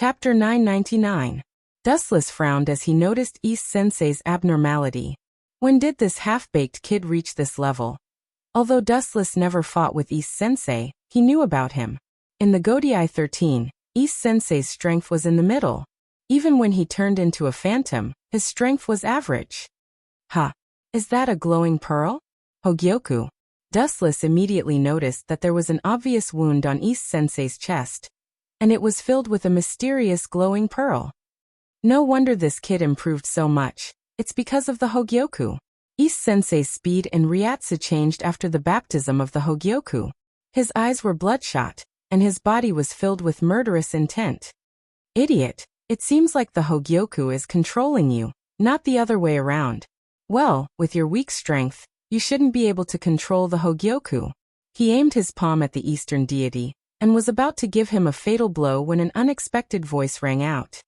Chapter 999. Dustless frowned as he noticed East Sensei's abnormality. When did this half-baked kid reach this level? Although Dustless never fought with East Sensei, he knew about him. In the Godai 13, East Sensei's strength was in the middle. Even when he turned into a phantom, his strength was average. Ha! Is that a glowing pearl? Hogyoku. Dustless immediately noticed that there was an obvious wound on East Sensei's chest, and it was filled with a mysterious glowing pearl. No wonder this kid improved so much. It's because of the Hogyoku. East Sensei's speed and Ryatsu changed after the baptism of the Hogyoku. His eyes were bloodshot, and his body was filled with murderous intent. Idiot, it seems like the Hogyoku is controlling you, not the other way around. Well, with your weak strength, you shouldn't be able to control the Hogyoku. He aimed his palm at the Eastern deity, and was about to give him a fatal blow when an unexpected voice rang out.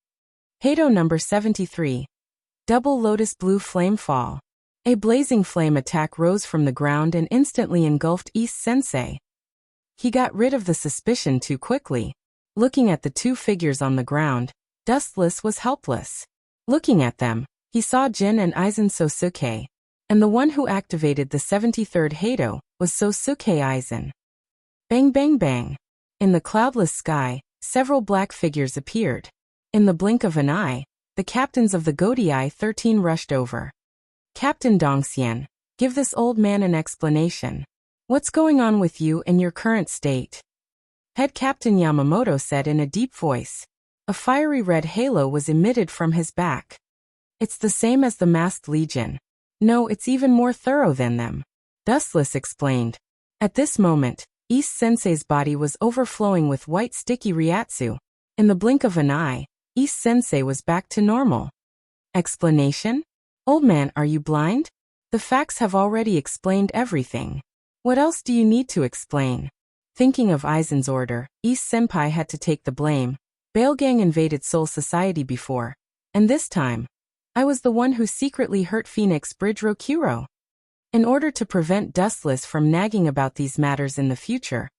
Heido number 73. Double Lotus Blue Flame Fall. A blazing flame attack rose from the ground and instantly engulfed East Sensei. He got rid of the suspicion too quickly. Looking at the two figures on the ground, Dustless was helpless. Looking at them, he saw Jin and Aizen Sosuke, and the one who activated the 73rd Heido was Sosuke Aizen. Bang bang bang. In the cloudless sky, several black figures appeared. In the blink of an eye, the captains of the Godai 13 rushed over. Captain Dongxian, give this old man an explanation. What's going on with you and your current state? Head Captain Yamamoto said in a deep voice. A fiery red halo was emitted from his back. It's the same as the Masked Legion. No, it's even more thorough than them. Dustless explained. At this moment, East Sensei's body was overflowing with white sticky Ryatsu. In the blink of an eye, East Sensei was back to normal. Explanation? Old man, are you blind? The facts have already explained everything. What else do you need to explain? Thinking of Aizen's order, East Senpai had to take the blame. Balegang invaded Soul Society before, and this time, I was the one who secretly hurt Phoenix Bridge Rokuro. In order to prevent Dustless from nagging about these matters in the future,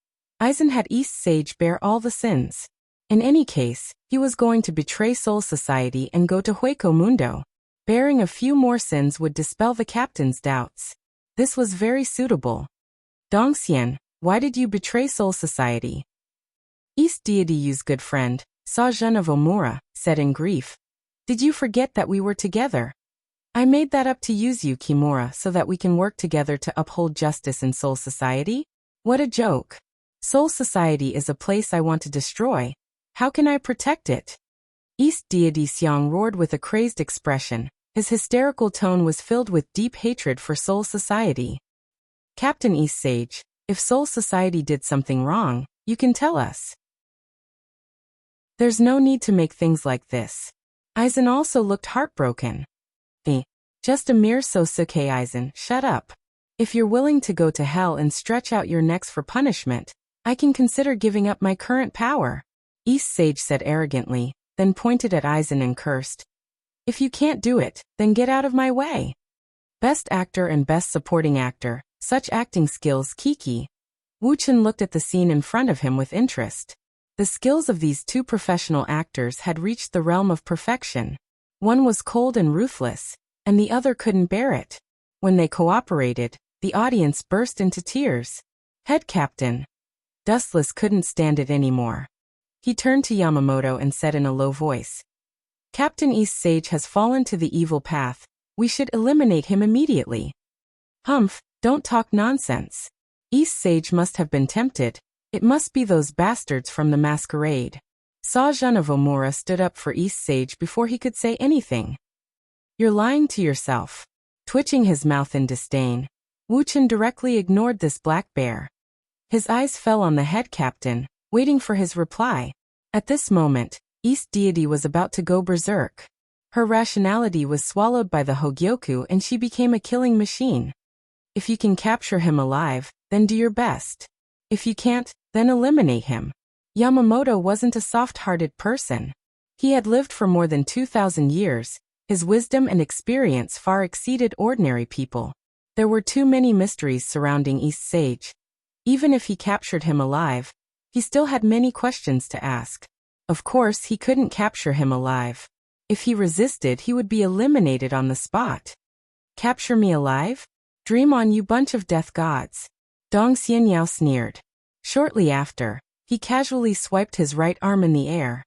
Aizen had East Sage bear all the sins. In any case, he was going to betray Soul Society and go to Hueco Mundo. Bearing a few more sins would dispel the captain's doubts. This was very suitable. Dongxian, why did you betray Soul Society? East Deity Yu's good friend, Sajun of Omura, said in grief. Did you forget that we were together? I made that up to Yuzu Kimura so that we can work together to uphold justice in Soul Society? What a joke. Soul Society is a place I want to destroy. How can I protect it? East Deity Xiang roared with a crazed expression. His hysterical tone was filled with deep hatred for Soul Society. Captain East Sage, if Soul Society did something wrong, you can tell us. There's no need to make things like this. Aizen also looked heartbroken. Just a mere Sosuke Aizen, shut up. If you're willing to go to hell and stretch out your necks for punishment, I can consider giving up my current power. East Sage said arrogantly, then pointed at Aizen and cursed. If you can't do it, then get out of my way. Best Actor and Best Supporting Actor, such acting skills Kiki. Wuchen looked at the scene in front of him with interest. The skills of these two professional actors had reached the realm of perfection. One was cold and ruthless, and the other couldn't bear it. When they cooperated, the audience burst into tears. Head Captain. Dustless couldn't stand it anymore. He turned to Yamamoto and said in a low voice. Captain East Sage has fallen to the evil path. We should eliminate him immediately. Humph, don't talk nonsense. East Sage must have been tempted. It must be those bastards from the masquerade. Sajun of Omura stood up for East Sage before he could say anything. You're lying to yourself. Twitching his mouth in disdain, Wuchen directly ignored this black bear. His eyes fell on the head captain, waiting for his reply. At this moment, East Deity was about to go berserk. Her rationality was swallowed by the Hogyoku and she became a killing machine. If you can capture him alive, then do your best. If you can't, then eliminate him. Yamamoto wasn't a soft-hearted person. He had lived for more than 2,000 years. His wisdom and experience far exceeded ordinary people. There were too many mysteries surrounding East Sage. Even if he captured him alive, he still had many questions to ask. Of course, he couldn't capture him alive. If he resisted, he would be eliminated on the spot. Capture me alive? Dream on, you bunch of death gods. Dong Xianyao sneered. Shortly after, he casually swiped his right arm in the air.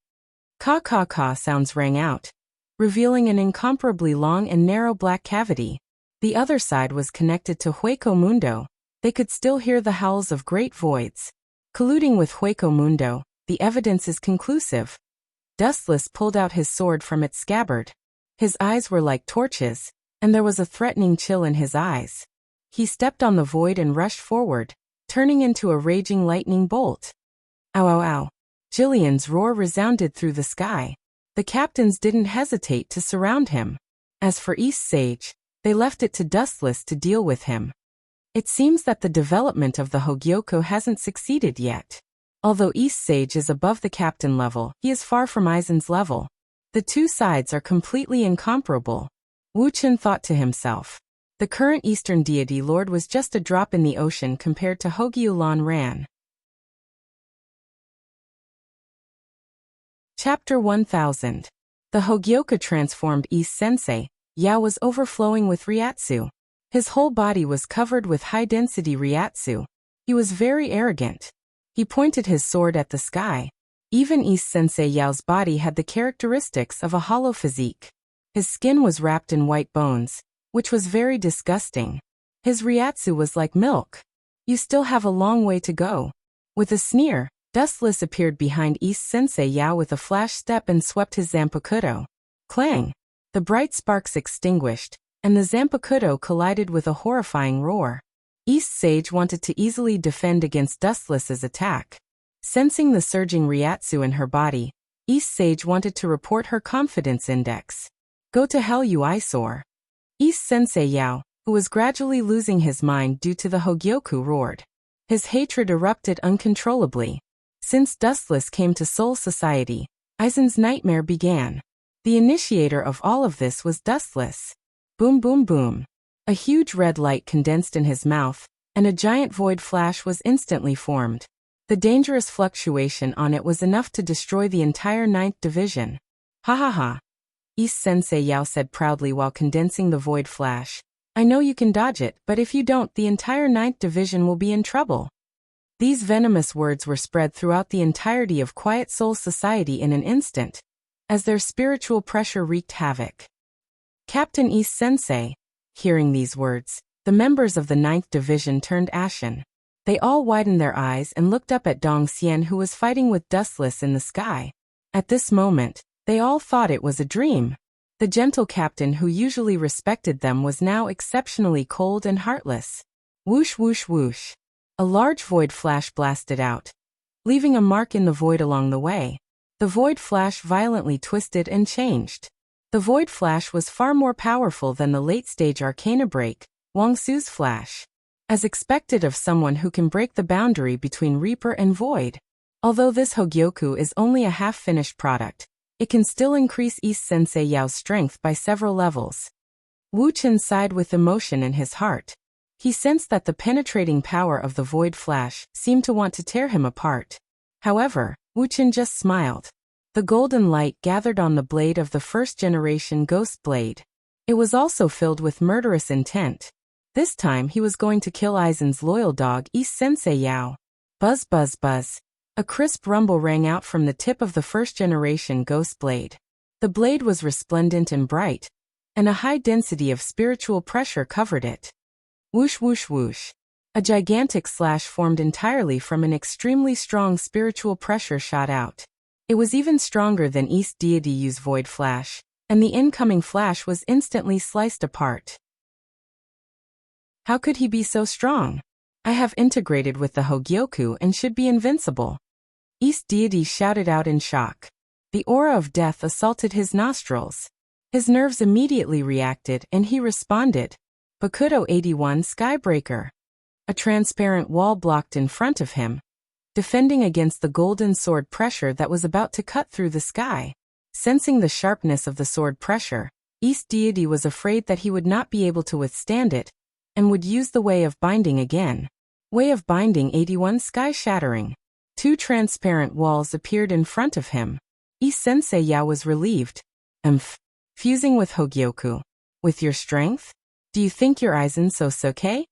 Caw sounds rang out, revealing an incomparably long and narrow black cavity. The other side was connected to Hueco Mundo. They could still hear the howls of great voids. Colluding with Hueco Mundo, the evidence is conclusive. Dustless pulled out his sword from its scabbard. His eyes were like torches, and there was a threatening chill in his eyes. He stepped on the void and rushed forward, turning into a raging lightning bolt. Ow ow ow. Jillian's roar resounded through the sky. The captains didn't hesitate to surround him. As for East Sage, they left it to Dustless to deal with him. It seems that the development of the Hogyoku hasn't succeeded yet. Although East Sage is above the captain level, he is far from Aizen's level. The two sides are completely incomparable. Wu Chen thought to himself. The current Eastern deity lord was just a drop in the ocean compared to Hogyu Lan Ran. Chapter 1000. The Hogyoku transformed East Sensei, Yao was overflowing with Ryatsu. His whole body was covered with high-density Ryatsu. He was very arrogant. He pointed his sword at the sky. Even East Sensei Yao's body had the characteristics of a hollow physique. His skin was wrapped in white bones, which was very disgusting. His Ryatsu was like milk. You still have a long way to go. With a sneer, Dustless appeared behind East Sensei Yao with a flash step and swept his Zanpakuto. Clang! The bright sparks extinguished, and the Zanpakuto collided with a horrifying roar. East Sage wanted to easily defend against Dustless's attack. Sensing the surging Ryatsu in her body, East Sage wanted to report her confidence index. Go to hell, you eyesore. East Sensei Yao, who was gradually losing his mind due to the Hogyoku, roared. His hatred erupted uncontrollably. Since Dustless came to Soul Society, Aizen's nightmare began. The initiator of all of this was Dustless. Boom boom boom. A huge red light condensed in his mouth, and a giant void flash was instantly formed. The dangerous fluctuation on it was enough to destroy the entire 9th Division. Ha ha ha. East Sensei Yao said proudly while condensing the void flash. I know you can dodge it, but if you don't, the entire 9th Division will be in trouble. These venomous words were spread throughout the entirety of Quiet Soul Society in an instant, as their spiritual pressure wreaked havoc. Captain East Sensei. Hearing these words, the members of the 9th Division turned ashen. They all widened their eyes and looked up at Dong Xian, who was fighting with Dustless in the sky. At this moment, they all thought it was a dream. The gentle captain who usually respected them was now exceptionally cold and heartless. Whoosh whoosh whoosh. A large void flash blasted out, leaving a mark in the void along the way. The void flash violently twisted and changed. The void flash was far more powerful than the late-stage Arcana break, Wang Su's flash. As expected of someone who can break the boundary between Reaper and Void. Although this Hogyoku is only a half-finished product, it can still increase East Sensei Yao's strength by several levels. Wu Chen sighed with emotion in his heart. He sensed that the penetrating power of the void flash seemed to want to tear him apart. However, Wu Chen just smiled. The golden light gathered on the blade of the first-generation Ghost Blade. It was also filled with murderous intent. This time he was going to kill Aizen's loyal dog East Sensei Yao. Buzz buzz buzz. A crisp rumble rang out from the tip of the first-generation Ghost Blade. The blade was resplendent and bright, and a high density of spiritual pressure covered it. Whoosh whoosh whoosh. A gigantic slash formed entirely from an extremely strong spiritual pressure shot out. It was even stronger than East Deity Yu's void flash, and the incoming flash was instantly sliced apart. How could he be so strong? I have integrated with the Hogyoku and should be invincible. East Deity shouted out in shock. The aura of death assaulted his nostrils. His nerves immediately reacted and he responded. Bakuto 81 Skybreaker. A transparent wall blocked in front of him, defending against the golden sword pressure that was about to cut through the sky. Sensing the sharpness of the sword pressure, East Deity was afraid that he would not be able to withstand it, and would use the Way of Binding again. Way of Binding 81 Sky Shattering. Two transparent walls appeared in front of him. Ii-sensei Yao was relieved. Fusing with Hogyoku. With your strength? Do you think your Aizen so-suke?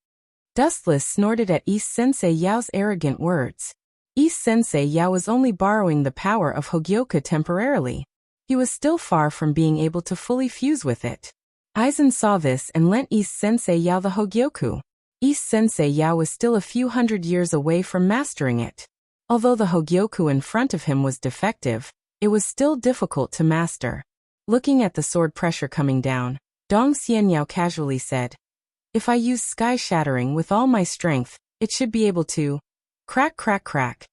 Dustless snorted at Ii-sensei Yao's arrogant words. Ii-sensei Yao was only borrowing the power of Hogyoku temporarily. He was still far from being able to fully fuse with it. Aizen saw this and lent Ii-sensei Yao the Hogyoku. Ii-sensei Yao was still a few hundred years away from mastering it. Although the Hogyoku in front of him was defective, it was still difficult to master. Looking at the sword pressure coming down, Dong Xianyao casually said, "If I use sky shattering with all my strength, it should be able to..." Crack, crack, crack.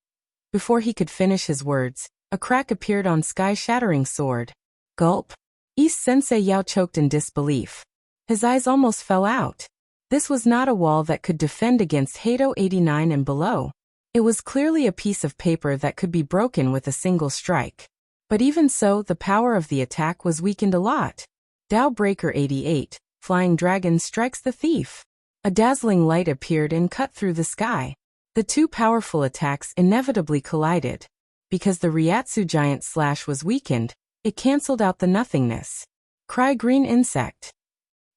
Before he could finish his words, a crack appeared on sky shattering sword. Gulp. Ii-sensei Yao choked in disbelief. His eyes almost fell out. This was not a wall that could defend against Hado 89 and below. It was clearly a piece of paper that could be broken with a single strike. But even so, the power of the attack was weakened a lot. Dao Breaker 88, Flying Dragon strikes the thief. A dazzling light appeared and cut through the sky. The two powerful attacks inevitably collided. Because the Ryatsu giant slash was weakened, it cancelled out the nothingness. Cry green insect.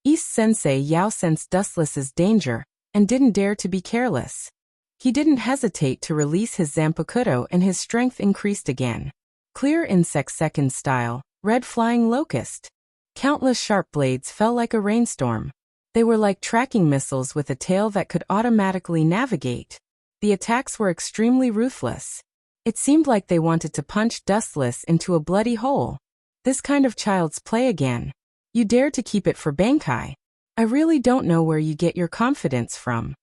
Ii-sensei Yao sensed Dustless's danger, and didn't dare to be careless. He didn't hesitate to release his Zanpakuto and his strength increased again. Clear insect second style, red flying locust. Countless sharp blades fell like a rainstorm. They were like tracking missiles with a tail that could automatically navigate. The attacks were extremely ruthless. It seemed like they wanted to punch Dustless into a bloody hole. This kind of child's play again. You dare to keep it for Bankai. I really don't know where you get your confidence from.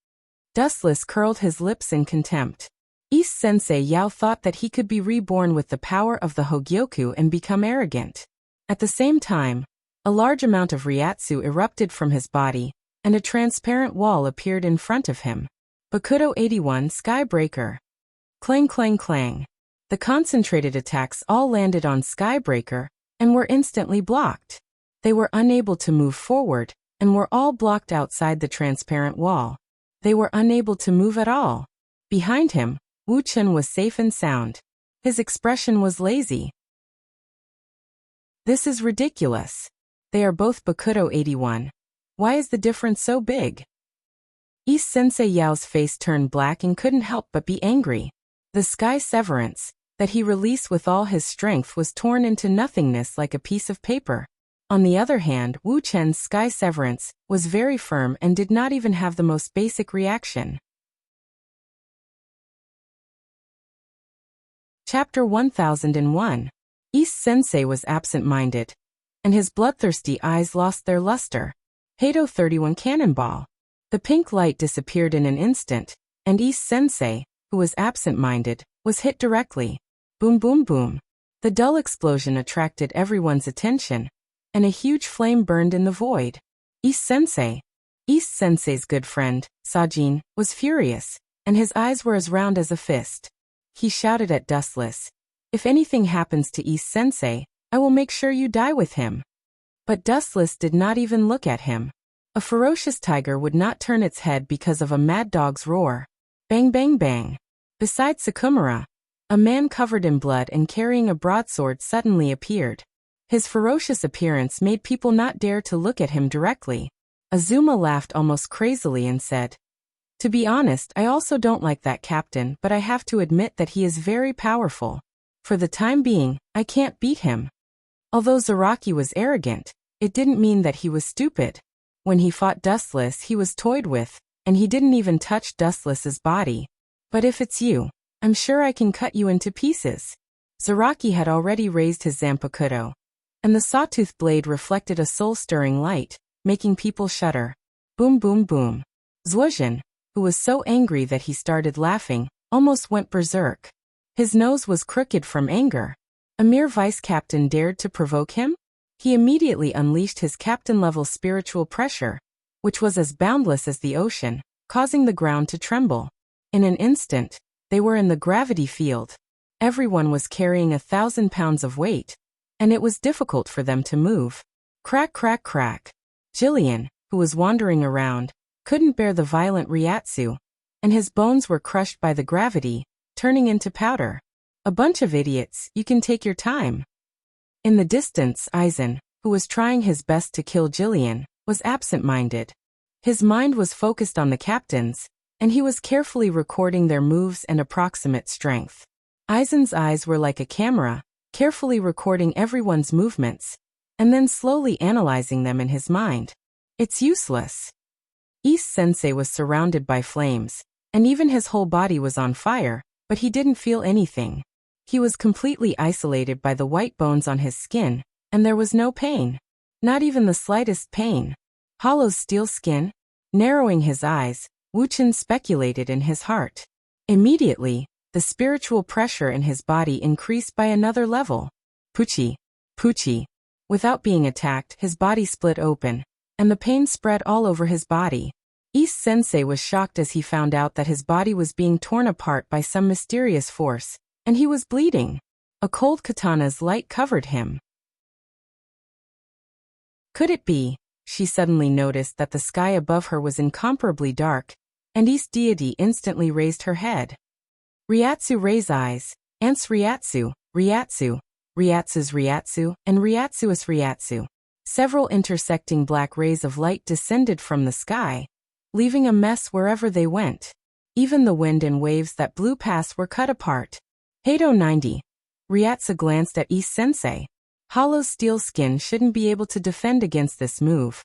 Dustless curled his lips in contempt. Ii-sensei Yao thought that he could be reborn with the power of the Hogyoku and become arrogant. At the same time, a large amount of Ryatsu erupted from his body, and a transparent wall appeared in front of him. Bakuto 81 Skybreaker. Clang clang clang. The concentrated attacks all landed on Skybreaker, and were instantly blocked. They were unable to move forward, and were all blocked outside the transparent wall. They were unable to move at all. Behind him, Wu Chen was safe and sound. His expression was lazy. This is ridiculous. They are both Bakuto 81. Why is the difference so big? Ii-sensei Yao's face turned black and couldn't help but be angry. The sky severance, that he released with all his strength, was torn into nothingness like a piece of paper. On the other hand, Wu Chen's sky severance was very firm and did not even have the most basic reaction. Chapter 1001. Ii-sensei was absent-minded, and his bloodthirsty eyes lost their luster. Hado 31 Cannonball. The pink light disappeared in an instant, and Ii-sensei, who was absent-minded, was hit directly. Boom boom boom. The dull explosion attracted everyone's attention, and a huge flame burned in the void. Ii-sensei's good friend, Sajin, was furious, and his eyes were as round as a fist. He shouted at Dustless, "If anything happens to Ii-sensei, I will make sure you die with him." But Dustless did not even look at him. A ferocious tiger would not turn its head because of a mad dog's roar. Bang bang bang. Beside Sakumura, a man covered in blood and carrying a broadsword suddenly appeared. His ferocious appearance made people not dare to look at him directly. Azuma laughed almost crazily and said, "To be honest, I also don't like that captain, but I have to admit that he is very powerful. For the time being, I can't beat him." Although Zaraki was arrogant, it didn't mean that he was stupid. When he fought Dustless, he was toyed with, and he didn't even touch Dustless's body. "But if it's you, I'm sure I can cut you into pieces." Zaraki had already raised his Zanpakuto, and the sawtooth blade reflected a soul-stirring light, making people shudder. Boom boom boom. Zuozhen, who was so angry that he started laughing, almost went berserk. His nose was crooked from anger. A mere vice-captain dared to provoke him? He immediately unleashed his captain-level spiritual pressure, which was as boundless as the ocean, causing the ground to tremble. In an instant, they were in the gravity field. Everyone was carrying 1,000 pounds of weight, and it was difficult for them to move. Crack crack crack. Jillian, who was wandering around, couldn't bear the violent Ryatsu, and his bones were crushed by the gravity, turning into powder. A bunch of idiots, you can take your time. In the distance, Aizen, who was trying his best to kill Jillian, was absent-minded. His mind was focused on the captains, and he was carefully recording their moves and approximate strength. Aizen's eyes were like a camera, carefully recording everyone's movements, and then slowly analyzing them in his mind. It's useless. Ise-sensei was surrounded by flames, and even his whole body was on fire, but he didn't feel anything. He was completely isolated by the white bones on his skin, and there was no pain. Not even the slightest pain. Hollow's steel skin? Narrowing his eyes, Wuchen speculated in his heart. Immediately, the spiritual pressure in his body increased by another level. Puchi. Puchi. Without being attacked, his body split open, and the pain spread all over his body. Ise-sensei was shocked as he found out that his body was being torn apart by some mysterious force, and he was bleeding. A cold katana's light covered him. Could it be? She suddenly noticed that the sky above her was incomparably dark, and Ise deity instantly raised her head. Ryatsu raise eyes, Ants Ryatsu, Ryatsu, Ryatsu's Ryatsu, and Ryatsu's Ryatsu. Several intersecting black rays of light descended from the sky, leaving a mess wherever they went. Even the wind and waves that blew past were cut apart. Heido 90. Ryatsu glanced at Ise-sensei. Hollow's steel skin shouldn't be able to defend against this move.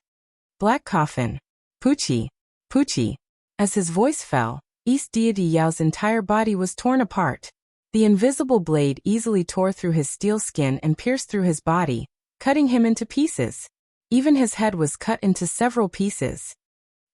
Black coffin. Puchi. Puchi. As his voice fell, Ise deity Yao's entire body was torn apart. The invisible blade easily tore through his steel skin and pierced through his body, cutting him into pieces. Even his head was cut into several pieces.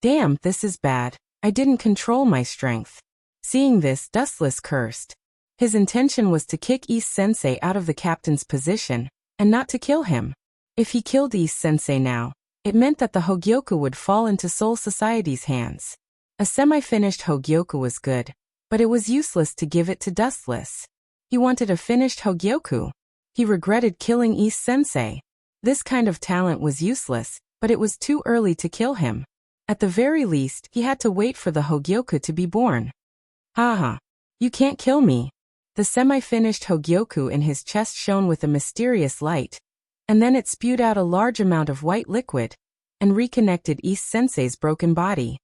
Damn, this is bad. I didn't control my strength. Seeing this, Dustless cursed. His intention was to kick Ise-sensei out of the captain's position, and not to kill him. If he killed Ise-sensei now, it meant that the Hogyoku would fall into Soul Society's hands. A semi-finished Hogyoku was good, but it was useless to give it to Dustless. He wanted a finished Hogyoku. He regretted killing Ise-sensei. This kind of talent was useless, but it was too early to kill him. At the very least, he had to wait for the Hogyoku to be born. Haha. You can't kill me. The semi-finished Hogyoku in his chest shone with a mysterious light, and then it spewed out a large amount of white liquid, and reconnected Ise-sensei's broken body.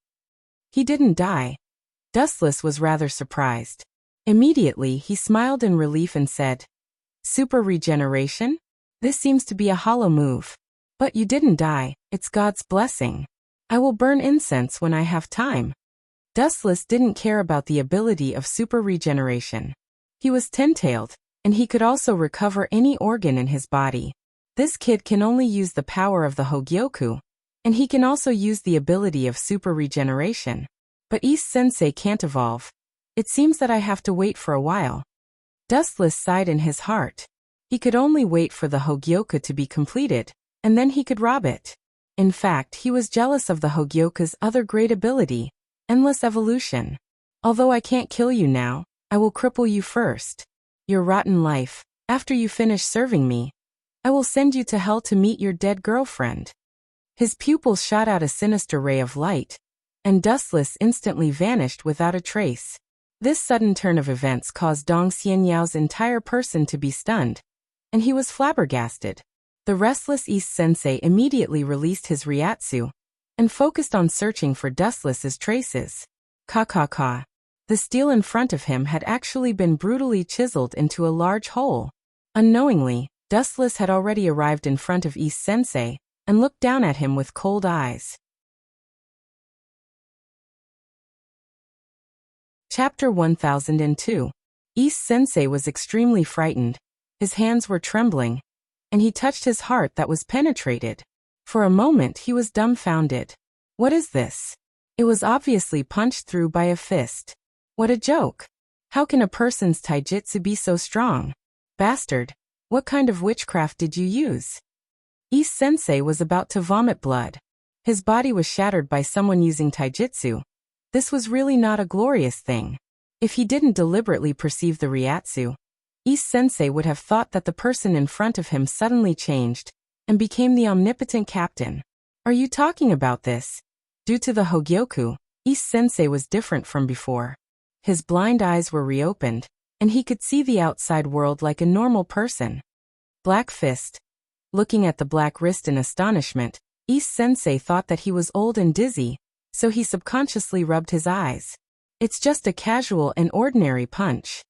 He didn't die. Dustless was rather surprised. Immediately, he smiled in relief and said, Super regeneration? This seems to be a hollow move. But you didn't die, it's God's blessing. I will burn incense when I have time. Dustless didn't care about the ability of super regeneration. He was ten-tailed, and he could also recover any organ in his body. This kid can only use the power of the Hogyoku, and he can also use the ability of super regeneration. But Ise-sensei can't evolve. It seems that I have to wait for a while. Dustless sighed in his heart. He could only wait for the Hogyoku to be completed, and then he could rob it. In fact, he was jealous of the Hogyoku's other great ability, endless evolution. Although I can't kill you now, I will cripple you first. Your rotten life. After you finish serving me, I will send you to hell to meet your dead girlfriend. His pupils shot out a sinister ray of light, and Dustless instantly vanished without a trace. This sudden turn of events caused Dong Xianyao's entire person to be stunned, and he was flabbergasted. The restless Ise-sensei immediately released his Ryatsu, and focused on searching for Dustless's traces. Ka. The steel in front of him had actually been brutally chiseled into a large hole. Unknowingly, Dustless had already arrived in front of Ise-sensei, and looked down at him with cold eyes. Chapter 1002. Ise-sensei was extremely frightened. His hands were trembling, and he touched his heart that was penetrated. For a moment he was dumbfounded. What is this? It was obviously punched through by a fist. What a joke. How can a person's taijutsu be so strong? Bastard, what kind of witchcraft did you use? Ise-sensei was about to vomit blood. His body was shattered by someone using taijutsu. This was really not a glorious thing. If he didn't deliberately perceive the Ryatsu, Ise-sensei would have thought that the person in front of him suddenly changed, and became the omnipotent captain. Are you talking about this? Due to the Hogyoku, Ise-sensei was different from before. His blind eyes were reopened, and he could see the outside world like a normal person. Black fist. Looking at the black wrist in astonishment, Ise-sensei thought that he was old and dizzy, so he subconsciously rubbed his eyes. It's just a casual and ordinary punch.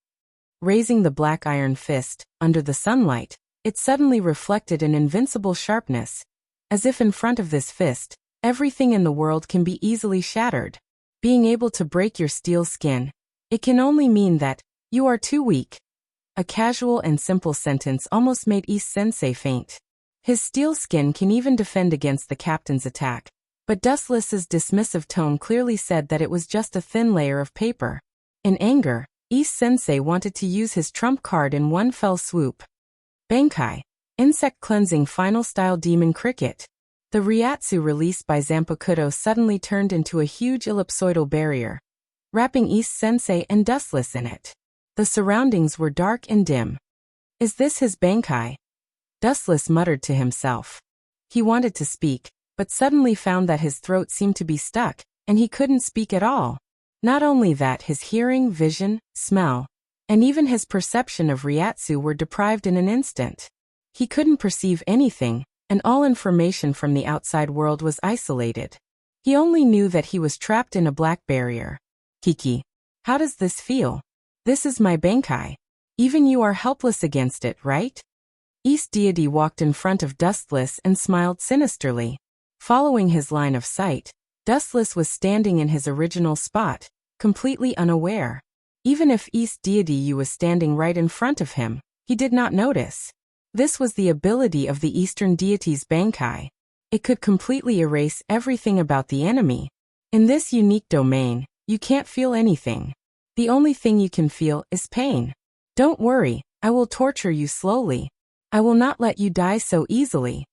Raising the black iron fist, under the sunlight, it suddenly reflected an invincible sharpness, as if in front of this fist, everything in the world can be easily shattered. Being able to break your steel skin, it can only mean that you are too weak. A casual and simple sentence almost made Ise-sensei faint. His steel skin can even defend against the captain's attack, but Dustless's dismissive tone clearly said that it was just a thin layer of paper. In anger, Ise-sensei wanted to use his trump card in one fell swoop. Bankai. Insect Cleansing Final Style Demon Cricket. The Ryatsu released by Zanpakuto suddenly turned into a huge ellipsoidal barrier, wrapping Ise-sensei and Dustless in it. The surroundings were dark and dim. Is this his Bankai? Dustless muttered to himself. He wanted to speak, but suddenly found that his throat seemed to be stuck, and he couldn't speak at all. Not only that, his hearing, vision, smell, and even his perception of Ryatsu were deprived in an instant. He couldn't perceive anything, and all information from the outside world was isolated. He only knew that he was trapped in a black barrier. Kiki. How does this feel? This is my Bankai. Even you are helpless against it, right? East Deity walked in front of Dustless and smiled sinisterly. Following his line of sight, Dustless was standing in his original spot, completely unaware. Even if East Deity was standing right in front of him, he did not notice. This was the ability of the Eastern Deity's Bankai. It could completely erase everything about the enemy. In this unique domain, you can't feel anything. The only thing you can feel is pain. Don't worry, I will torture you slowly. I will not let you die so easily.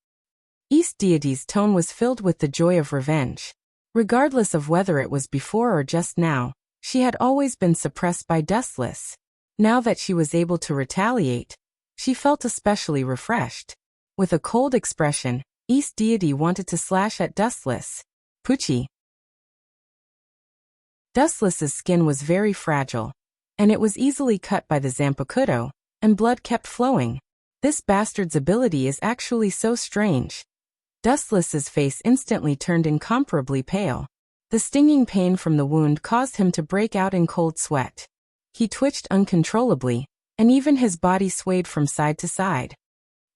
East Deity's tone was filled with the joy of revenge. Regardless of whether it was before or just now, she had always been suppressed by Dustless. Now that she was able to retaliate, she felt especially refreshed. With a cold expression, East Deity wanted to slash at Dustless. Pucci. Dustless's skin was very fragile, and it was easily cut by the Zanpakuto, and blood kept flowing. This bastard's ability is actually so strange. Dustless's face instantly turned incomparably pale. The stinging pain from the wound caused him to break out in cold sweat. He twitched uncontrollably, and even his body swayed from side to side.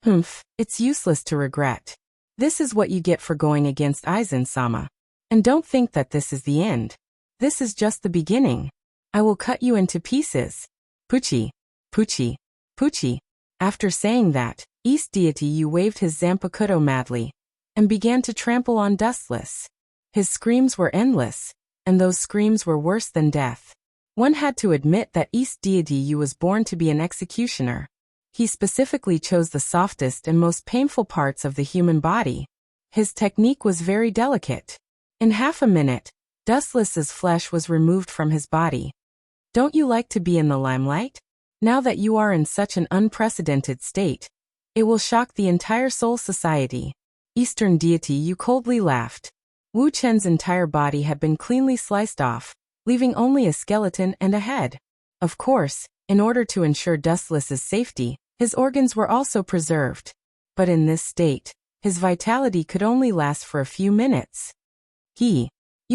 It's useless to regret. This is what you get for going against Aizen-sama. And don't think that this is the end. This is just the beginning. I will cut you into pieces. Pucci. Pucci. Pucci. After saying that, East Deity waved his Zanpakuto madly, and began to trample on Dustless. His screams were endless, and those screams were worse than death. One had to admit that East Deity was born to be an executioner. He specifically chose the softest and most painful parts of the human body. His technique was very delicate. In half a minute, Dustless's flesh was removed from his body. Don't you like to be in the limelight? Now that you are in such an unprecedented state, it will shock the entire Soul Society. Eastern Deity coldly laughed. Wu Chen's entire body had been cleanly sliced off, leaving only a skeleton and a head. Of course, in order to ensure Dustless's safety, his organs were also preserved. But in this state, his vitality could only last for a few minutes. You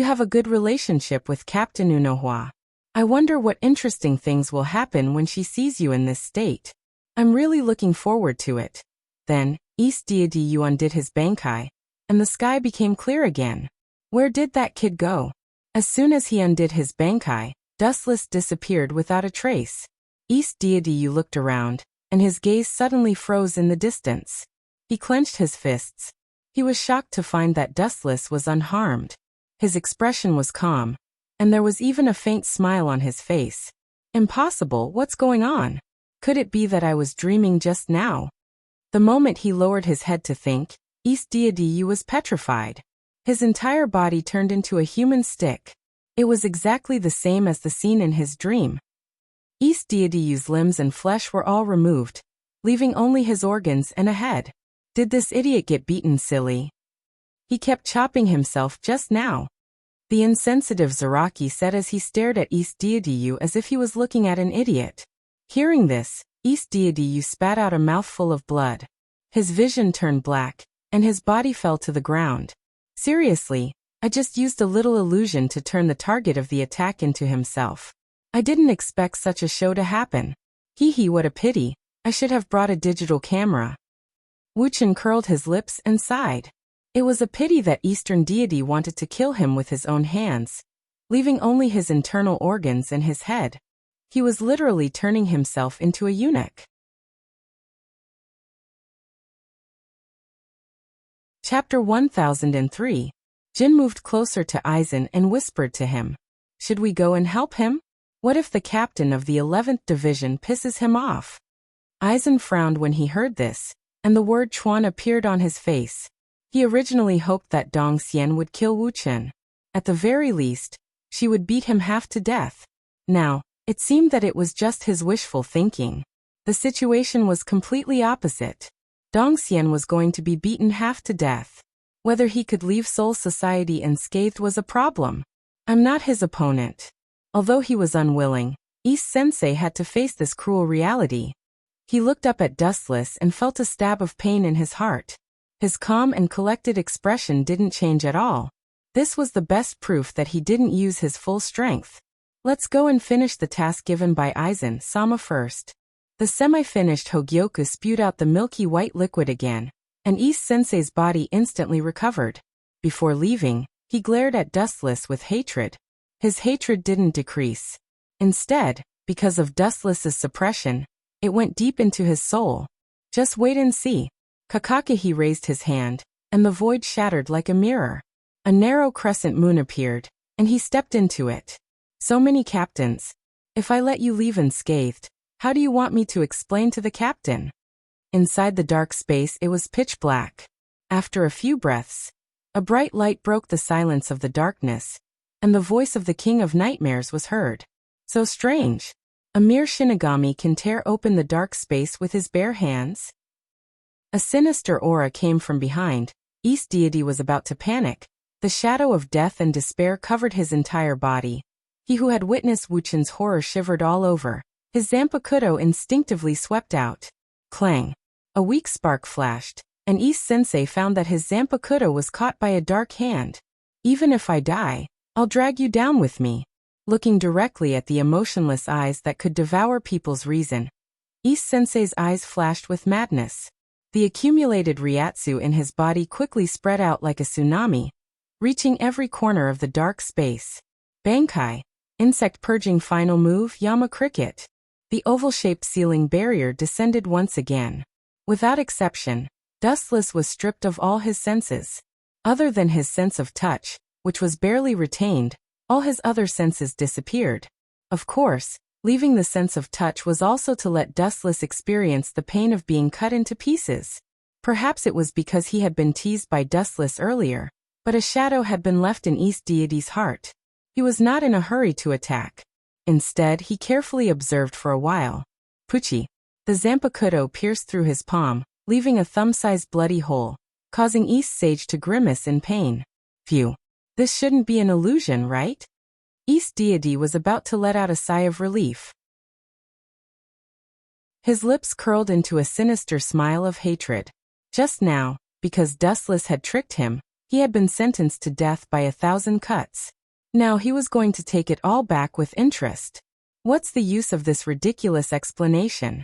have a good relationship with Captain Unohua. I wonder what interesting things will happen when she sees you in this state. I'm really looking forward to it. Then, East Deity undid his Bankai, and the sky became clear again. Where did that kid go? As soon as he undid his Bankai, Dustless disappeared without a trace. East Deity looked around, and his gaze suddenly froze in the distance. He clenched his fists. He was shocked to find that Dustless was unharmed. His expression was calm, and there was even a faint smile on his face. Impossible, what's going on? Could it be that I was dreaming just now? The moment he lowered his head to think, East Deity was petrified. His entire body turned into a human stick. It was exactly the same as the scene in his dream. East Deity's limbs and flesh were all removed, leaving only his organs and a head. Did this idiot get beaten, silly? He kept chopping himself just now. The insensitive Zaraki said as he stared at East Deity as if he was looking at an idiot. Hearing this, East Deity Yu spat out a mouthful of blood. His vision turned black, and his body fell to the ground. Seriously, I just used a little illusion to turn the target of the attack into himself. I didn't expect such a show to happen. Hee hee, what a pity. I should have brought a digital camera. Wuchen curled his lips and sighed. It was a pity that Eastern deity wanted to kill him with his own hands, leaving only his internal organs and his head. He was literally turning himself into a eunuch. Chapter 1003. Jin moved closer to Aizen and whispered to him. Should we go and help him? What if the captain of the 11th division pisses him off? Aizen frowned when he heard this, and the word Chuan appeared on his face. He originally hoped that Dong Xian would kill Wu Chen. At the very least, she would beat him half to death. Now, it seemed that it was just his wishful thinking. The situation was completely opposite. Dong Xian was going to be beaten half to death. Whether he could leave Soul Society unscathed was a problem. I'm not his opponent. Although he was unwilling, East Sensei had to face this cruel reality. He looked up at Dustless and felt a stab of pain in his heart. His calm and collected expression didn't change at all. This was the best proof that he didn't use his full strength. Let's go and finish the task given by Aizen-sama first. The semi-finished Hogyoku spewed out the milky white liquid again, and East Sensei's body instantly recovered. Before leaving, he glared at Dustless with hatred. His hatred didn't decrease. Instead, because of Dustless's suppression, it went deep into his soul. Just wait and see. Kakakihi raised his hand, and the void shattered like a mirror. A narrow crescent moon appeared, and he stepped into it. So many captains. If I let you leave unscathed, how do you want me to explain to the captain? Inside the dark space it was pitch black. After a few breaths, a bright light broke the silence of the darkness, and the voice of the King of Nightmares was heard. So strange. A mere Shinigami can tear open the dark space with his bare hands? A sinister aura came from behind. East Deity was about to panic. The shadow of death and despair covered his entire body. He who had witnessed Wuchen's horror shivered all over. His Zanpakuto instinctively swept out. Clang. A weak spark flashed, and East Sensei found that his Zanpakuto was caught by a dark hand. Even if I die, I'll drag you down with me. Looking directly at the emotionless eyes that could devour people's reason, East Sensei's eyes flashed with madness. The accumulated Ryatsu in his body quickly spread out like a tsunami, reaching every corner of the dark space. Bankai. Insect purging final move, Yama Cricket. The oval-shaped ceiling barrier descended once again. Without exception, Dustless was stripped of all his senses. Other than his sense of touch, which was barely retained, all his other senses disappeared. Of course, leaving the sense of touch was also to let Dustless experience the pain of being cut into pieces. Perhaps it was because he had been teased by Dustless earlier, but a shadow had been left in East Deity's heart. He was not in a hurry to attack. Instead, he carefully observed for a while. Puchi. The Zanpakuto pierced through his palm, leaving a thumb-sized bloody hole, causing East Sage to grimace in pain. Phew. This shouldn't be an illusion, right? East Deity was about to let out a sigh of relief. His lips curled into a sinister smile of hatred. Just now, because Dustless had tricked him, he had been sentenced to death by 1,000 cuts. Now he was going to take it all back with interest. What's the use of this ridiculous explanation?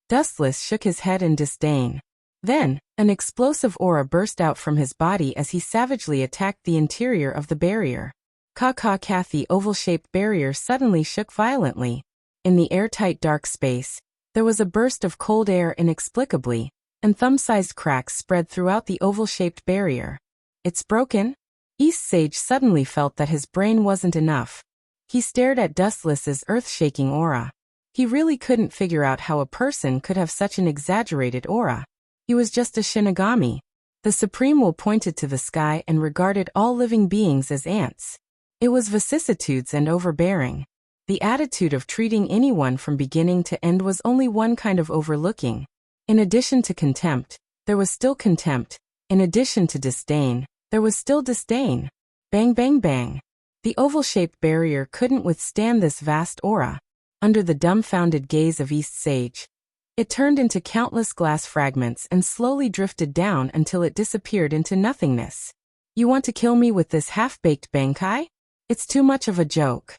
Dustless shook his head in disdain. Then, an explosive aura burst out from his body as he savagely attacked the interior of the barrier. The oval-shaped barrier suddenly shook violently. In the airtight dark space, there was a burst of cold air inexplicably, and thumb-sized cracks spread throughout the oval-shaped barrier. It's broken? East Sage suddenly felt that his brain wasn't enough. He stared at Dustless's earth-shaking aura. He really couldn't figure out how a person could have such an exaggerated aura. He was just a Shinigami. The Supreme Will pointed to the sky and regarded all living beings as ants. It was vicissitudes and overbearing. The attitude of treating anyone from beginning to end was only one kind of overlooking. In addition to contempt, there was still contempt. In addition to disdain, there was still disdain. Bang bang bang. The oval-shaped barrier couldn't withstand this vast aura. under the dumbfounded gaze of East Sage. It turned into countless glass fragments and slowly drifted down until it disappeared into nothingness. You want to kill me with this half-baked bankai? It's too much of a joke.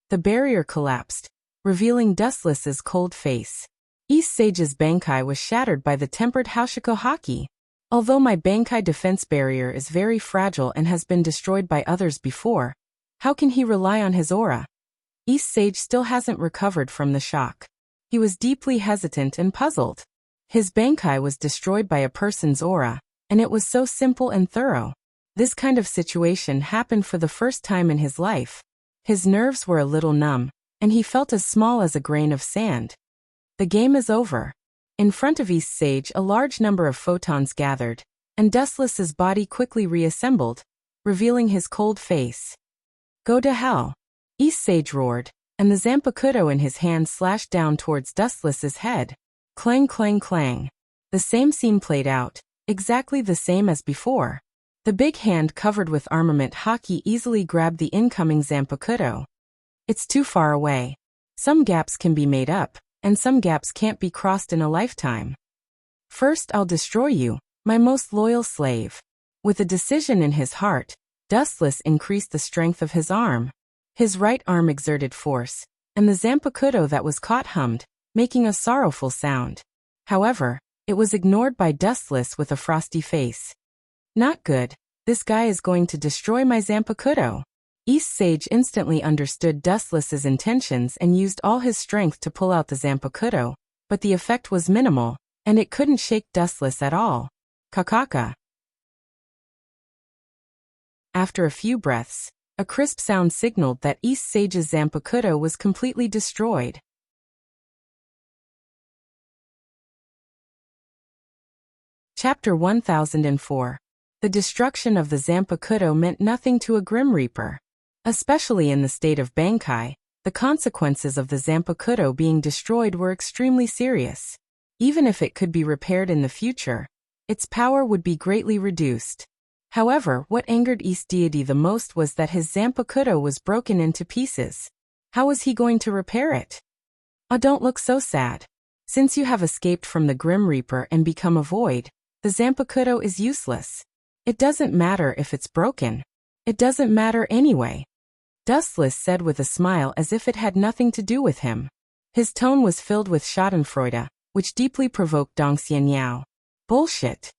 The barrier collapsed, revealing Dustless's cold face. East Sage's bankai was shattered by the tempered Haushiko Haki. Although my bankai defense barrier is very fragile and has been destroyed by others before, how can he rely on his aura? East Sage still hasn't recovered from the shock. He was deeply hesitant and puzzled. His bankai was destroyed by a person's aura, and it was so simple and thorough. This kind of situation happened for the first time in his life. His nerves were a little numb, and he felt as small as a grain of sand. The game is over. In front of East Sage, a large number of photons gathered, and Dustless's body quickly reassembled, revealing his cold face. Go to hell! East Sage roared, and the Zanpakuto in his hand slashed down towards Dustless's head. Clang, clang, clang. The same scene played out, exactly the same as before. The big hand covered with armament Haki easily grabbed the incoming Zanpakuto. It's too far away. Some gaps can be made up, and some gaps can't be crossed in a lifetime. First I'll destroy you, my most loyal slave. With a decision in his heart, Dustless increased the strength of his arm. His right arm exerted force, and the Zanpakuto that was caught hummed, making a sorrowful sound. However, it was ignored by Dustless with a frosty face. Not good. This guy is going to destroy my Zanpakuto. East Sage instantly understood Dustless's intentions and used all his strength to pull out the Zanpakuto, but the effect was minimal, and it couldn't shake Dustless at all. Kakaka. After a few breaths, a crisp sound signaled that East Sage's Zanpakuto was completely destroyed. Chapter 1004. The destruction of the Zanpakuto meant nothing to a Grim Reaper. Especially in the state of Bankai, the consequences of the Zanpakuto being destroyed were extremely serious. Even if it could be repaired in the future, its power would be greatly reduced. However, what angered East Deity the most was that his Zanpakuto was broken into pieces. How was he going to repair it? Oh, don't look so sad. Since you have escaped from the Grim Reaper and become a void, the Zanpakuto is useless. It doesn't matter if it's broken. It doesn't matter anyway. Dustless said with a smile as if it had nothing to do with him. His tone was filled with schadenfreude, which deeply provoked Dong Xianyao. Bullshit.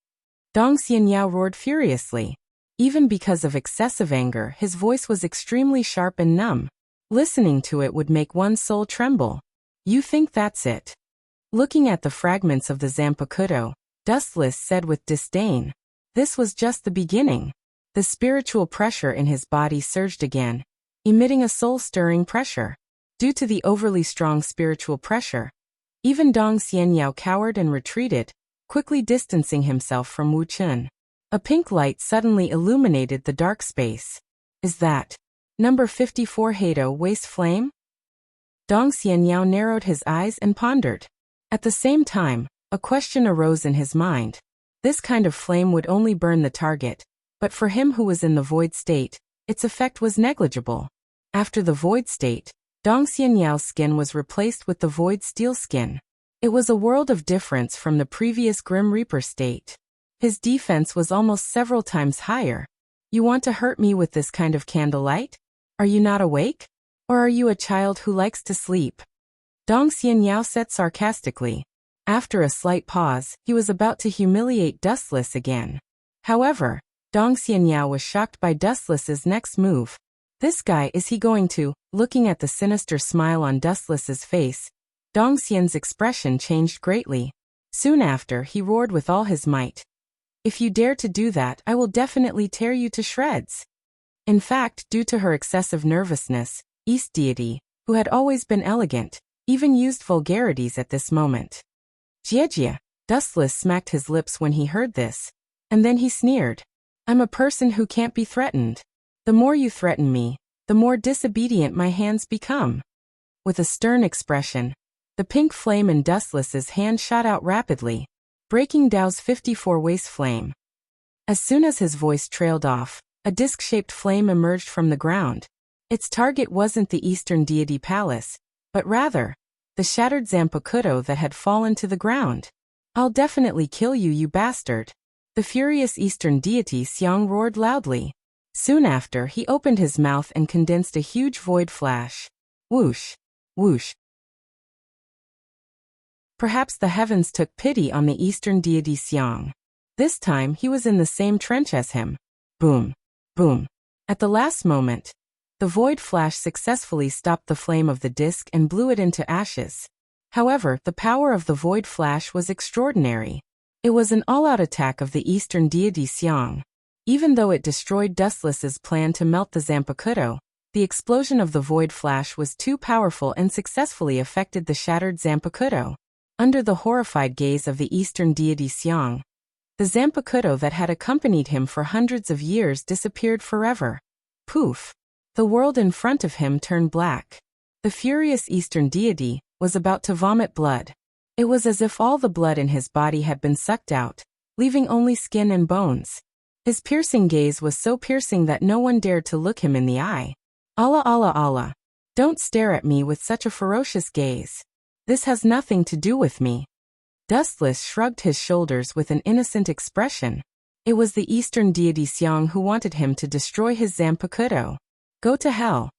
Dong Xianyao roared furiously. Even because of excessive anger, his voice was extremely sharp and numb. Listening to it would make one's soul tremble. You think that's it? Looking at the fragments of the Zanpakuto, Dustless said with disdain. This was just the beginning. The spiritual pressure in his body surged again, emitting a soul-stirring pressure. Due to the overly strong spiritual pressure, even Dong Xianyao cowered and retreated, quickly distancing himself from Wu Chun. A pink light suddenly illuminated the dark space. Is that number 54 Hado Waste Flame? Dong Xianyao narrowed his eyes and pondered. At the same time, a question arose in his mind. This kind of flame would only burn the target, but for him who was in the void state, its effect was negligible. After the void state, Dong Xianyao's skin was replaced with the void steel skin. It was a world of difference from the previous Grim Reaper state. His defense was almost several times higher. You want to hurt me with this kind of candlelight? Are you not awake? Or are you a child who likes to sleep? Dong Xianyao said sarcastically. After a slight pause, he was about to humiliate Dustless again. However, Dong Xianyao was shocked by Dustless's next move. This guy, is he going to? Looking at the sinister smile on Dustless's face, Dong Xian's expression changed greatly. Soon after, he roared with all his might. If you dare to do that, I will definitely tear you to shreds. In fact, due to her excessive nervousness, East Deity, who had always been elegant, even used vulgarities at this moment. Jiejia. Dustless smacked his lips when he heard this, and then he sneered. I'm a person who can't be threatened. The more you threaten me, the more disobedient my hands become. With a stern expression, the pink flame in Dustless's hand shot out rapidly, breaking Dao's 54 waist flame. As soon as his voice trailed off, a disc-shaped flame emerged from the ground. Its target wasn't the Eastern Deity Palace, but rather the shattered Zanpakuto that had fallen to the ground. "I'll definitely kill you, you bastard!" The furious eastern deity Xiang roared loudly. Soon after, he opened his mouth and condensed a huge void flash. Whoosh! Whoosh! Perhaps the heavens took pity on the eastern deity Xiang. This time, he was in the same trench as him. Boom! Boom! At the last moment, the void flash successfully stopped the flame of the disk and blew it into ashes. However, the power of the void flash was extraordinary. It was an all-out attack of the eastern deity Xiang. Even though it destroyed Dustless's plan to melt the Zanpakuto, the explosion of the void flash was too powerful and successfully affected the shattered Zanpakuto. Under the horrified gaze of the eastern deity Xiang, the Zanpakuto that had accompanied him for hundreds of years disappeared forever. Poof! The world in front of him turned black. The furious eastern deity was about to vomit blood. It was as if all the blood in his body had been sucked out, leaving only skin and bones. His piercing gaze was so piercing that no one dared to look him in the eye. "Allah, Allah, Allah! Don't stare at me with such a ferocious gaze. This has nothing to do with me." Dustless shrugged his shoulders with an innocent expression. It was the eastern deity Xiang who wanted him to destroy his Zanpakuto. "Go to hell."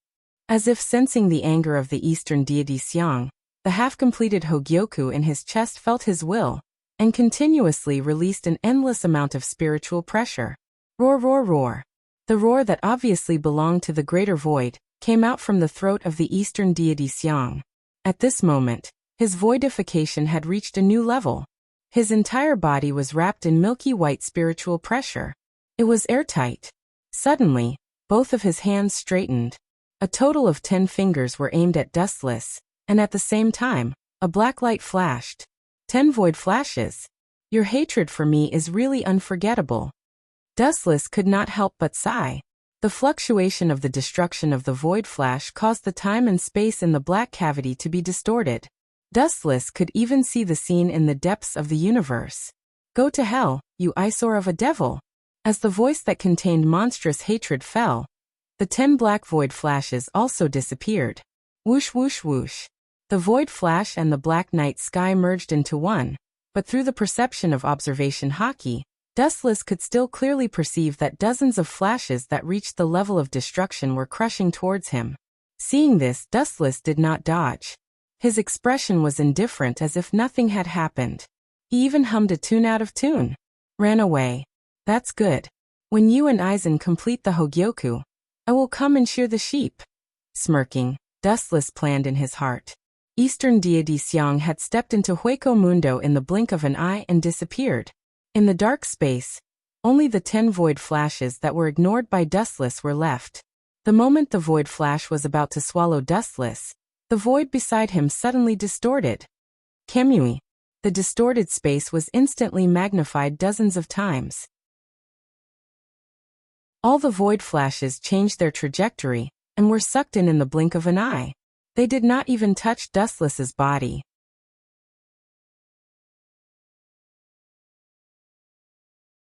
As if sensing the anger of the eastern deity Xiang, the half-completed Hogyoku in his chest felt his will, and continuously released an endless amount of spiritual pressure. Roar, roar, roar. The roar that obviously belonged to the greater void came out from the throat of the eastern deity Xiang. At this moment, his voidification had reached a new level. His entire body was wrapped in milky white spiritual pressure. It was airtight. Suddenly, both of his hands straightened. A total of 10 fingers were aimed at Dustless, and at the same time, a black light flashed. 10 void flashes. Your hatred for me is really unforgettable. Dustless could not help but sigh. The fluctuation of the destruction of the void flash caused the time and space in the black cavity to be distorted. Dustless could even see the scene in the depths of the universe. "Go to hell, you eyesore of a devil." As the voice that contained monstrous hatred fell, the 10 black void flashes also disappeared. Whoosh, whoosh, whoosh. The void flash and the black night sky merged into one, but through the perception of observation haki, Dustless could still clearly perceive that dozens of flashes that reached the level of destruction were crushing towards him. Seeing this, Dustless did not dodge. His expression was indifferent, as if nothing had happened. He even hummed a tune out of tune. "Ran away. That's good. When you and Aizen complete the Hogyoku, I will come and shear the sheep." Smirking, Dustless planned in his heart. Eastern deity Xiang had stepped into Hueco Mundo in the blink of an eye and disappeared. In the dark space, only the 10 void flashes that were ignored by Dustless were left. The moment the void flash was about to swallow Dustless, the void beside him suddenly distorted. Kamui. The distorted space was instantly magnified dozens of times. All the void flashes changed their trajectory and were sucked in the blink of an eye. They did not even touch Dustless's body.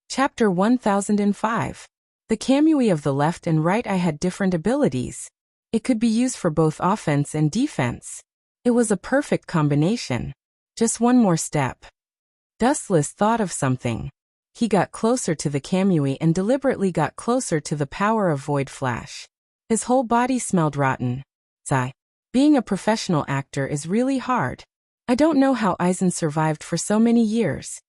Chapter 1005. The Kamui of the left and right eye had different abilities. It could be used for both offense and defense. It was a perfect combination. Just one more step. Dustless thought of something. He got closer to the Kamui and deliberately got closer to the power of Void Flash. His whole body smelled rotten. Sigh. Being a professional actor is really hard. I don't know how Aizen survived for so many years.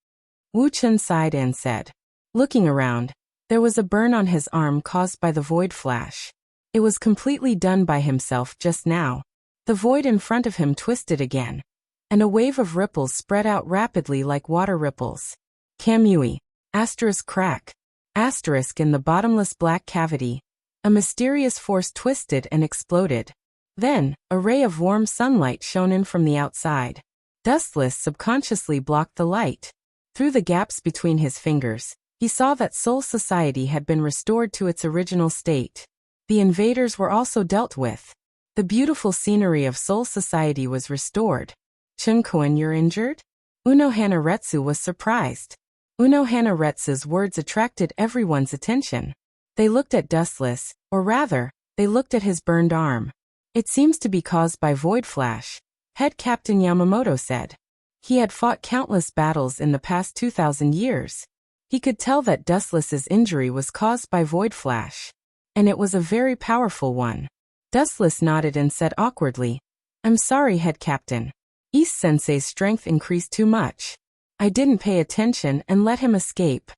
Wu Chen sighed and said. Looking around, there was a burn on his arm caused by the Void Flash. It was completely done by himself just now. The void in front of him twisted again, and a wave of ripples spread out rapidly like water ripples. Kamui. Asterisk crack. Asterisk in the bottomless black cavity. A mysterious force twisted and exploded. Then, a ray of warm sunlight shone in from the outside. Dustless subconsciously blocked the light. Through the gaps between his fingers, he saw that Soul Society had been restored to its original state. The invaders were also dealt with. The beautiful scenery of Soul Society was restored. Chunkoin, you're injured? Unohana Retsu was surprised. Unohana Retsu's words attracted everyone's attention. They looked at Dustless, or rather, they looked at his burned arm. It seems to be caused by void flash, Head Captain Yamamoto said. He had fought countless battles in the past 2,000 years. He could tell that Dustless's injury was caused by void flash. And it was a very powerful one. Dustless nodded and said awkwardly, I'm sorry, Head Captain. East Sensei's strength increased too much. I didn't pay attention and let him escape.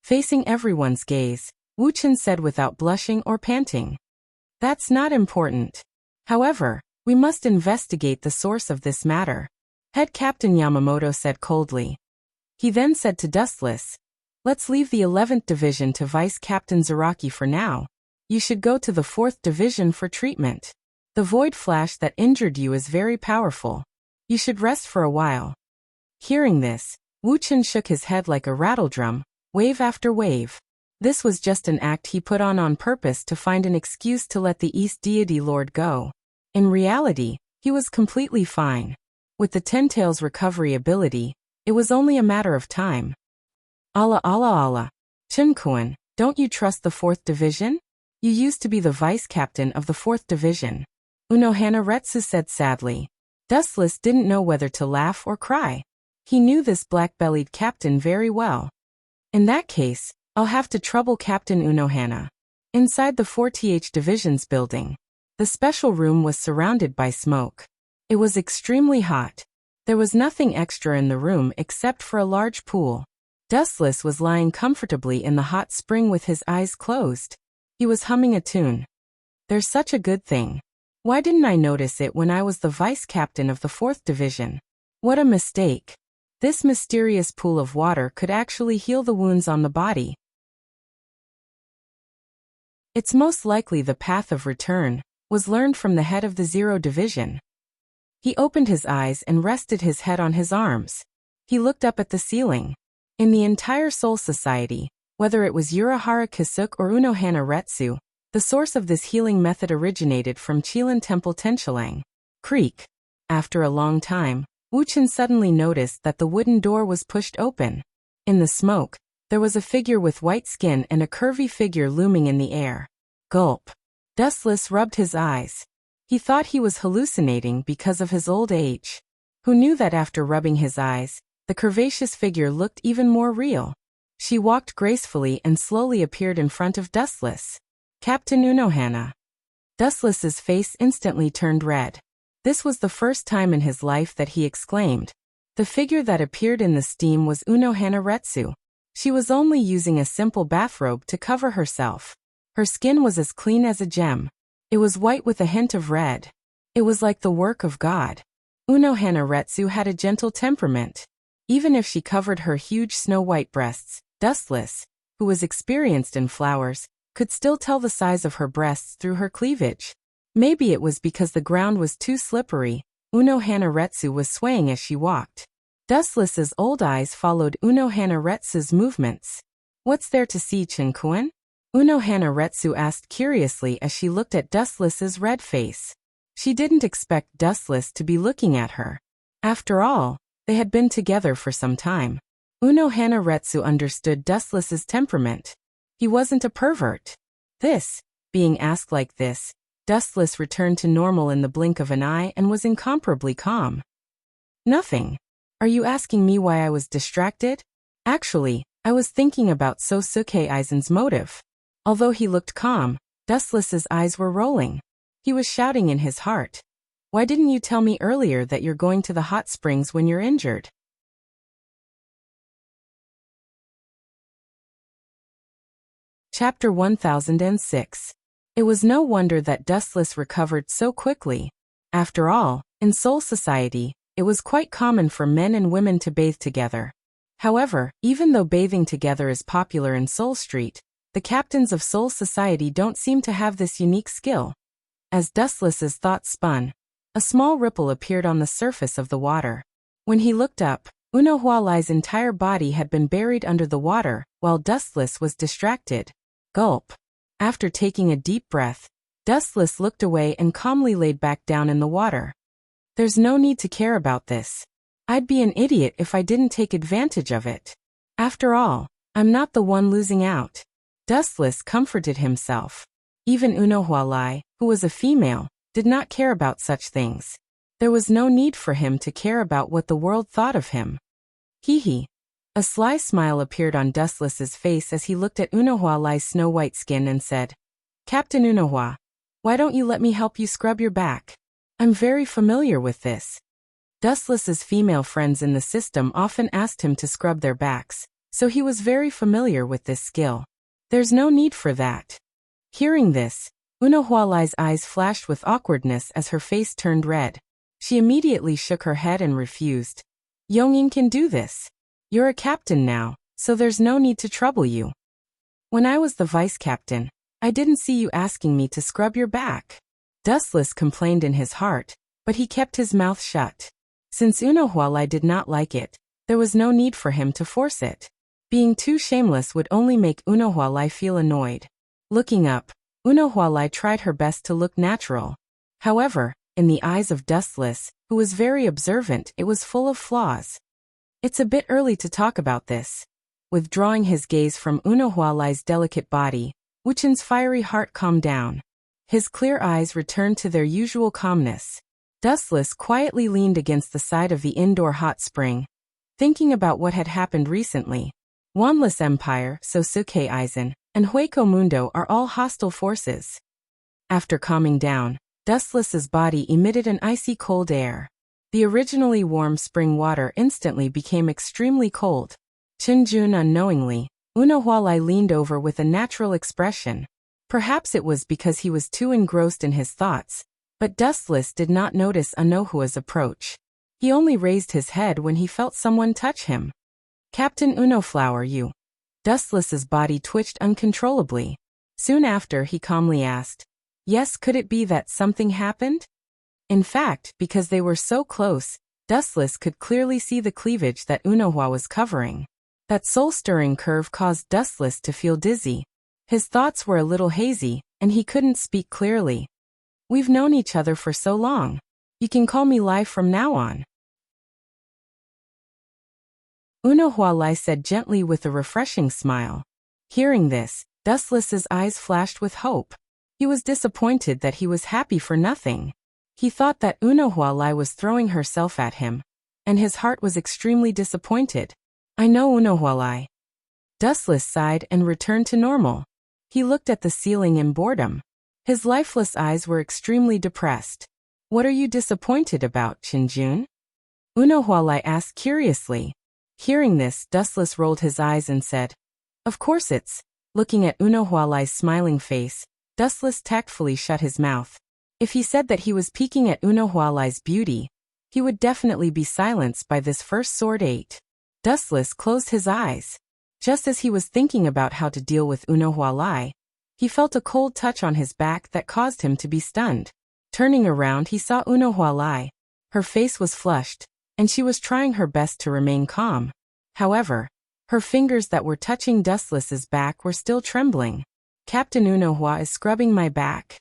Facing everyone's gaze, Wu-chan said without blushing or panting. That's not important. However, we must investigate the source of this matter. Head Captain Yamamoto said coldly. He then said to Dustless, let's leave the 11th Division to Vice Captain Zaraki for now. You should go to the 4th Division for treatment. The void flash that injured you is very powerful. You should rest for a while. Hearing this, Wu-chan shook his head like a rattledrum, wave after wave. This was just an act he put on purpose to find an excuse to let the East Deity Lord go. In reality, he was completely fine. With the Ten-Tails recovery ability, it was only a matter of time. Allah. Chun-kun, don't you trust the 4th Division? You used to be the vice captain of the 4th Division. Unohana Retsu said sadly. Dustless didn't know whether to laugh or cry. He knew this black-bellied captain very well. In that case, I'll have to trouble Captain Unohana. Inside the 4th Division's building, the special room was surrounded by smoke. It was extremely hot. There was nothing extra in the room except for a large pool. Dustless was lying comfortably in the hot spring with his eyes closed. He was humming a tune. There's such a good thing. Why didn't I notice it when I was the vice captain of the 4th Division? What a mistake. This mysterious pool of water could actually heal the wounds on the body. It's most likely the path of return was learned from the head of the 0 Division. He opened his eyes and rested his head on his arms. He looked up at the ceiling. In the entire Soul Society, whether it was Urahara Kisuke or Unohana Retsu, the source of this healing method originated from Chilan Temple Tenchilang. Creak. After a long time, Wu-chan suddenly noticed that the wooden door was pushed open. In the smoke, there was a figure with white skin and a curvy figure looming in the air. Gulp. Dustless rubbed his eyes. He thought he was hallucinating because of his old age. Who knew that after rubbing his eyes, the curvaceous figure looked even more real? She walked gracefully and slowly appeared in front of Dustless. Captain Unohana. Dustless's face instantly turned red. This was the first time in his life that he exclaimed. The figure that appeared in the steam was Unohana Retsu. She was only using a simple bathrobe to cover herself. Her skin was as clean as a gem. It was white with a hint of red. It was like the work of God. Unohana Retsu had a gentle temperament. Even if she covered her huge snow-white breasts, Dustless, who was experienced in flowers, could still tell the size of her breasts through her cleavage. Maybe it was because the ground was too slippery. Unohana Retsu was swaying as she walked. Dustless's old eyes followed Unohana Retsu's movements. What's there to see, Chun-kun? Unohana Retsu asked curiously as she looked at Dustless's red face. She didn't expect Dustless to be looking at her. After all, they had been together for some time. Unohana Retsu understood Dustless's temperament. He wasn't a pervert. Being asked like this, Dustless returned to normal in the blink of an eye and was incomparably calm. Nothing. Are you asking me why I was distracted? Actually, I was thinking about Sosuke Aizen's motive. Although he looked calm, Dustless's eyes were rolling. He was shouting in his heart. Why didn't you tell me earlier that you're going to the hot springs when you're injured? Chapter 1006. It was no wonder that Dustless recovered so quickly. After all, in Soul Society, it was quite common for men and women to bathe together. However, even though bathing together is popular in Soul Street, the captains of Soul Society don't seem to have this unique skill. As Dustless's thoughts spun, a small ripple appeared on the surface of the water. When he looked up, Unohwalai's entire body had been buried under the water, while Dustless was distracted. Gulp. After taking a deep breath, Dustless looked away and calmly laid back down in the water. There's no need to care about this. I'd be an idiot if I didn't take advantage of it. After all, I'm not the one losing out. Dustless comforted himself. Even Unohwalai, who was a female, did not care about such things. There was no need for him to care about what the world thought of him. Hee. A sly smile appeared on Dustless's face as he looked at Unohualai's snow-white skin and said, Captain Unohua, why don't you let me help you scrub your back? I'm very familiar with this. Dustless's female friends in the system often asked him to scrub their backs, so he was very familiar with this skill. There's no need for that. Hearing this, Unohualai's eyes flashed with awkwardness as her face turned red. She immediately shook her head and refused. Yongying can do this. You're a captain now, so there's no need to trouble you. When I was the vice captain, I didn't see you asking me to scrub your back. Dustless complained in his heart, but he kept his mouth shut. Since Unohualai did not like it, there was no need for him to force it. Being too shameless would only make Unohualai feel annoyed. Looking up, Unohualai tried her best to look natural. However, in the eyes of Dustless, who was very observant, it was full of flaws. It's a bit early to talk about this. Withdrawing his gaze from Unohualai's delicate body, Wuchen's fiery heart calmed down. His clear eyes returned to their usual calmness. Dustless quietly leaned against the side of the indoor hot spring, thinking about what had happened recently. Wanless Empire, Sosuke Aizen, and Hueco Mundo are all hostile forces. After calming down, Dustless's body emitted an icy cold air. The originally warm spring water instantly became extremely cold. Qinjun unknowingly, Unohualai leaned over with a natural expression. Perhaps it was because he was too engrossed in his thoughts, but Dustless did not notice Unohua's approach. He only raised his head when he felt someone touch him. Captain Unoflower, you. Dustless's body twitched uncontrollably. Soon after, he calmly asked, Yes, could it be that something happened? In fact, because they were so close, Dustless could clearly see the cleavage that Unohua was covering. That soul-stirring curve caused Dustless to feel dizzy. His thoughts were a little hazy, and he couldn't speak clearly. We've known each other for so long. You can call me Lai from now on. Unohualai said gently with a refreshing smile. Hearing this, Dustless's eyes flashed with hope. He was disappointed that he was happy for nothing. He thought that Unohualai was throwing herself at him, and his heart was extremely disappointed. I know, Unohualai. Dustless sighed and returned to normal. He looked at the ceiling in boredom. His lifeless eyes were extremely depressed. What are you disappointed about, Qinjun? Unohualai asked curiously. Hearing this, Dustless rolled his eyes and said, Of course it's. Looking at Unohualai's smiling face, Dustless tactfully shut his mouth. If he said that he was peeking at Unohualai's beauty, he would definitely be silenced by this first sword 8. Dustless closed his eyes. Just as he was thinking about how to deal with Unohualai, he felt a cold touch on his back that caused him to be stunned. Turning around, he saw Unohualai. Her face was flushed, and she was trying her best to remain calm. However, her fingers that were touching Dustless's back were still trembling. Captain Unohua is scrubbing my back.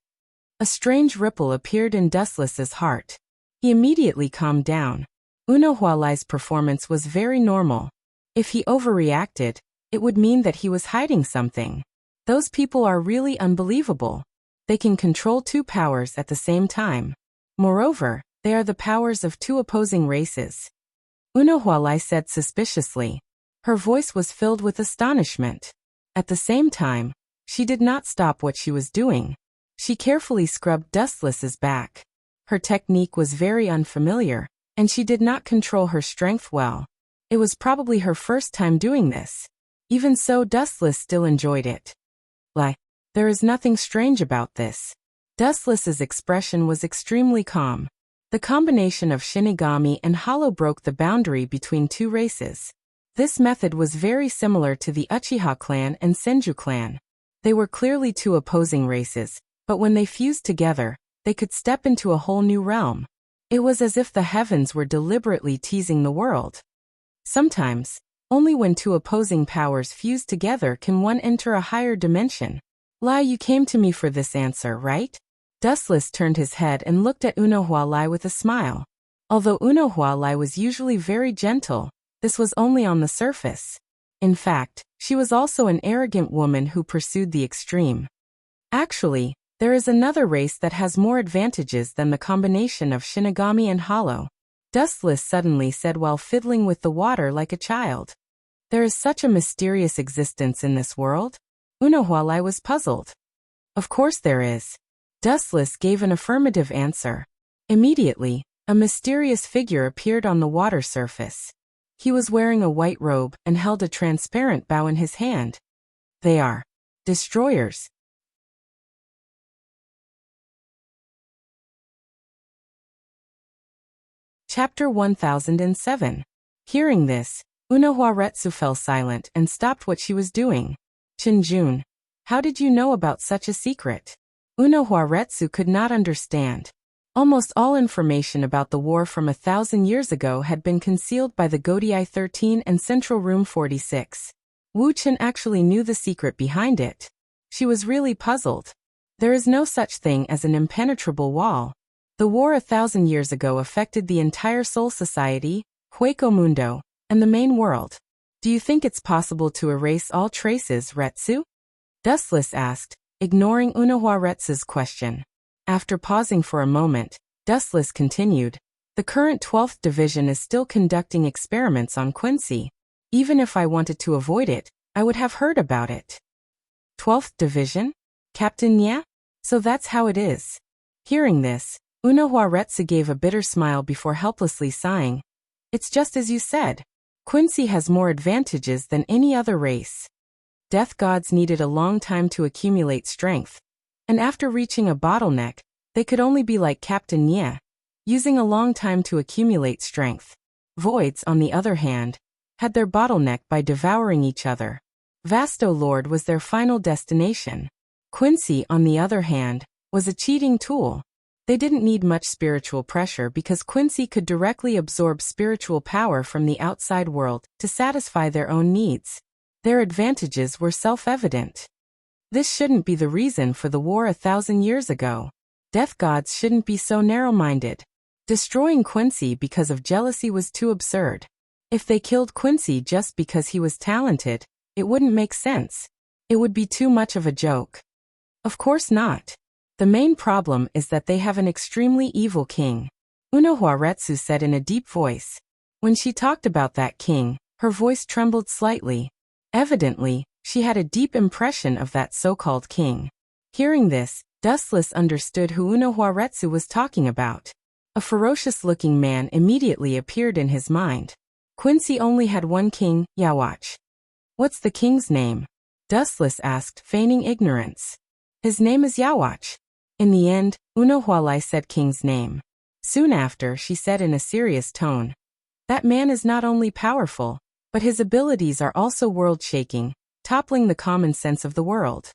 A strange ripple appeared in Dustless's heart. He immediately calmed down. Unohualai's performance was very normal. If he overreacted, it would mean that he was hiding something. Those people are really unbelievable. They can control two powers at the same time. Moreover, they are the powers of two opposing races. Unohualai said suspiciously. Her voice was filled with astonishment. At the same time, she did not stop what she was doing. She carefully scrubbed Dustless's back. Her technique was very unfamiliar, and she did not control her strength well. It was probably her first time doing this. Even so, Dustless still enjoyed it. There is nothing strange about this. Dustless's expression was extremely calm. The combination of Shinigami and Hollow broke the boundary between two races. This method was very similar to the Uchiha clan and Senju clan. They were clearly two opposing races, but when they fused together, they could step into a whole new realm. It was as if the heavens were deliberately teasing the world. Sometimes, only when two opposing powers fuse together can one enter a higher dimension. Lai, you came to me for this answer, right? Dustless turned his head and looked at Unohualai with a smile. Although Unohualai was usually very gentle, this was only on the surface. In fact, she was also an arrogant woman who pursued the extreme. Actually, There is another race that has more advantages than the combination of Shinigami and Hollow, Dustless suddenly said while fiddling with the water like a child. There is such a mysterious existence in this world? Unohualai was puzzled. Of course there is. Dustless gave an affirmative answer. Immediately, a mysterious figure appeared on the water surface. He was wearing a white robe and held a transparent bow in his hand. They are destroyers. Chapter 1007. Hearing this, Unohuaretsu fell silent and stopped what she was doing. Chinjun, how did you know about such a secret? Unohuaretsu could not understand. Almost all information about the war from 1,000 years ago had been concealed by the Godii 13 and Central Room 46. Wu Chen actually knew the secret behind it. She was really puzzled. There is no such thing as an impenetrable wall. The war 1,000 years ago affected the entire Soul Society, Hueco Mundo, and the main world. Do you think it's possible to erase all traces, Retsu? Dustless asked, ignoring Unohuaretsu's question. After pausing for a moment, Dustless continued, the current 12th Division is still conducting experiments on Quincy. Even if I wanted to avoid it, I would have heard about it. 12th Division? Captain Nya? So that's how it is. Hearing this, Unohuaretsu gave a bitter smile before helplessly sighing. It's just as you said. Quincy has more advantages than any other race. Death gods needed a long time to accumulate strength, and after reaching a bottleneck, they could only be like Captain Nya, using a long time to accumulate strength. Voids, on the other hand, had their bottleneck by devouring each other. Vasto Lord was their final destination. Quincy, on the other hand, was a cheating tool. They didn't need much spiritual pressure because Quincy could directly absorb spiritual power from the outside world to satisfy their own needs. Their advantages were self-evident. This shouldn't be the reason for the war 1,000 years ago. Death gods shouldn't be so narrow-minded. Destroying Quincy because of jealousy was too absurd. If they killed Quincy just because he was talented, it wouldn't make sense. It would be too much of a joke. Of course not. The main problem is that they have an extremely evil king, Unohuaretsu said in a deep voice. When she talked about that king, her voice trembled slightly. Evidently, she had a deep impression of that so-called king. Hearing this, Dustless understood who Unohuaretsu was talking about. A ferocious-looking man immediately appeared in his mind. Quincy only had one king, Yawach. What's the king's name? Dustless asked, feigning ignorance. His name is Yawach. In the end, Unohualai said king's name. Soon after, she said in a serious tone, that man is not only powerful, but his abilities are also world-shaking, toppling the common sense of the world.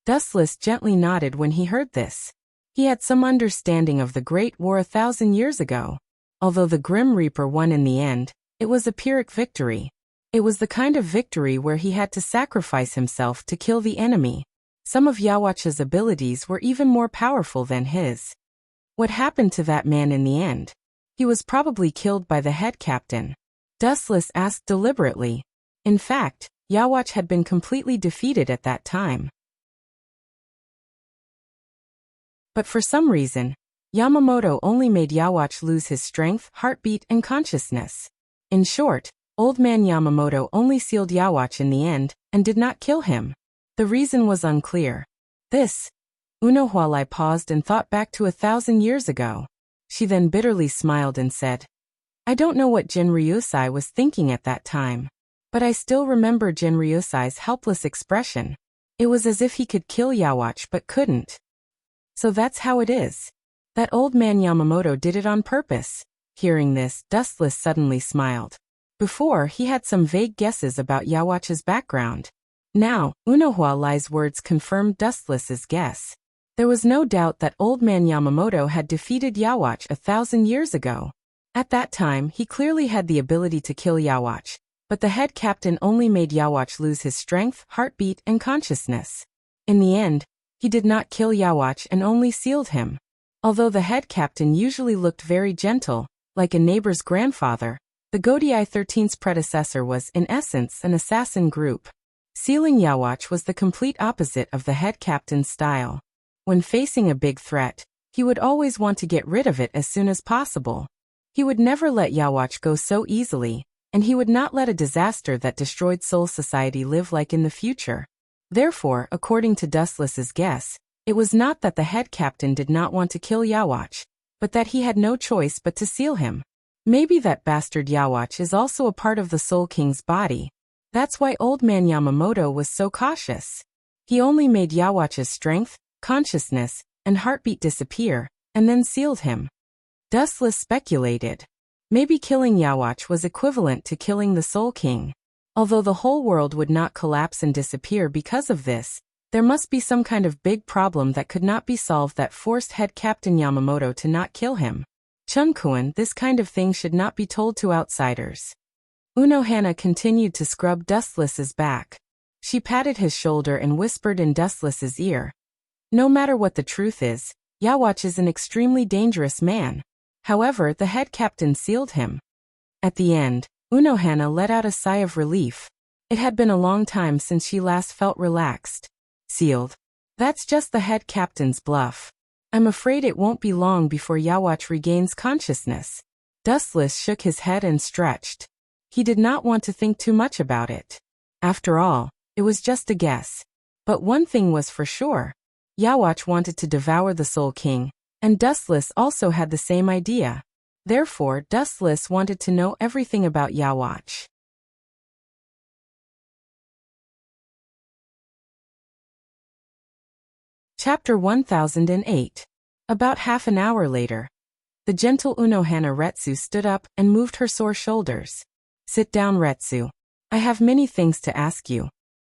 Dustless gently nodded when he heard this. He had some understanding of the Great War 1,000 years ago. Although the Grim Reaper won in the end, it was a Pyrrhic victory. It was the kind of victory where he had to sacrifice himself to kill the enemy. Some of Yawach's abilities were even more powerful than his. What happened to that man in the end? He was probably killed by the head captain. Dustless asked deliberately. In fact, Yawach had been completely defeated at that time. But for some reason, Yamamoto only made Yawach lose his strength, heartbeat, and consciousness. In short, Old Man Yamamoto only sealed Yawach in the end, and did not kill him. The reason was unclear. Unohualai paused and thought back to 1,000 years ago. She then bitterly smiled and said, I don't know what Jin Ryusai was thinking at that time. But I still remember Jin Ryusai's helpless expression. It was as if he could kill Yawach but couldn't. So that's how it is. That Old Man Yamamoto did it on purpose. Hearing this, Dustless suddenly smiled. Before, he had some vague guesses about Yawach's background. Now, Unohualai's words confirmed Dustless's guess. There was no doubt that Old Man Yamamoto had defeated Yawach 1,000 years ago. At that time, he clearly had the ability to kill Yawach, but the head captain only made Yawach lose his strength, heartbeat, and consciousness. In the end, he did not kill Yawach and only sealed him. Although the head captain usually looked very gentle, like a neighbor's grandfather, the Godii 13's predecessor was, in essence, an assassin group. Sealing Yawach was the complete opposite of the head captain's style. When facing a big threat, he would always want to get rid of it as soon as possible. He would never let Yawatch go so easily, and he would not let a disaster that destroyed Soul Society live like in the future. Therefore, according to Dustless's guess, it was not that the head captain did not want to kill Yawatch, but that he had no choice but to seal him. Maybe that bastard Yawatch is also a part of the Soul King's body. That's why Old Man Yamamoto was so cautious. He only made Yawatch's strength, consciousness, and heartbeat disappear, and then sealed him. Dustless speculated. Maybe killing Yawatch was equivalent to killing the Soul King. Although the whole world would not collapse and disappear because of this, there must be some kind of big problem that could not be solved that forced head captain Yamamoto to not kill him. Chunkuan, this kind of thing should not be told to outsiders. Unohana continued to scrub Dustless's back. She patted his shoulder and whispered in Dustless's ear. No matter what the truth is, Yawatch is an extremely dangerous man. However, the head captain sealed him. At the end, Unohana let out a sigh of relief. It had been a long time since she last felt relaxed. Sealed. That's just the head captain's bluff. I'm afraid it won't be long before Yawatch regains consciousness. Dustless shook his head and stretched. He did not want to think too much about it. After all, it was just a guess. But one thing was for sure. Yawatch wanted to devour the Soul King, and Dustless also had the same idea. Therefore, Dustless wanted to know everything about Yawatch. Chapter 1008. About half an hour later, the gentle Unohana Retsu stood up and moved her sore shoulders. Sit down, Retsu. I have many things to ask you.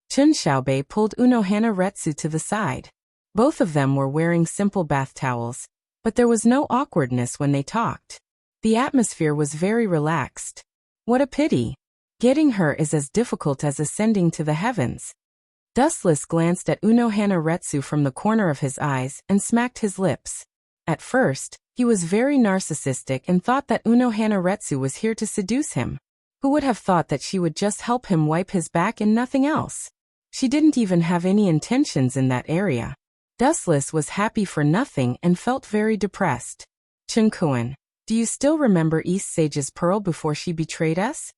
Chun Xiaobei pulled Unohana Retsu to the side. Both of them were wearing simple bath towels, but there was no awkwardness when they talked. The atmosphere was very relaxed. What a pity. Getting her is as difficult as ascending to the heavens. Dustless glanced at Unohana Retsu from the corner of his eyes and smacked his lips. At first, he was very narcissistic and thought that Unohana Retsu was here to seduce him. Who would have thought that she would just help him wipe his back and nothing else? She didn't even have any intentions in that area. Dustless was happy for nothing and felt very depressed. Chunkuan, do you still remember East Sage's pearl before she betrayed us?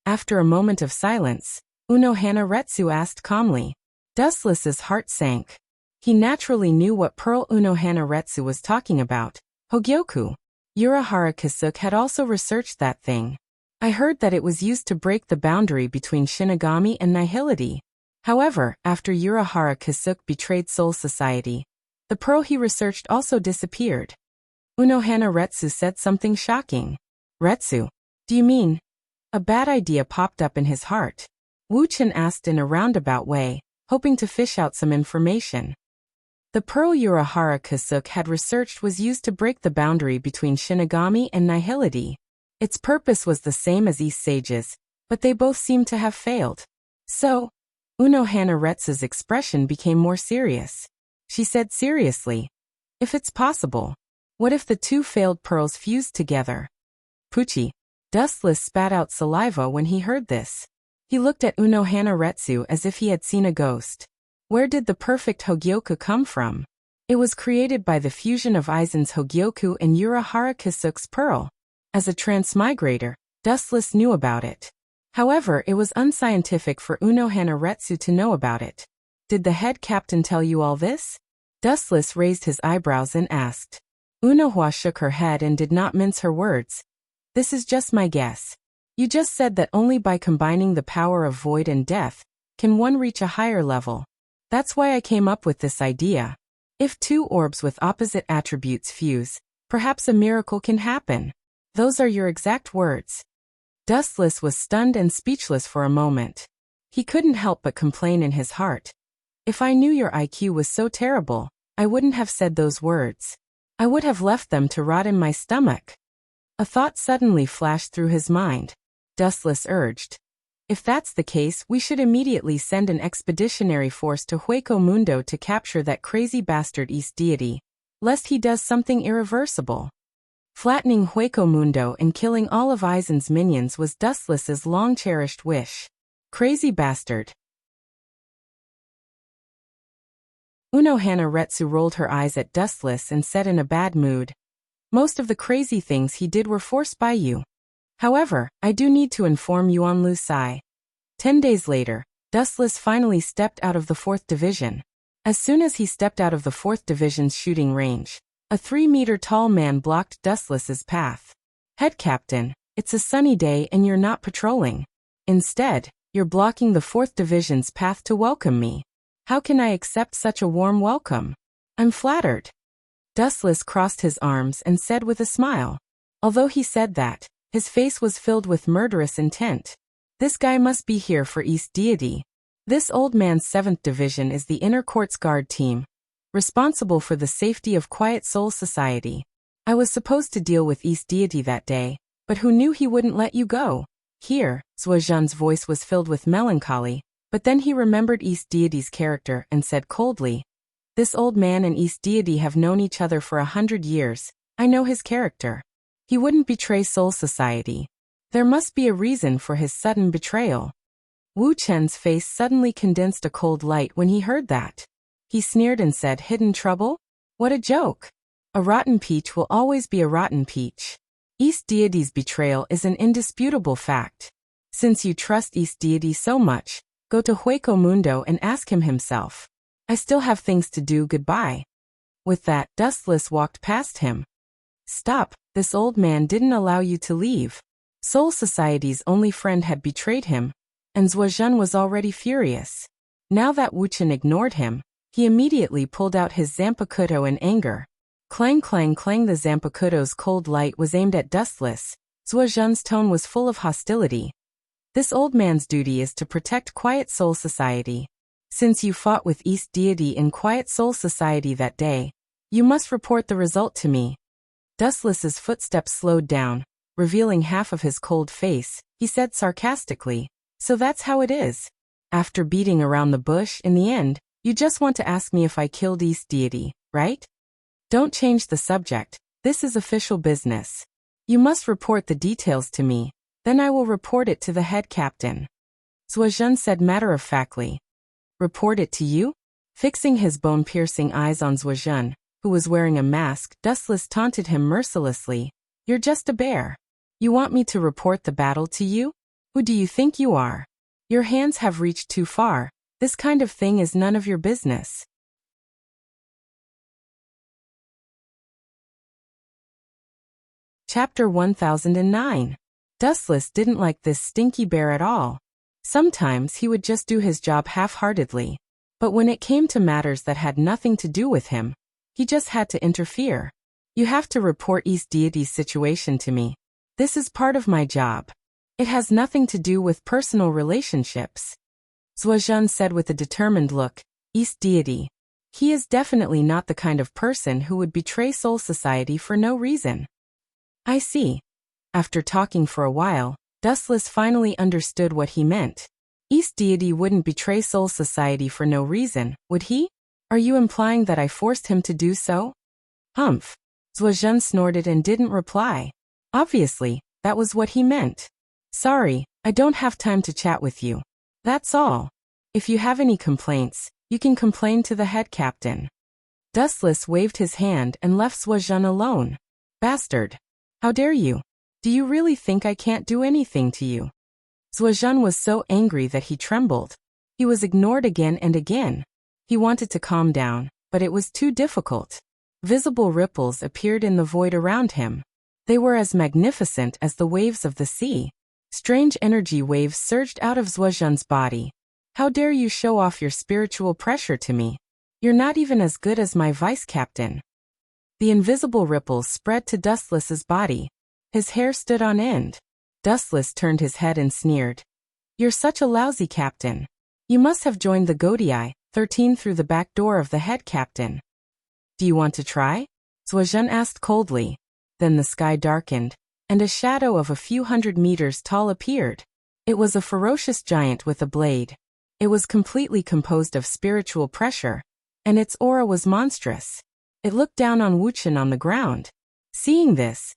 After a moment of silence, Unohana Retsu asked calmly. Dustless's heart sank. He naturally knew what pearl Unohana Retsu was talking about. Hogyoku. Urahara Kasuk had also researched that thing. I heard that it was used to break the boundary between Shinigami and Nihility. However, after Urahara Kasuk betrayed Soul Society, the pearl he researched also disappeared. Unohana Retsu said something shocking. Retsu, do you mean? A bad idea popped up in his heart. Wu-chan asked in a roundabout way, hoping to fish out some information. The pearl Urahara Kasuk had researched was used to break the boundary between Shinigami and Nihility. Its purpose was the same as East Sage's, but they both seemed to have failed. So, Unohana Retsu's expression became more serious. She said seriously, if it's possible, what if the two failed pearls fused together? Puchi. Dustless spat out saliva when he heard this. He looked at Unohana Retsu as if he had seen a ghost. Where did the perfect Hogyoku come from? It was created by the fusion of Aizen's Hogyoku and Urahara Kasuk's pearl. As a transmigrator, Dustless knew about it. However, it was unscientific for Unohana Retsu to know about it. Did the head captain tell you all this? Dustless raised his eyebrows and asked. Unohana shook her head and did not mince her words. This is just my guess. You just said that only by combining the power of void and death can one reach a higher level. That's why I came up with this idea. If two orbs with opposite attributes fuse, perhaps a miracle can happen. Those are your exact words. Dustless was stunned and speechless for a moment. He couldn't help but complain in his heart. If I knew your IQ was so terrible, I wouldn't have said those words. I would have left them to rot in my stomach. A thought suddenly flashed through his mind. Dustless urged. If that's the case, we should immediately send an expeditionary force to Hueco Mundo to capture that crazy bastard East Deity, lest he does something irreversible. Flattening Hueco Mundo and killing all of Aizen's minions was Dustless's long-cherished wish. Crazy bastard. Unohana Retsu rolled her eyes at Dustless and said in a bad mood, "Most of the crazy things he did were forced by you. However, I do need to inform you on Lusai." 10 days later, Dustless finally stepped out of the 4th Division. As soon as he stepped out of the 4th Division's shooting range, a 3-meter-tall man blocked Dustless's path. "Head Captain, it's a sunny day and you're not patrolling. Instead, you're blocking the 4th Division's path to welcome me. How can I accept such a warm welcome? I'm flattered." Dustless crossed his arms and said with a smile. Although he said that, his face was filled with murderous intent. This guy must be here for East Deity. This old man's 7th Division is the Inner Courts Guard team, responsible for the safety of Quiet Soul Society. I was supposed to deal with East Deity that day, but who knew he wouldn't let you go? Here, Zuozhan's voice was filled with melancholy, but then he remembered East Deity's character and said coldly, "This old man and East Deity have known each other for 100 years. I know his character. He wouldn't betray Soul Society. There must be a reason for his sudden betrayal." Wu Chen's face suddenly condensed a cold light when he heard that. He sneered and said, "Hidden trouble? What a joke. A rotten peach will always be a rotten peach. East Deity's betrayal is an indisputable fact. Since you trust East Deity so much, go to Hueco Mundo and ask him himself. I still have things to do. Goodbye." With that, Dustless walked past him. "Stop, this old man didn't allow you to leave." Soul Society's only friend had betrayed him, and Zuozhan was already furious. Now that Wu Chen ignored him, he immediately pulled out his Zanpakuto in anger. Clang clang clang. The Zanpakuto's cold light was aimed at Dustless. Zuozhan's tone was full of hostility. "This old man's duty is to protect Quiet Soul Society. Since you fought with East Deity in Quiet Soul Society that day, you must report the result to me." Dustless's footsteps slowed down, revealing half of his cold face. He said sarcastically, "So that's how it is. After beating around the bush, in the end, you just want to ask me if I killed East Deity, right? Don't change the subject. This is official business. You must report the details to me, then I will report it to the head captain." Zuozhan said matter-of-factly. "Report it to you?" Fixing his bone-piercing eyes on Zuozhan, who was wearing a mask, Dustless taunted him mercilessly. "You're just a bear. You want me to report the battle to you? Who do you think you are? Your hands have reached too far. This kind of thing is none of your business." Chapter 1009. Dustless didn't like this stinky bear at all. Sometimes he would just do his job half-heartedly. But when it came to matters that had nothing to do with him, he just had to interfere. "You have to report East Deity's situation to me. This is part of my job. It has nothing to do with personal relationships." Zuozhan said with a determined look, "East Deity. He is definitely not the kind of person who would betray Soul Society for no reason." "I see." After talking for a while, Dustless finally understood what he meant. East Deity wouldn't betray Soul Society for no reason, would he? Are you implying that I forced him to do so? Humph. Zuozhan snorted and didn't reply. Obviously, that was what he meant. "Sorry, I don't have time to chat with you. That's all. If you have any complaints, you can complain to the head captain." Dustless waved his hand and left Zuozhan alone. "Bastard. How dare you? Do you really think I can't do anything to you?" Zuozhan was so angry that he trembled. He was ignored again and again. He wanted to calm down, but it was too difficult. Visible ripples appeared in the void around him. They were as magnificent as the waves of the sea. Strange energy waves surged out of Zuozhan's body. "How dare you show off your spiritual pressure to me? You're not even as good as my vice-captain." The invisible ripples spread to Dustless's body. His hair stood on end. Dustless turned his head and sneered. "You're such a lousy captain. You must have joined the Godii 13 through the back door of the head captain." "Do you want to try?" Zuozhan asked coldly. Then the sky darkened, and a shadow of a few hundred meters tall appeared. It was a ferocious giant with a blade. It was completely composed of spiritual pressure, and its aura was monstrous. It looked down on Wu Chen on the ground. Seeing this,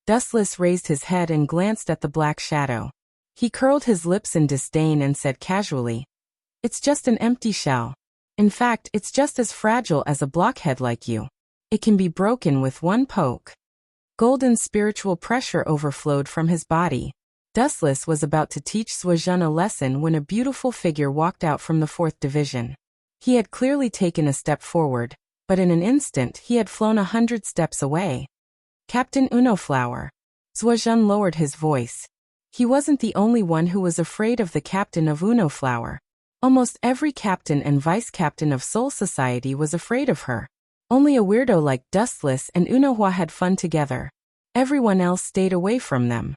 Dustless raised his head and glanced at the black shadow. He curled his lips in disdain and said casually, "It's just an empty shell. In fact, it's just as fragile as a blockhead like you. It can be broken with one poke. Golden spiritual pressure overflowed from his body. Dustless was about to teach Suojun a lesson when a beautiful figure walked out from the 4th division. He had clearly taken a step forward, but in an instant he had flown 100 steps away. Captain Unoflower. Suojun lowered his voice. He wasn't the only one who was afraid of the captain of Unoflower. Almost every captain and vice-captain of Soul Society was afraid of her. Only a weirdo like Dustless and Unohwa had fun together. Everyone else stayed away from them.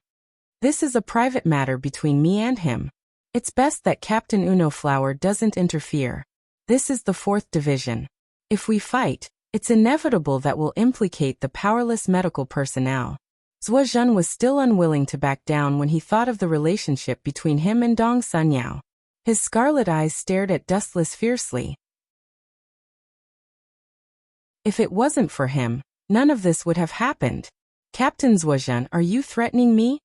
This is a private matter between me and him. It's best that Captain Unoflower doesn't interfere. This is the 4th division. If we fight, it's inevitable that we'll implicate the powerless medical personnel. Suojun was still unwilling to back down when he thought of the relationship between him and Dong Sunyao. His scarlet eyes stared at Dustless fiercely. If it wasn't for him, none of this would have happened. Captain Suojun, are you threatening me?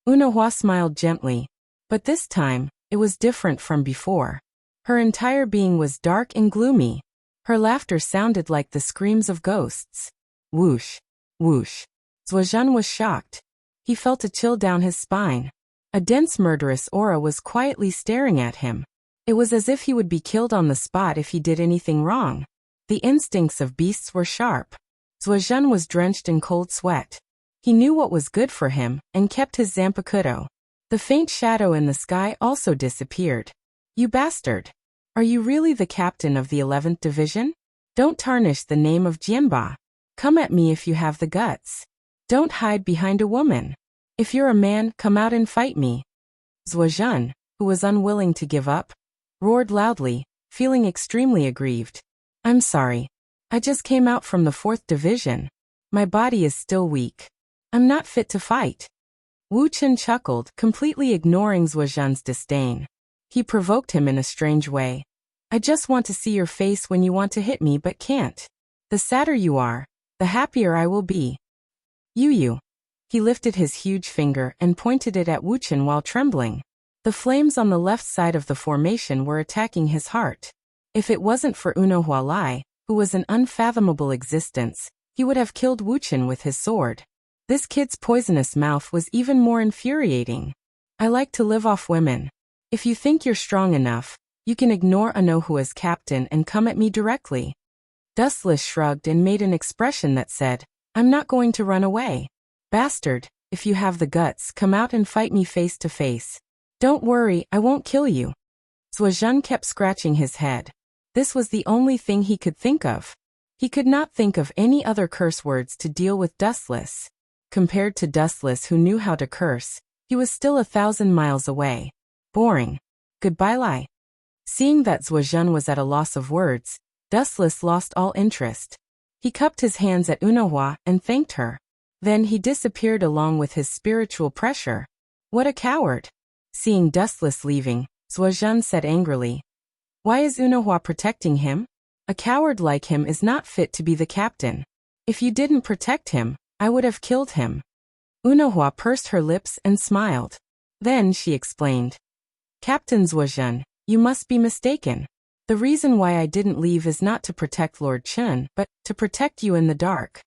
Unohwa smiled gently. But this time, it was different from before. Her entire being was dark and gloomy. Her laughter sounded like the screams of ghosts. Whoosh, whoosh. Suojun was shocked. He felt a chill down his spine. A dense murderous aura was quietly staring at him. It was as if he would be killed on the spot if he did anything wrong. The instincts of beasts were sharp. Suojun was drenched in cold sweat. He knew what was good for him, and kept his Zanpakuto. The faint shadow in the sky also disappeared. You bastard! Are you really the captain of the 11th division? Don't tarnish the name of Jianba. Come at me if you have the guts. Don't hide behind a woman. If you're a man, come out and fight me. Suojun, who was unwilling to give up, roared loudly, feeling extremely aggrieved. I'm sorry. I just came out from the 4th division. My body is still weak. I'm not fit to fight. Wu Chen chuckled, completely ignoring Suojun's disdain. He provoked him in a strange way. I just want to see your face when you want to hit me but can't. The sadder you are, the happier I will be. You. He lifted his huge finger and pointed it at Wu Chen while trembling. The flames on the left side of the formation were attacking his heart. If it wasn't for Unohwa Lai, who was an unfathomable existence, he would have killed Wu Chen with his sword. This kid's poisonous mouth was even more infuriating. I like to live off women. If you think you're strong enough, you can ignore Unohwa as captain and come at me directly. Dustless shrugged and made an expression that said, I'm not going to run away. Bastard, if you have the guts, come out and fight me face to face. Don't worry, I won't kill you. Suojun kept scratching his head. This was the only thing he could think of. He could not think of any other curse words to deal with Dustless. Compared to Dustless, who knew how to curse, he was still 1,000 miles away. Boring. Goodbye, Lai. Seeing that Suojun was at a loss of words, Dustless lost all interest. He cupped his hands at Unohwa and thanked her. Then he disappeared along with his spiritual pressure. What a coward! Seeing Dustless leaving, Suojun said angrily. Why is Unohwa protecting him? A coward like him is not fit to be the captain. If you didn't protect him, I would have killed him. Unohwa pursed her lips and smiled. Then she explained. Captain Suojun, you must be mistaken. The reason why I didn't leave is not to protect Lord Chen, but to protect you in the dark.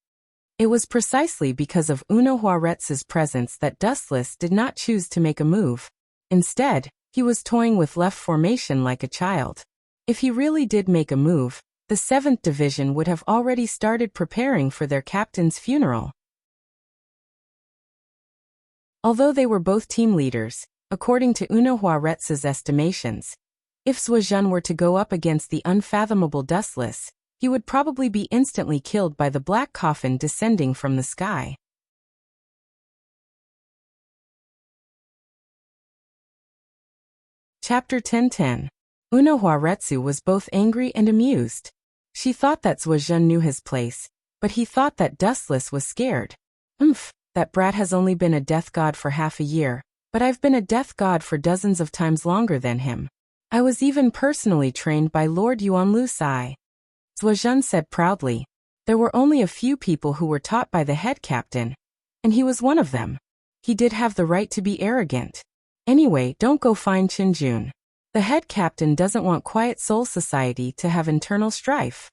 It was precisely because of Unohwa Retz's presence that Dustless did not choose to make a move. Instead, he was toying with left formation like a child. If he really did make a move, the 7th division would have already started preparing for their captain's funeral. Although they were both team leaders, according to Unohwa Retz's estimations, if Suojun were to go up against the unfathomable Dustless, he would probably be instantly killed by the black coffin descending from the sky. Chapter 10:10. Unohwa Retsu was both angry and amused. She thought that Suojun knew his place, but he thought that Dustless was scared. That brat has only been a death god for half a year, but I've been a death god for dozens of times longer than him. I was even personally trained by Lord Yuanlu Sai. Suojun said proudly. There were only a few people who were taught by the head captain, and he was one of them. He did have the right to be arrogant. Anyway, don't go find Qinjun. The head captain doesn't want Quiet Soul Society to have internal strife.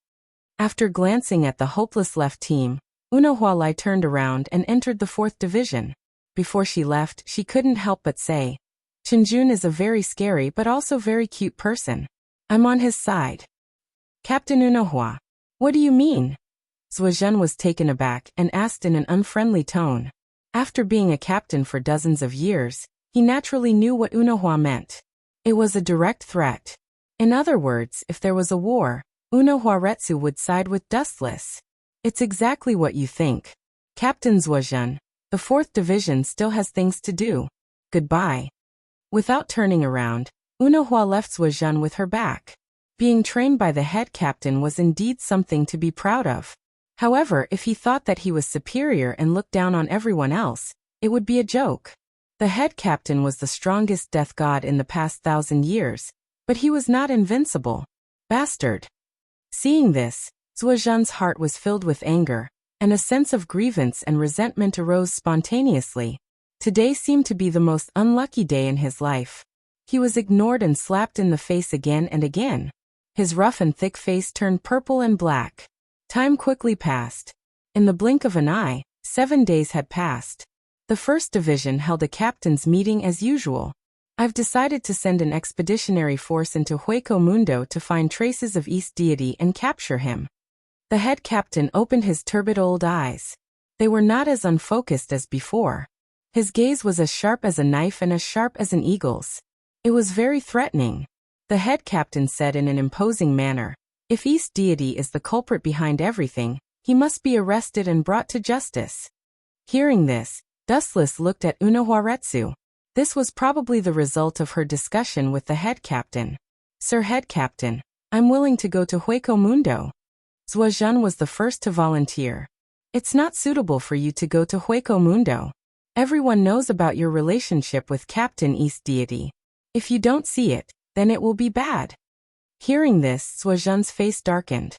After glancing at the hopeless left team, Unohua turned around and entered the 4th division. Before she left, she couldn't help but say, Chinjun is a very scary but also very cute person. I'm on his side. Captain Unohua. What do you mean? Zuozhen was taken aback and asked in an unfriendly tone. After being a captain for dozens of years, he naturally knew what Unohua meant. It was a direct threat. In other words, if there was a war, Unohua Retsu would side with Dustless. It's exactly what you think. Captain Zuozhen, the 4th division still has things to do. Goodbye. Without turning around, Unohua left Zuozhen with her back. Being trained by the head captain was indeed something to be proud of. However, if he thought that he was superior and looked down on everyone else, it would be a joke. The head captain was the strongest death god in the past 1,000 years, but he was not invincible. Bastard. Seeing this, Zuozhen's heart was filled with anger, and a sense of grievance and resentment arose spontaneously. Today seemed to be the most unlucky day in his life. He was ignored and slapped in the face again and again. His rough and thick face turned purple and black. Time quickly passed. In the blink of an eye, 7 days had passed. The 1st division held a captain's meeting as usual. I've decided to send an expeditionary force into Hueco Mundo to find traces of East Deity and capture him. The head captain opened his turbid old eyes. They were not as unfocused as before. His gaze was as sharp as a knife and as sharp as an eagle's. It was very threatening. The head captain said in an imposing manner, if East Deity is the culprit behind everything, he must be arrested and brought to justice. Hearing this, Dustless looked at Unohua Retsu. This was probably the result of her discussion with the head captain. Sir Head Captain, I'm willing to go to Hueco Mundo. Zuozhen was the first to volunteer. It's not suitable for you to go to Hueco Mundo. Everyone knows about your relationship with Captain East Deity. If you don't see it, then it will be bad. Hearing this, Zuozhen's face darkened.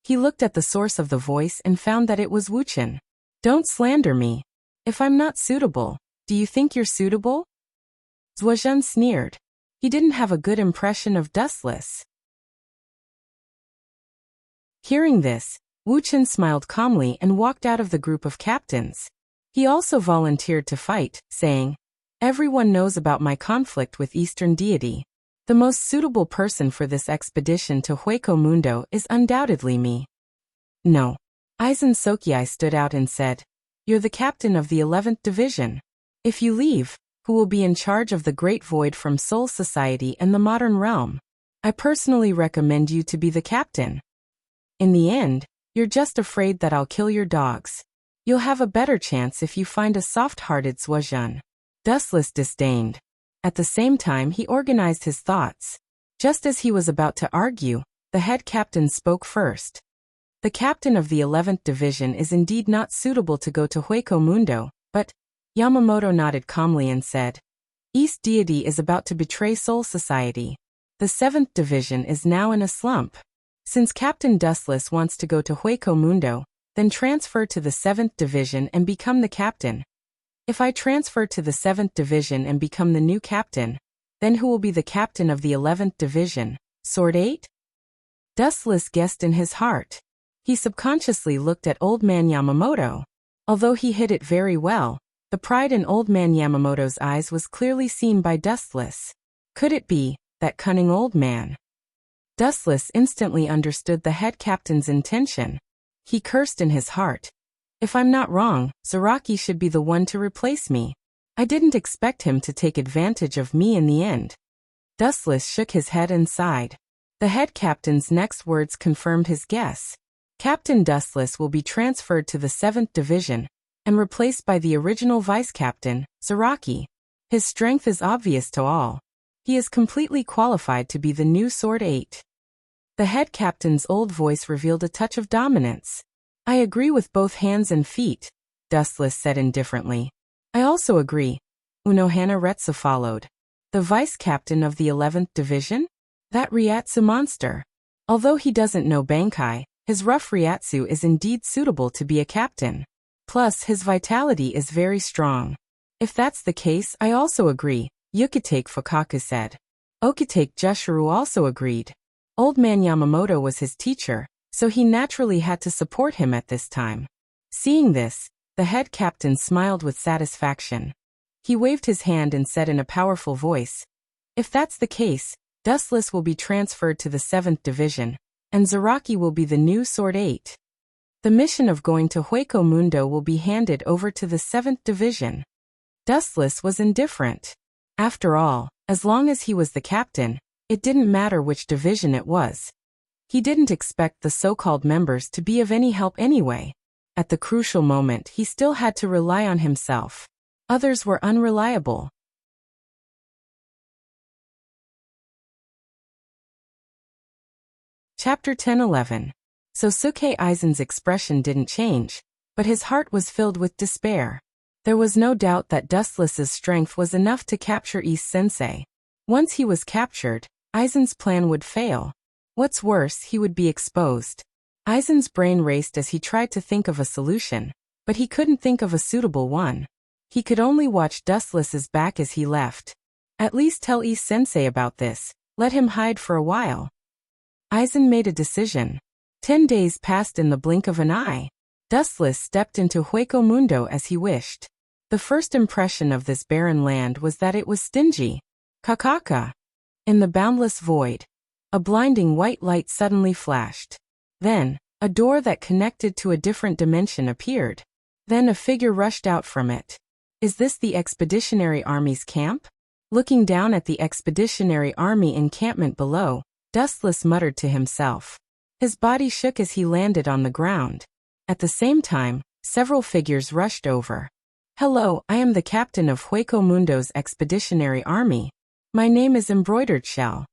He looked at the source of the voice and found that it was Wuchen. Don't slander me. If I'm not suitable, do you think you're suitable? Zuozhen sneered. He didn't have a good impression of Dustless. Hearing this, Wuchen smiled calmly and walked out of the group of captains. He also volunteered to fight, saying, everyone knows about my conflict with Eastern Deity. The most suitable person for this expedition to Hueco Mundo is undoubtedly me. No. Aizen Sokiai stood out and said, you're the captain of the 11th division. If you leave, who will be in charge of the Great Void from Soul Society and the modern realm? I personally recommend you to be the captain. In the end, you're just afraid that I'll kill your dogs. You'll have a better chance if you find a soft-hearted Zuozhen. Dustless disdained. At the same time he organized his thoughts. Just as he was about to argue, the head captain spoke first. The captain of the 11th division is indeed not suitable to go to Hueco Mundo, but Yamamoto nodded calmly and said, East Deity is about to betray Soul Society. The 7th division is now in a slump. Since Captain Dustless wants to go to Hueco Mundo, then transfer to the 7th division and become the captain. If I transfer to the 7th division and become the new captain, then who will be the captain of the 11th division? Sword 8? Dustless guessed in his heart. He subconsciously looked at Old Man Yamamoto. Although he hid it very well, the pride in Old Man Yamamoto's eyes was clearly seen by Dustless. Could it be that cunning old man? Dustless instantly understood the head captain's intention. He cursed in his heart. If I'm not wrong, Zaraki should be the one to replace me. I didn't expect him to take advantage of me in the end. Dustless shook his head and sighed. The head captain's next words confirmed his guess. Captain Dustless will be transferred to the 7th division and replaced by the original vice-captain, Zaraki. His strength is obvious to all. He is completely qualified to be the new Sword 8. The head captain's old voice revealed a touch of dominance. I agree with both hands and feet, Dustless said indifferently. I also agree. Unohana Retsu followed. The vice-captain of the 11th division? That Ryatsu monster. Although he doesn't know Bankai, his rough Ryatsu is indeed suitable to be a captain. Plus, his vitality is very strong. If that's the case, I also agree, Yukitake Fukaku said. Okitake Jushuru also agreed. Old man Yamamoto was his teacher, so he naturally had to support him at this time. Seeing this, the head captain smiled with satisfaction. He waved his hand and said in a powerful voice, "If that's the case, Dustless will be transferred to the 7th Division, and Zaraki will be the new Sword 8. The mission of going to Hueco Mundo will be handed over to the 7th Division." Dustless was indifferent. After all, as long as he was the captain, it didn't matter which division it was. He didn't expect the so-called members to be of any help anyway. At the crucial moment, he still had to rely on himself. Others were unreliable. Chapter 10-11. Sosuke Aizen's expression didn't change, but his heart was filled with despair. There was no doubt that Dustless's strength was enough to capture Ise-sensei. Once he was captured, Aizen's plan would fail. What's worse, he would be exposed. Aizen's brain raced as he tried to think of a solution, but he couldn't think of a suitable one. He could only watch Dustless's back as he left. At least tell Ise-sensei about this, let him hide for a while. Aizen made a decision. 10 days passed in the blink of an eye. Dustless stepped into Hueco Mundo as he wished. The first impression of this barren land was that it was stingy. Kakaka. In the boundless void, a blinding white light suddenly flashed. Then, a door that connected to a different dimension appeared. Then a figure rushed out from it. Is this the Expeditionary Army's camp? Looking down at the Expeditionary Army encampment below, Dustless muttered to himself. His body shook as he landed on the ground. At the same time, several figures rushed over. "Hello, I am the captain of Hueco Mundo's Expeditionary Army. My name is Embroidered Shell."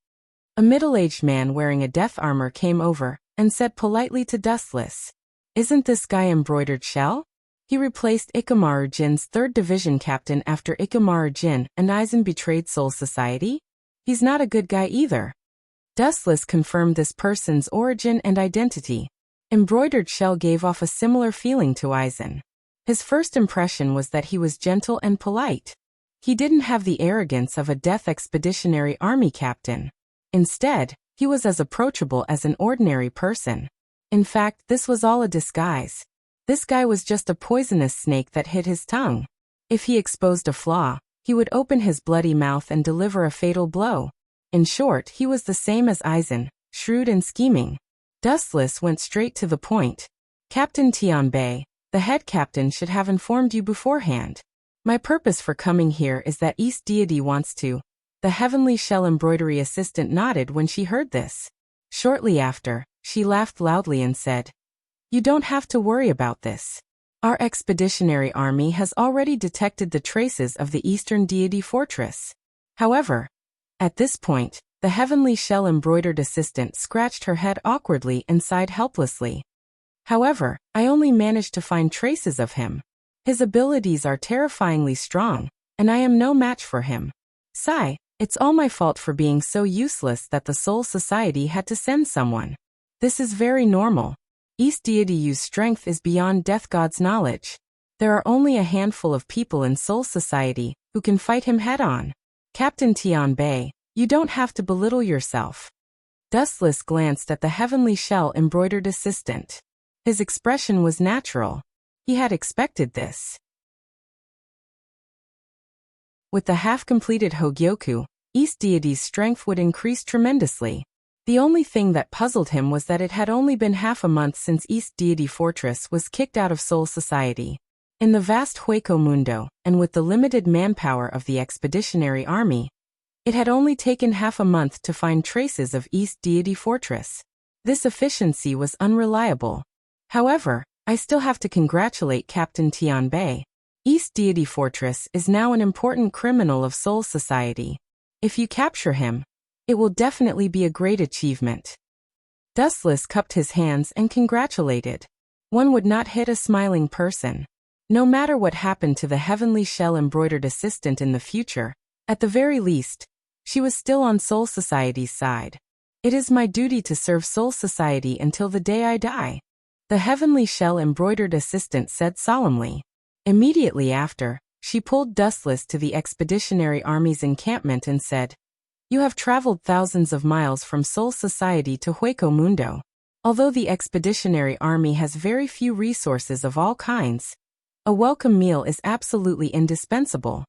A middle-aged man wearing a death armor came over and said politely to Dustless, "Isn't this guy Embroidered Shell?" He replaced Ikamaru Jin's 3rd Division captain after Ikamaru Jin and Aizen betrayed Soul Society? He's not a good guy either. Dustless confirmed this person's origin and identity. Embroidered Shell gave off a similar feeling to Aizen. His first impression was that he was gentle and polite. He didn't have the arrogance of a Death Expeditionary Army captain. Instead, he was as approachable as an ordinary person. In fact, this was all a disguise. This guy was just a poisonous snake that hid his tongue. If he exposed a flaw, he would open his bloody mouth and deliver a fatal blow. In short, he was the same as Aizen, shrewd and scheming. Dustless went straight to the point. "Captain Tianbei, the head captain should have informed you beforehand. My purpose for coming here is that East Deity wants to." The Heavenly Shell embroidery assistant nodded when she heard this. Shortly after, she laughed loudly and said, "You don't have to worry about this. Our expeditionary army has already detected the traces of the Eastern Deity Fortress." However, at this point, the Heavenly Shell embroidered assistant scratched her head awkwardly and sighed helplessly. "However, I only managed to find traces of him. His abilities are terrifyingly strong, and I am no match for him. Sigh, it's all my fault for being so useless that the Soul Society had to send someone. This is very normal. East Deity Yu's strength is beyond Death God's knowledge. There are only a handful of people in Soul Society who can fight him head-on. Captain Tianbei, you don't have to belittle yourself." Dustless glanced at the Heavenly Shell embroidered assistant. His expression was natural. He had expected this. With the half-completed Hogyoku, East Deity's strength would increase tremendously. The only thing that puzzled him was that it had only been half a month since East Deity Fortress was kicked out of Soul Society. In the vast Hueco Mundo, and with the limited manpower of the Expeditionary Army, it had only taken half a month to find traces of East Deity Fortress. This efficiency was unreliable. However, I still have to congratulate Captain Tianbei. East Deity Fortress is now an important criminal of Soul Society. If you capture him, it will definitely be a great achievement. Dustless cupped his hands and congratulated. One would not hit a smiling person. No matter what happened to the Heavenly Shell embroidered assistant in the future, at the very least, she was still on Soul Society's side. It is my duty to serve Soul Society until the day I die, the Heavenly Shell embroidered assistant said solemnly. Immediately after, she pulled Dustless to the Expeditionary Army's encampment and said, You have traveled thousands of miles from Sol Society to Hueco Mundo. Although the expeditionary army has very few resources of all kinds, a welcome meal is absolutely indispensable.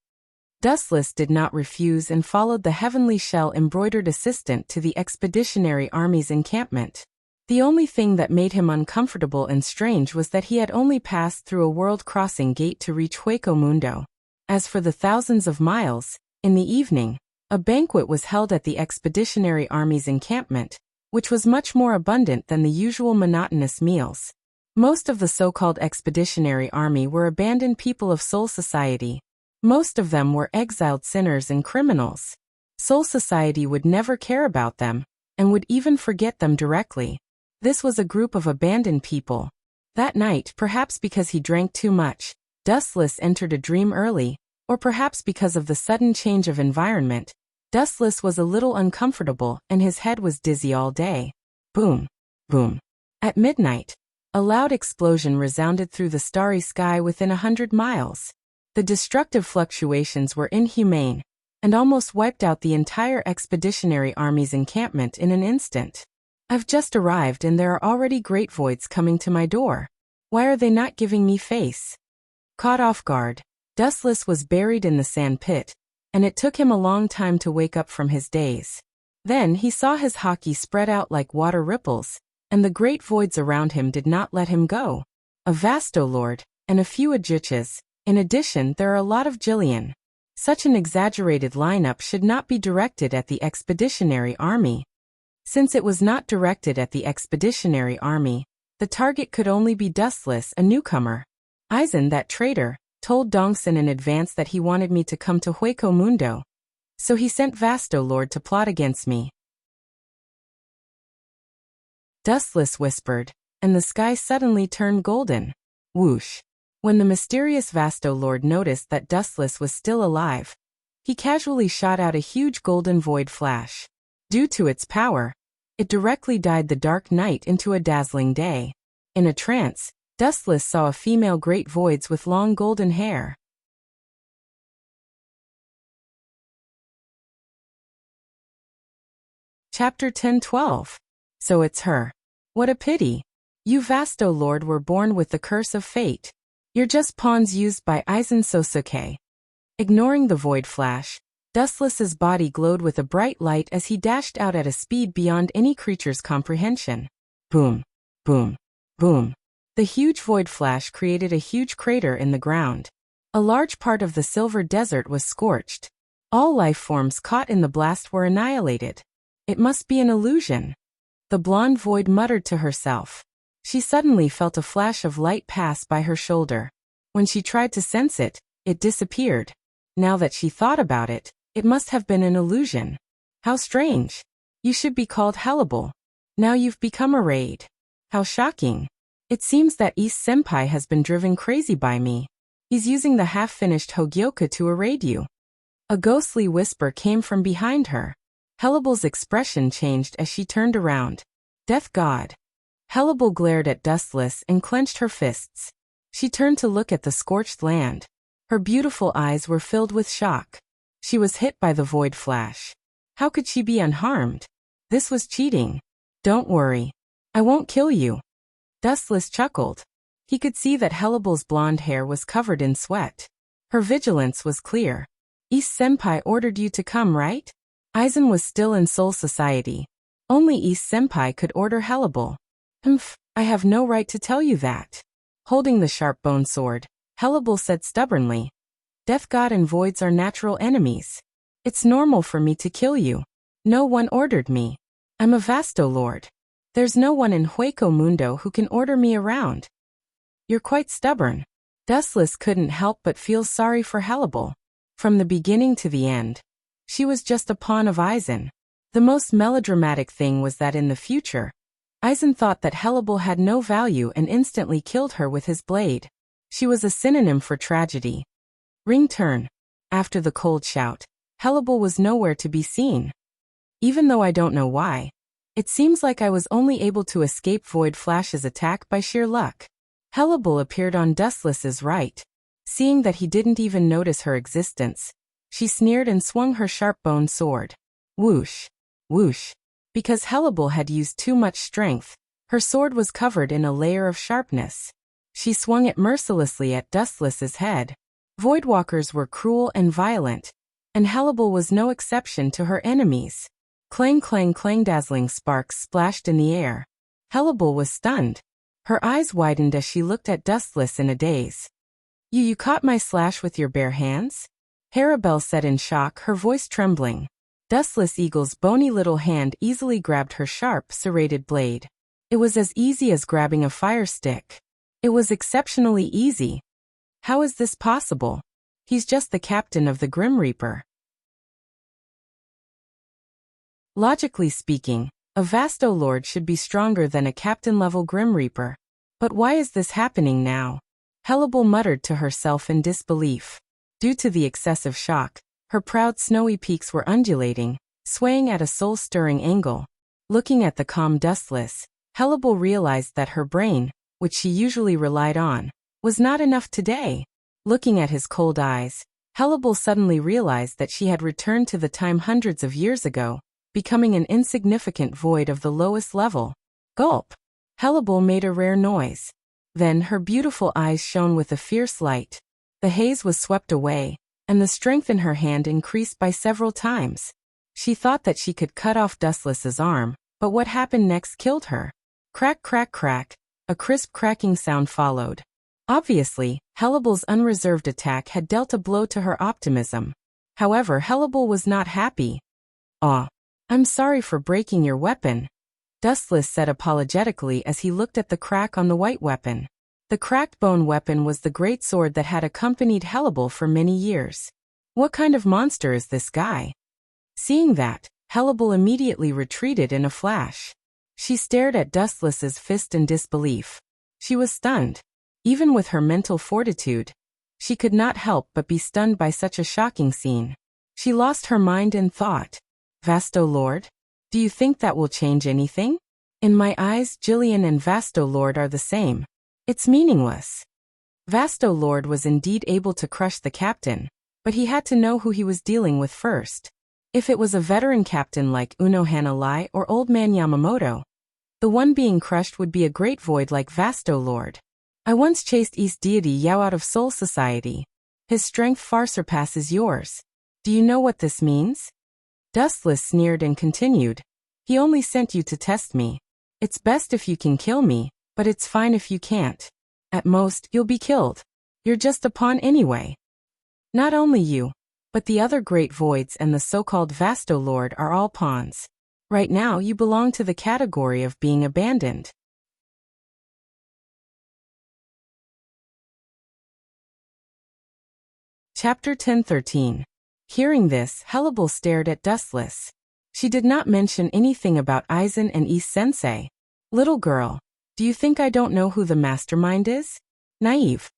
Dustless did not refuse and followed the heavenly shell-embroidered assistant to the expeditionary army's encampment. The only thing that made him uncomfortable and strange was that he had only passed through a world-crossing gate to reach Hueco Mundo. As for the thousands of miles, in the evening, a banquet was held at the expeditionary army's encampment, which was much more abundant than the usual monotonous meals. Most of the so-called expeditionary army were abandoned people of Sol Society. Most of them were exiled sinners and criminals. Sol Society would never care about them, and would even forget them directly. This was a group of abandoned people. That night, perhaps because he drank too much, Dustless entered a dream early, or perhaps because of the sudden change of environment, Dustless was a little uncomfortable and his head was dizzy all day. Boom, boom. At midnight, a loud explosion resounded through the starry sky within 100 miles. The destructive fluctuations were inhumane, and almost wiped out the entire expeditionary army's encampment in an instant. I've just arrived and there are already great voids coming to my door. Why are they not giving me face? Caught off guard, Dustless was buried in the sand pit, and it took him a long time to wake up from his daze. Then he saw his hockey spread out like water ripples, and the great voids around him did not let him go. A Vastolord, and a few Adjuches. In addition, there are a lot of Jillian. Such an exaggerated lineup should not be directed at the expeditionary army. Since it was not directed at the expeditionary army, the target could only be Dustless, a newcomer. Eisen, that traitor, told Dongson in advance that he wanted me to come to Hueco Mundo. So he sent Vastolord to plot against me. Dustless whispered, and the sky suddenly turned golden. Whoosh. When the mysterious Vastolord noticed that Dustless was still alive, he casually shot out a huge golden void flash. Due to its power, it directly dyed the dark night into a dazzling day. In a trance, Dustless saw a female great voids with long golden hair. Chapter 10-12. So it's her. What a pity. You Vastolord were born with the curse of fate. You're just pawns used by Eisen Sosuke. Ignoring the void flash, Dustless's body glowed with a bright light as he dashed out at a speed beyond any creature's comprehension. Boom, boom, boom. The huge void flash created a huge crater in the ground. A large part of the silver desert was scorched. All life forms caught in the blast were annihilated. It must be an illusion. The blonde void muttered to herself. She suddenly felt a flash of light pass by her shoulder. When she tried to sense it, it disappeared. Now that she thought about it, it must have been an illusion. How strange. You should be called Hellable. Now you've become a raid. How shocking. It seems that East Senpai has been driven crazy by me. He's using the half-finished Hogyoka to erade you. A ghostly whisper came from behind her. Hellable's expression changed as she turned around. Death God. Hellable glared at Dustless and clenched her fists. She turned to look at the scorched land. Her beautiful eyes were filled with shock. She was hit by the void flash. How could she be unharmed? This was cheating. Don't worry. I won't kill you. Dustless chuckled. He could see that Hellable's blonde hair was covered in sweat. Her vigilance was clear. East Senpai ordered you to come, right? Eisen was still in Sol Society. Only East Senpai could order Hellable. I have no right to tell you that. Holding the sharp bone sword, Hellable said stubbornly. Death God and voids are natural enemies. It's normal for me to kill you. No one ordered me. I'm a Vastolord. There's no one in Hueco Mundo who can order me around. You're quite stubborn. Dustless couldn't help but feel sorry for Hellable. From the beginning to the end, she was just a pawn of Eisen. The most melodramatic thing was that in the future, Eisen thought that Hellable had no value and instantly killed her with his blade. She was a synonym for tragedy. Ring turn. After the cold shout, Hellable was nowhere to be seen. Even though I don't know why, it seems like I was only able to escape Void Flash's attack by sheer luck. Hellable appeared on Dustless's right. Seeing that he didn't even notice her existence, she sneered and swung her sharp-boned sword. Whoosh, whoosh. Because Hellebelle had used too much strength, her sword was covered in a layer of sharpness. She swung it mercilessly at Dustless's head. Voidwalkers were cruel and violent, and Hellebelle was no exception to her enemies. Clang clang clang, dazzling sparks splashed in the air. Hellebelle was stunned. Her eyes widened as she looked at Dustless in a daze. You caught my slash with your bare hands? Harabelle said in shock, her voice trembling. Dustless Eagle's bony little hand easily grabbed her sharp, serrated blade. It was as easy as grabbing a fire stick. It was exceptionally easy. How is this possible? He's just the captain of the Grim Reaper. Logically speaking, a Vasto Lord should be stronger than a captain-level Grim Reaper. But why is this happening now? Hellebelle muttered to herself in disbelief. Due to the excessive shock, her proud snowy peaks were undulating, swaying at a soul-stirring angle. Looking at the calm Dustless, Hellebelle realized that her brain, which she usually relied on, was not enough today. Looking at his cold eyes, Hellebelle suddenly realized that she had returned to the time hundreds of years ago, becoming an insignificant void of the lowest level. Gulp! Hellebelle made a rare noise. Then her beautiful eyes shone with a fierce light. The haze was swept away, and the strength in her hand increased by several times. She thought that she could cut off Dustless's arm, but what happened next killed her. Crack crack crack, a crisp cracking sound followed. Obviously, Hellebelle's unreserved attack had dealt a blow to her optimism. However, Hellebelle was not happy. "Aw, I'm sorry for breaking your weapon," Dustless said apologetically as he looked at the crack on the white weapon. The cracked bone weapon was the great sword that had accompanied Hellebelle for many years. What kind of monster is this guy? Seeing that, Hellebelle immediately retreated in a flash. She stared at Dustless's fist in disbelief. She was stunned. Even with her mental fortitude, she could not help but be stunned by such a shocking scene. She lost her mind and thought, "Vasto Lord? Do you think that will change anything? In my eyes, Jillian and Vasto Lord are the same. It's meaningless." Vasto Lord was indeed able to crush the captain, but he had to know who he was dealing with first. If it was a veteran captain like Unohana Lai or Old Man Yamamoto, the one being crushed would be a great void like Vasto Lord. "I once chased East Deity Yao out of Soul Society. His strength far surpasses yours. Do you know what this means?" Dustless sneered and continued, "He only sent you to test me. It's best if you can kill me, but it's fine if you can't. At most, you'll be killed. You're just a pawn anyway. Not only you, but the other great voids and the so-called Vasto Lord are all pawns. Right now you belong to the category of being abandoned." Chapter 10:13. Hearing this, Hellebelle stared at Dustless. She did not mention anything about Aizen and East Sensei. "Little girl, do you think I don't know who the mastermind is? Naive."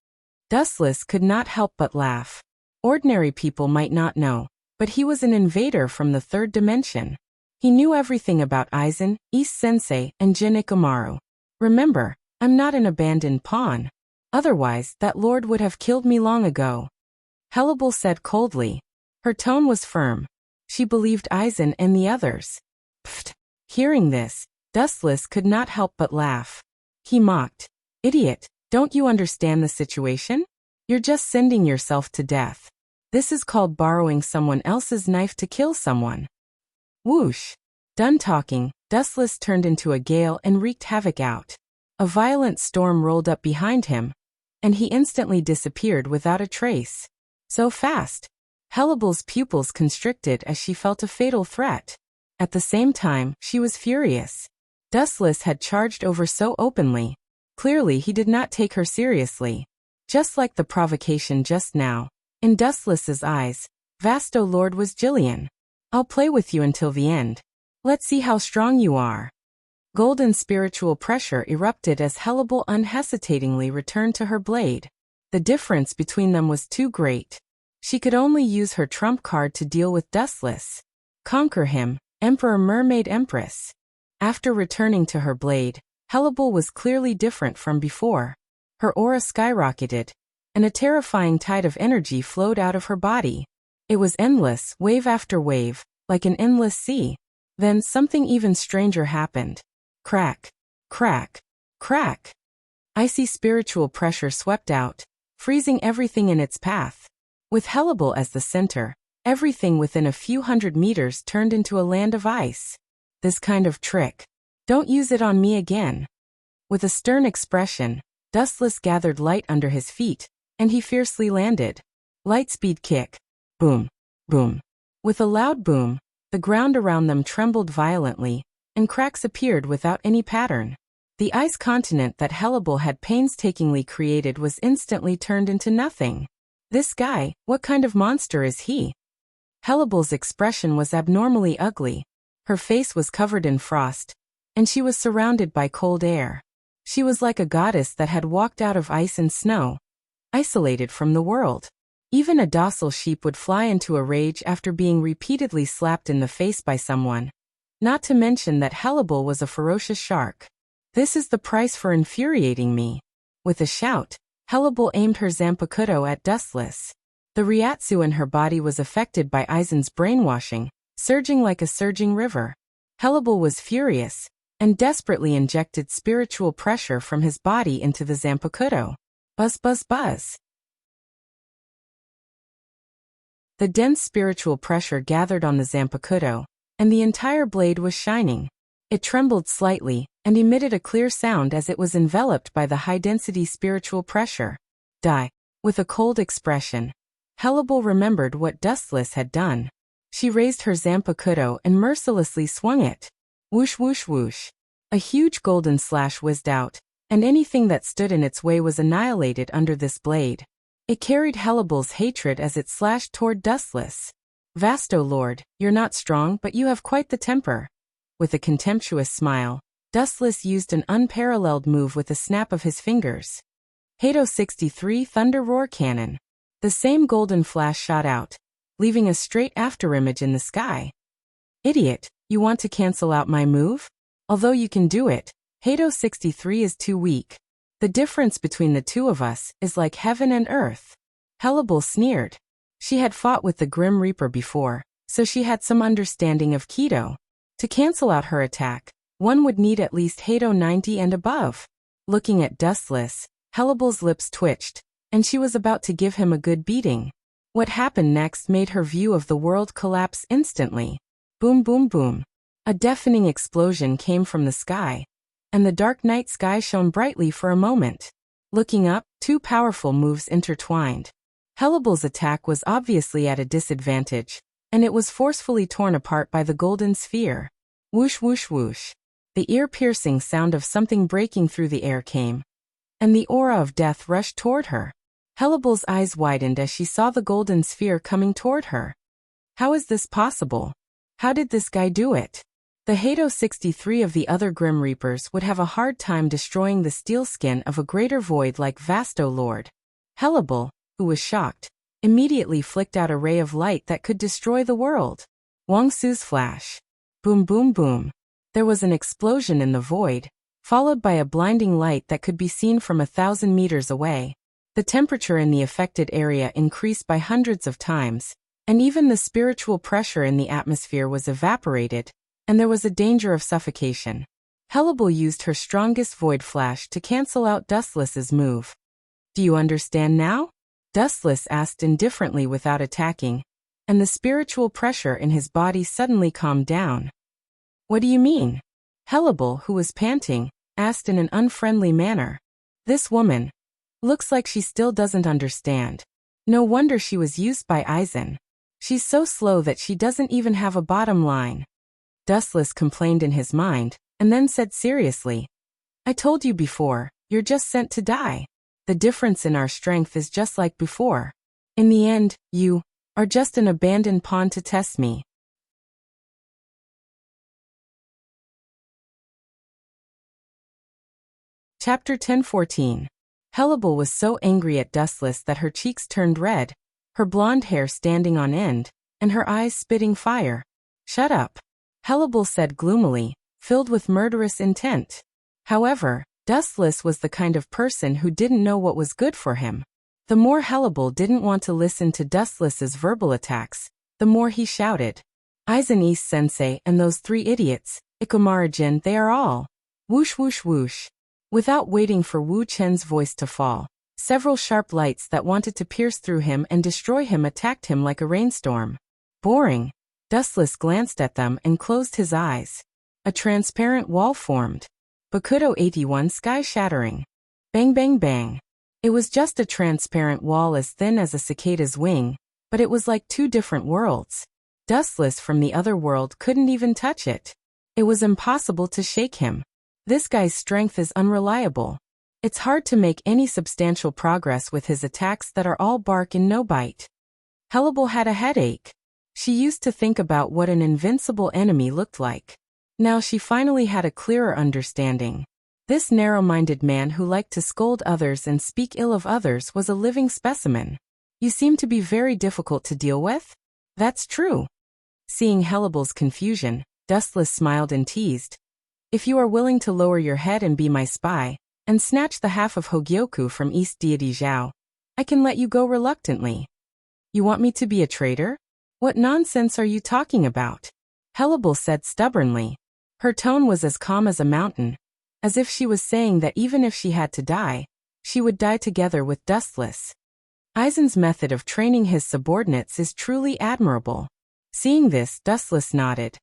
Dustless could not help but laugh. Ordinary people might not know, but he was an invader from the third dimension. He knew everything about Aizen, East Sensei, and Jin Ikamaru. "Remember, I'm not an abandoned pawn. Otherwise, that lord would have killed me long ago," Hellebelle said coldly. Her tone was firm. She believed Aizen and the others. Pfft. Hearing this, Dustless could not help but laugh. He mocked. "Idiot, don't you understand the situation? You're just sending yourself to death. This is called borrowing someone else's knife to kill someone." Whoosh. Done talking, Dustless turned into a gale and wreaked havoc out. A violent storm rolled up behind him, and he instantly disappeared without a trace. So fast. Hellebelle's pupils constricted as she felt a fatal threat. At the same time, she was furious. Dustless had charged over so openly. Clearly he did not take her seriously. Just like the provocation just now, in Dustless's eyes, Vasto Lord was Jillian. "I'll play with you until the end. Let's see how strong you are." Golden spiritual pressure erupted as Hellebelle unhesitatingly returned to her blade. The difference between them was too great. She could only use her trump card to deal with Dustless. Conquer him, Emperor Mermaid Empress. After returning to her blade, Hellebelle was clearly different from before. Her aura skyrocketed, and a terrifying tide of energy flowed out of her body. It was endless, wave after wave, like an endless sea. Then something even stranger happened. Crack, crack, crack. Icy spiritual pressure swept out, freezing everything in its path. With Hellable as the center, everything within a few hundred meters turned into a land of ice. This kind of trick. Don't use it on me again. With a stern expression, Dustless gathered light under his feet, and he fiercely landed. Lightspeed kick. Boom, boom. With a loud boom, the ground around them trembled violently, and cracks appeared without any pattern. The ice continent that Hellable had painstakingly created was instantly turned into nothing. This guy, what kind of monster is he? Hellable's expression was abnormally ugly. Her face was covered in frost, and she was surrounded by cold air. She was like a goddess that had walked out of ice and snow, isolated from the world. Even a docile sheep would fly into a rage after being repeatedly slapped in the face by someone. Not to mention that Hellable was a ferocious shark. This is the price for infuriating me. With a shout, Hellable aimed her Zanpakuto at Dustless. The Ryatsu in her body was affected by Aizen's brainwashing, surging like a surging river. Hellable was furious, and desperately injected spiritual pressure from his body into the Zanpakuto. Buzz buzz buzz. The dense spiritual pressure gathered on the Zanpakuto, and the entire blade was shining. It trembled slightly, and emitted a clear sound as it was enveloped by the high-density spiritual pressure. Die. With a cold expression, Hellable remembered what Dustless had done. She raised her Zanpakuto and mercilessly swung it. Whoosh whoosh whoosh. A huge golden slash whizzed out, and anything that stood in its way was annihilated under this blade. It carried Hellable's hatred as it slashed toward Dustless. Vasto Lord, you're not strong, but you have quite the temper. With a contemptuous smile, Dustless used an unparalleled move with a snap of his fingers. Hado 63 Thunder Roar Cannon. The same golden flash shot out, leaving a straight afterimage in the sky. Idiot, you want to cancel out my move? Although you can do it, Hado 63 is too weak. The difference between the two of us is like heaven and earth. Hellable sneered. She had fought with the Grim Reaper before, so she had some understanding of Kido. To cancel out her attack, one would need at least Hado 90 and above. Looking at Dustless, Hellable's lips twitched, and she was about to give him a good beating. What happened next made her view of the world collapse instantly. Boom boom boom. A deafening explosion came from the sky, and the dark night sky shone brightly for a moment. Looking up, two powerful moves intertwined. Hellable's attack was obviously at a disadvantage, and it was forcefully torn apart by the golden sphere. Whoosh whoosh whoosh. The ear-piercing sound of something breaking through the air came, and the aura of death rushed toward her. Hellable's eyes widened as she saw the golden sphere coming toward her. How is this possible? How did this guy do it? The Hado 63 of the other Grim Reapers would have a hard time destroying the steel skin of a greater void like Vasto Lord. Hellable, who was shocked, immediately flicked out a ray of light that could destroy the world. Wangsu's flash. Boom boom boom. There was an explosion in the void, followed by a blinding light that could be seen from 1,000 meters away. The temperature in the affected area increased by hundreds of times, and even the spiritual pressure in the atmosphere was evaporated, and there was a danger of suffocation. Hellable used her strongest void flash to cancel out Dustless's move. Do you understand now? Dustless asked indifferently without attacking, and the spiritual pressure in his body suddenly calmed down. What do you mean? Hellable, who was panting, asked in an unfriendly manner. This woman. Looks like she still doesn't understand. No wonder she was used by Aizen. She's so slow that she doesn't even have a bottom line. Dustless complained in his mind, and then said seriously, I told you before, you're just sent to die. The difference in our strength is just like before. In the end, you are just an abandoned pawn to test me. Chapter 10:14. Hellable was so angry at Dustless that her cheeks turned red, her blonde hair standing on end, and her eyes spitting fire. Shut up. Hellable said gloomily, filled with murderous intent. However, Dustless was the kind of person who didn't know what was good for him. The more Hellable didn't want to listen to Dustless's verbal attacks, the more he shouted. Aizen East Sensei and those 3 idiots, Ikumarajin, they are all. Whoosh whoosh whoosh. Without waiting for Wu Chen's voice to fall, several sharp lights that wanted to pierce through him and destroy him attacked him like a rainstorm. Boring. Dustless glanced at them and closed his eyes. A transparent wall formed. Bakudo 81 sky-shattering. Bang bang bang. It was just a transparent wall as thin as a cicada's wing, but it was like 2 different worlds. Dustless from the other world couldn't even touch it. It was impossible to shake him. This guy's strength is unreliable. It's hard to make any substantial progress with his attacks that are all bark and no bite. Hellable had a headache. She used to think about what an invincible enemy looked like. Now she finally had a clearer understanding. This narrow-minded man who liked to scold others and speak ill of others was a living specimen. You seem to be very difficult to deal with? That's true. Seeing Hellable's confusion, Dustless smiled and teased. If you are willing to lower your head and be my spy, and snatch the half of Hogyoku from East Deity Zhao, I can let you go reluctantly. You want me to be a traitor? What nonsense are you talking about? Hellable said stubbornly. Her tone was as calm as a mountain, as if she was saying that even if she had to die, she would die together with Dustless. Aizen's method of training his subordinates is truly admirable. Seeing this, Dustless nodded.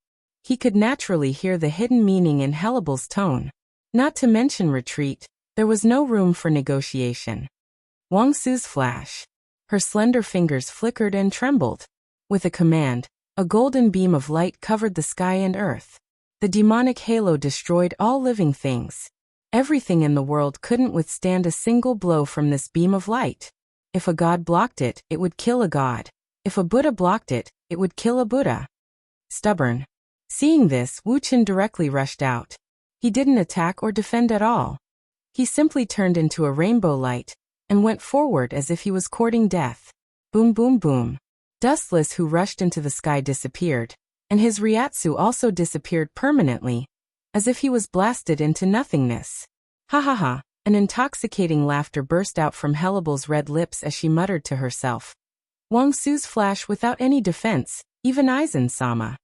He could naturally hear the hidden meaning in Hellable's tone. Not to mention retreat, there was no room for negotiation. Wang Su's flash. Her slender fingers flickered and trembled. With a command, a golden beam of light covered the sky and earth. The demonic halo destroyed all living things. Everything in the world couldn't withstand a single blow from this beam of light. If a god blocked it, it would kill a god. If a Buddha blocked it, it would kill a Buddha. Stubborn. Seeing this, Wu Chen directly rushed out. He didn't attack or defend at all. He simply turned into a rainbow light and went forward as if he was courting death. Boom boom boom. Dustless, who rushed into the sky, disappeared, and his Ryatsu also disappeared permanently, as if he was blasted into nothingness. Ha ha ha. An intoxicating laughter burst out from Hellable's red lips as she muttered to herself. Wang Su's flash without any defense, even Aizen-sama.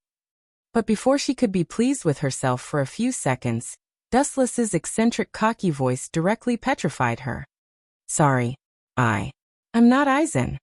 But before she could be pleased with herself for a few seconds, Dustless's eccentric cocky voice directly petrified her. Sorry. I'm not Aizen.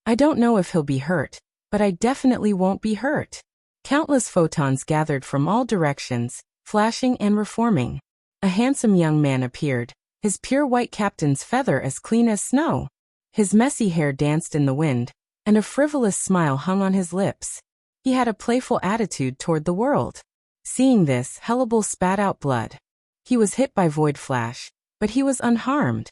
I don't know if he'll be hurt, but I definitely won't be hurt. Countless photons gathered from all directions, flashing and reforming. A handsome young man appeared, his pure white captain's feather as clean as snow. His messy hair danced in the wind, and a frivolous smile hung on his lips. He had a playful attitude toward the world. Seeing this, Hellable spat out blood. He was hit by Void Flash, but he was unharmed.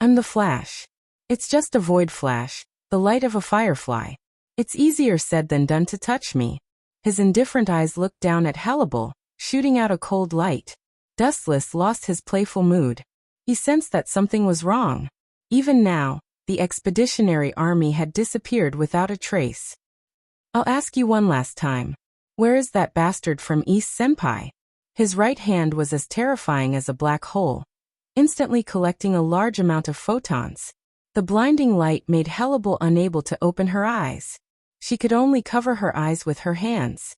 I'm the Flash. It's just a Void Flash, the light of a firefly. It's easier said than done to touch me. His indifferent eyes looked down at Hellable, shooting out a cold light. Dustless lost his playful mood. He sensed that something was wrong. Even now, the expeditionary army had disappeared without a trace. I'll ask you one last time. Where is that bastard from East Senpai? His right hand was as terrifying as a black hole, instantly collecting a large amount of photons. The blinding light made Hellable unable to open her eyes. She could only cover her eyes with her hands.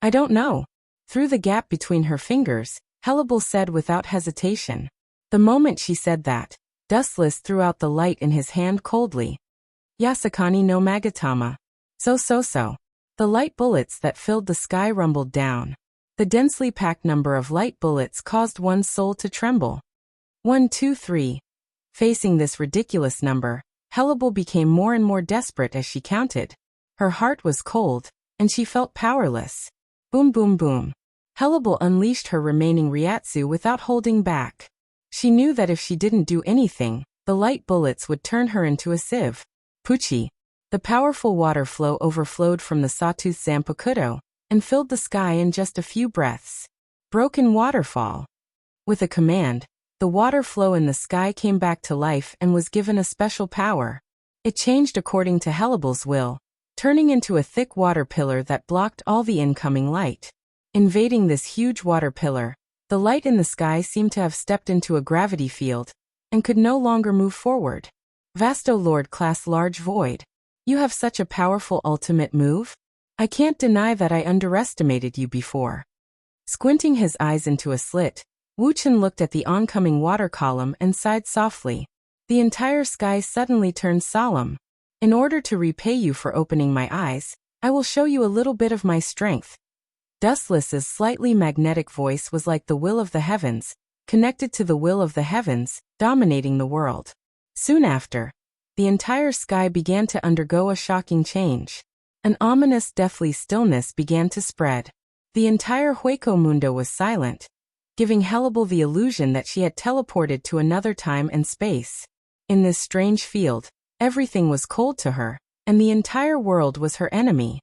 I don't know. Through the gap between her fingers, Hellable said without hesitation. The moment she said that, Dustless threw out the light in his hand coldly. Yasakani no Magatama. So. The light bullets that filled the sky rumbled down. The densely packed number of light bullets caused one's soul to tremble. 1, 2, 3. Facing this ridiculous number, Hellable became more and more desperate as she counted. Her heart was cold, and she felt powerless. Boom boom boom. Hellable unleashed her remaining Ryatsu without holding back. She knew that if she didn't do anything, the light bullets would turn her into a sieve. Puchi. The powerful water flow overflowed from the Sawtooth Zanpakuto and filled the sky in just a few breaths. Broken waterfall. With a command, the water flow in the sky came back to life and was given a special power. It changed according to Hellable's will, turning into a thick water pillar that blocked all the incoming light. Invading this huge water pillar, the light in the sky seemed to have stepped into a gravity field and could no longer move forward. Vasto Lord class large void. You have such a powerful ultimate move? I can't deny that I underestimated you before. Squinting his eyes into a slit, Wuchen looked at the oncoming water column and sighed softly. The entire sky suddenly turned solemn. In order to repay you for opening my eyes, I will show you a little bit of my strength. Dustless's slightly magnetic voice was like the will of the heavens, connected to the will of the heavens, dominating the world. Soon after, the entire sky began to undergo a shocking change. An ominous deathly stillness began to spread. The entire Hueco Mundo was silent, giving Hellebel the illusion that she had teleported to another time and space. In this strange field, everything was cold to her, and the entire world was her enemy.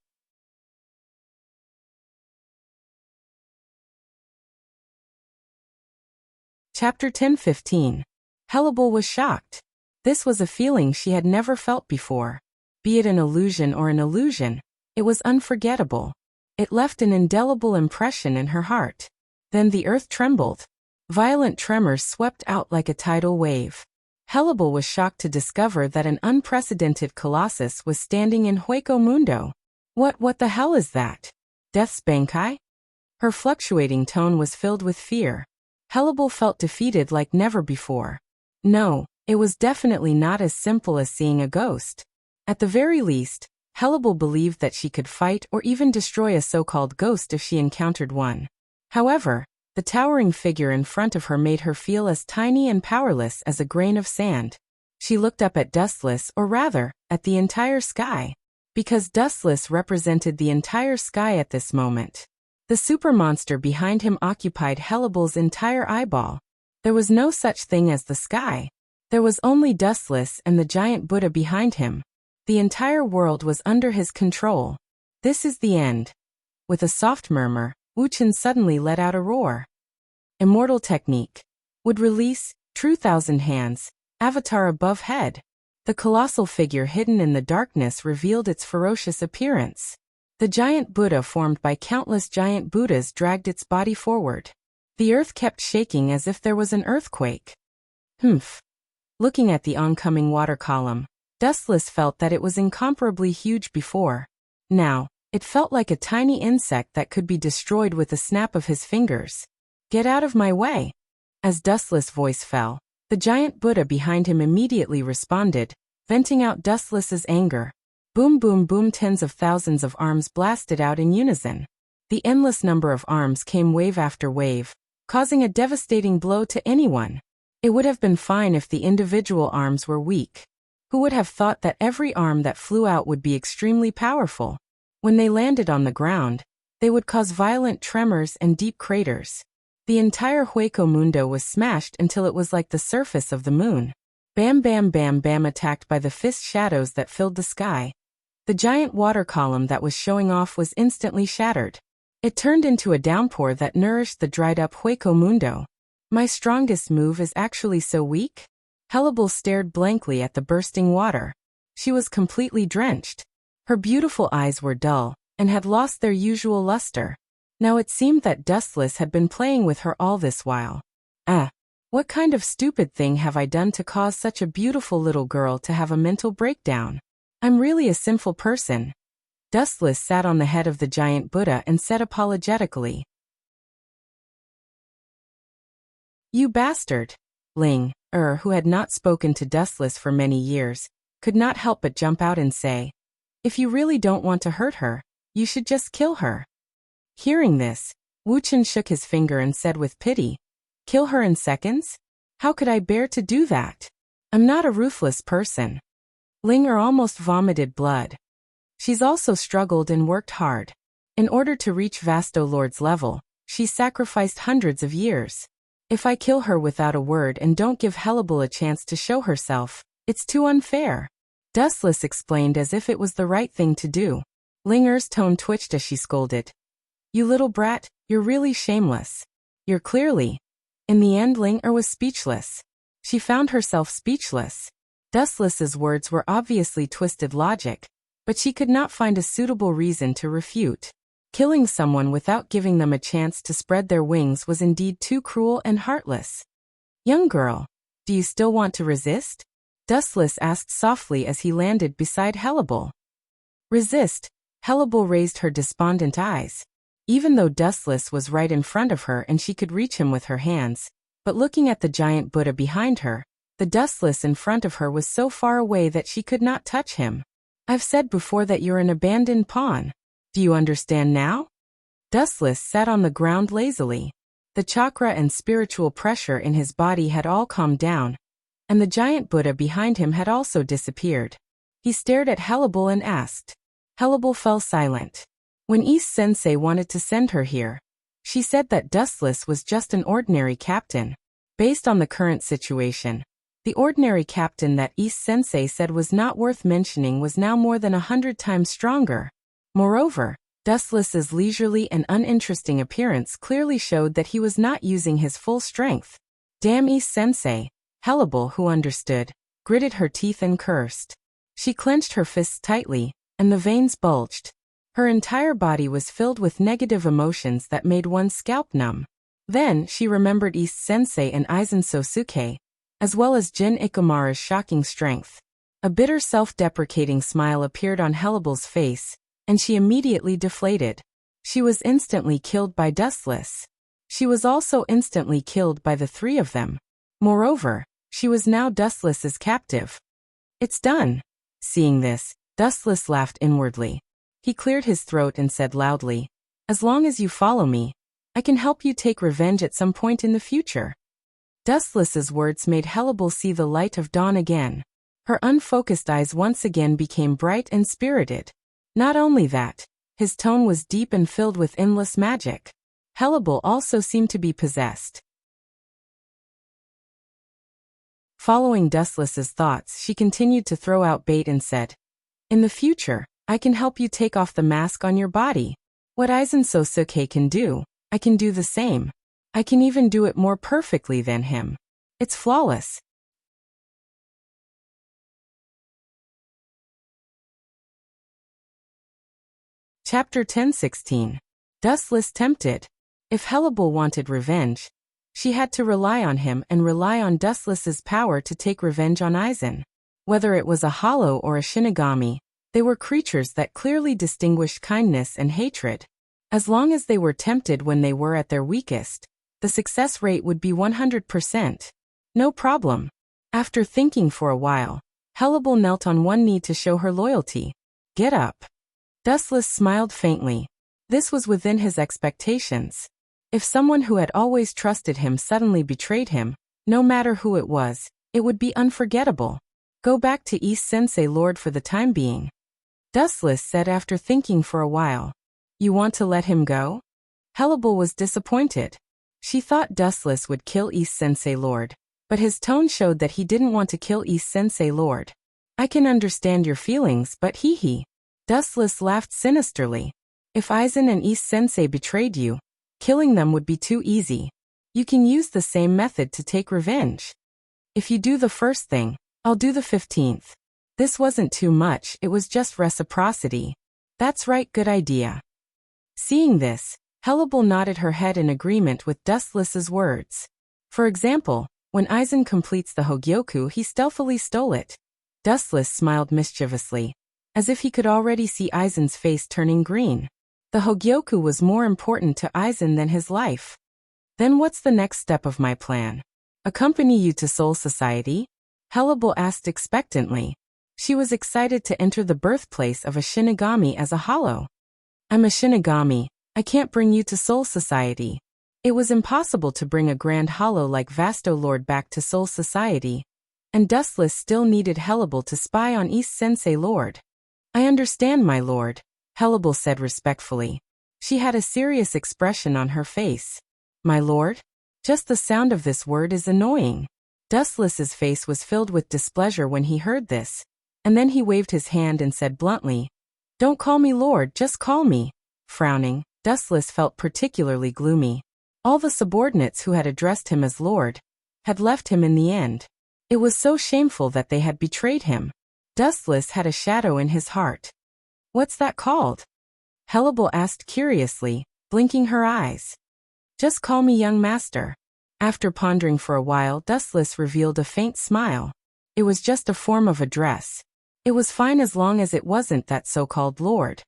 Chapter 10:15. Hellebel was shocked. This was a feeling she had never felt before. Be it an illusion or an illusion, it was unforgettable. It left an indelible impression in her heart. Then the earth trembled. Violent tremors swept out like a tidal wave. Hellebel was shocked to discover that an unprecedented colossus was standing in Hueco Mundo. What the hell is that? Death's Bankai? Her fluctuating tone was filled with fear. Hellebel felt defeated like never before. No, it was definitely not as simple as seeing a ghost. At the very least, Hellebel believed that she could fight or even destroy a so-called ghost if she encountered one. However, the towering figure in front of her made her feel as tiny and powerless as a grain of sand. She looked up at Dustless, or rather, at the entire sky. Because Dustless represented the entire sky at this moment. The supermonster behind him occupied Hellebel's entire eyeball. There was no such thing as the sky. There was only Dustless and the giant Buddha behind him. The entire world was under his control. This is the end. With a soft murmur, Wuchen suddenly let out a roar. Immortal technique. Would release, true thousand hands, avatar above head. The colossal figure hidden in the darkness revealed its ferocious appearance. The giant Buddha formed by countless giant Buddhas dragged its body forward. The earth kept shaking as if there was an earthquake. Humph. Looking at the oncoming water column, Dustless felt that it was incomparably huge before. Now, it felt like a tiny insect that could be destroyed with a snap of his fingers. Get out of my way! As Dustless' voice fell, the giant Buddha behind him immediately responded, venting out Dustless's anger. Boom boom boom, tens of thousands of arms blasted out in unison. The endless number of arms came wave after wave, causing a devastating blow to anyone. It would have been fine if the individual arms were weak. Who would have thought that every arm that flew out would be extremely powerful? When they landed on the ground, they would cause violent tremors and deep craters. The entire Hueco Mundo was smashed until it was like the surface of the moon. Bam bam bam bam, attacked by the fist shadows that filled the sky. The giant water column that was showing off was instantly shattered. It turned into a downpour that nourished the dried-up Hueco Mundo. My strongest move is actually so weak? Hellebel stared blankly at the bursting water. She was completely drenched. Her beautiful eyes were dull, and had lost their usual luster. Now it seemed that Dustless had been playing with her all this while. What kind of stupid thing have I done to cause such a beautiful little girl to have a mental breakdown? I'm really a sinful person. Dustless sat on the head of the giant Buddha and said apologetically. You bastard! Ling, who had not spoken to Dustless for many years, could not help but jump out and say, if you really don't want to hurt her, you should just kill her. Hearing this, Wuchen shook his finger and said with pity, kill her in seconds? How could I bear to do that? I'm not a ruthless person. Ling almost vomited blood. She's also struggled and worked hard. In order to reach Vasto Lord's level, she sacrificed hundreds of years. If I kill her without a word and don't give Hellebel a chance to show herself, it's too unfair. Dustless explained as if it was the right thing to do. Linger's tone twitched as she scolded. You little brat, you're really shameless. You're clearly. In the end, Linger was speechless. She found herself speechless. Dustless's words were obviously twisted logic, but she could not find a suitable reason to refute. Killing someone without giving them a chance to spread their wings was indeed too cruel and heartless. Young girl, do you still want to resist? Dustless asked softly as he landed beside Hellebel. Resist, Hellebel raised her despondent eyes. Even though Dustless was right in front of her and she could reach him with her hands, but looking at the giant Buddha behind her, the Dustless in front of her was so far away that she could not touch him. I've said before that you're an abandoned pawn. Do you understand now? Dustless sat on the ground lazily. The chakra and spiritual pressure in his body had all calmed down, and the giant Buddha behind him had also disappeared. He stared at Hellebel and asked. Hellebel fell silent. When East Sensei wanted to send her here, she said that Dustless was just an ordinary captain. Based on the current situation, the ordinary captain that East Sensei said was not worth mentioning was now more than 100 times stronger. Moreover, Dustless's leisurely and uninteresting appearance clearly showed that he was not using his full strength. Damn East Sensei, Hellebel, who understood, gritted her teeth and cursed. She clenched her fists tightly, and the veins bulged. Her entire body was filled with negative emotions that made one's scalp numb. Then she remembered East Sensei and Aizen Sosuke, as well as Jin Ikamara's shocking strength. A bitter self-deprecating smile appeared on Hellebel's face, and she immediately deflated. She was instantly killed by Dustless. She was also instantly killed by the three of them. Moreover, she was now Dustless's captive. It's done. Seeing this, Dustless laughed inwardly. He cleared his throat and said loudly, as long as you follow me, I can help you take revenge at some point in the future. Dustless's words made Hellebel see the light of dawn again. Her unfocused eyes once again became bright and spirited. Not only that, his tone was deep and filled with endless magic. Hellebel also seemed to be possessed. Following Dustless's thoughts, she continued to throw out bait and said, in the future, I can help you take off the mask on your body. What Aizen Sosuke can do, I can do the same. I can even do it more perfectly than him. It's flawless. Chapter 10:16. Dustless tempted. If Hellebel wanted revenge, she had to rely on him and rely on Dustless's power to take revenge on Aizen. Whether it was a hollow or a Shinigami, they were creatures that clearly distinguished kindness and hatred. As long as they were tempted when they were at their weakest, the success rate would be 100%. No problem. After thinking for a while, Hellebel knelt on one knee to show her loyalty. Get up. Dustless smiled faintly. This was within his expectations. If someone who had always trusted him suddenly betrayed him, no matter who it was, it would be unforgettable. Go back to East Sensei Lord for the time being. Dustless said after thinking for a while. You want to let him go? Hellebel was disappointed. She thought Dustless would kill East Sensei Lord, but his tone showed that he didn't want to kill East Sensei Lord. I can understand your feelings, but hee. Dustless laughed sinisterly. If Aizen and East Sensei betrayed you, killing them would be too easy. You can use the same method to take revenge. If you do the first thing, I'll do the 15th. This wasn't too much, it was just reciprocity. That's right, good idea. Seeing this, Hellebel nodded her head in agreement with Dustless's words. For example, when Aizen completes the Hogyoku, he stealthily stole it. Dustless smiled mischievously, as if he could already see Aizen's face turning green. The Hogyoku was more important to Aizen than his life. Then what's the next step of my plan? Accompany you to Soul Society? Hellebel asked expectantly. She was excited to enter the birthplace of a Shinigami as a hollow. I'm a Shinigami, I can't bring you to Soul Society. It was impossible to bring a grand hollow like Vasto Lord back to Soul Society, and Dustless still needed Hellebel to spy on East Sensei Lord. I understand, my lord, Hellebel said respectfully. She had a serious expression on her face. My lord? Just the sound of this word is annoying. Dustless's face was filled with displeasure when he heard this, and then he waved his hand and said bluntly, Don't call me lord, just call me. Frowning, Dustless felt particularly gloomy. All the subordinates who had addressed him as lord had left him in the end. It was so shameful that they had betrayed him. Dustless had a shadow in his heart. What's that called? Hellebel asked curiously, blinking her eyes. Just call me young master. After pondering for a while, Dustless revealed a faint smile. It was just a form of address. It was fine as long as it wasn't that so-called lord.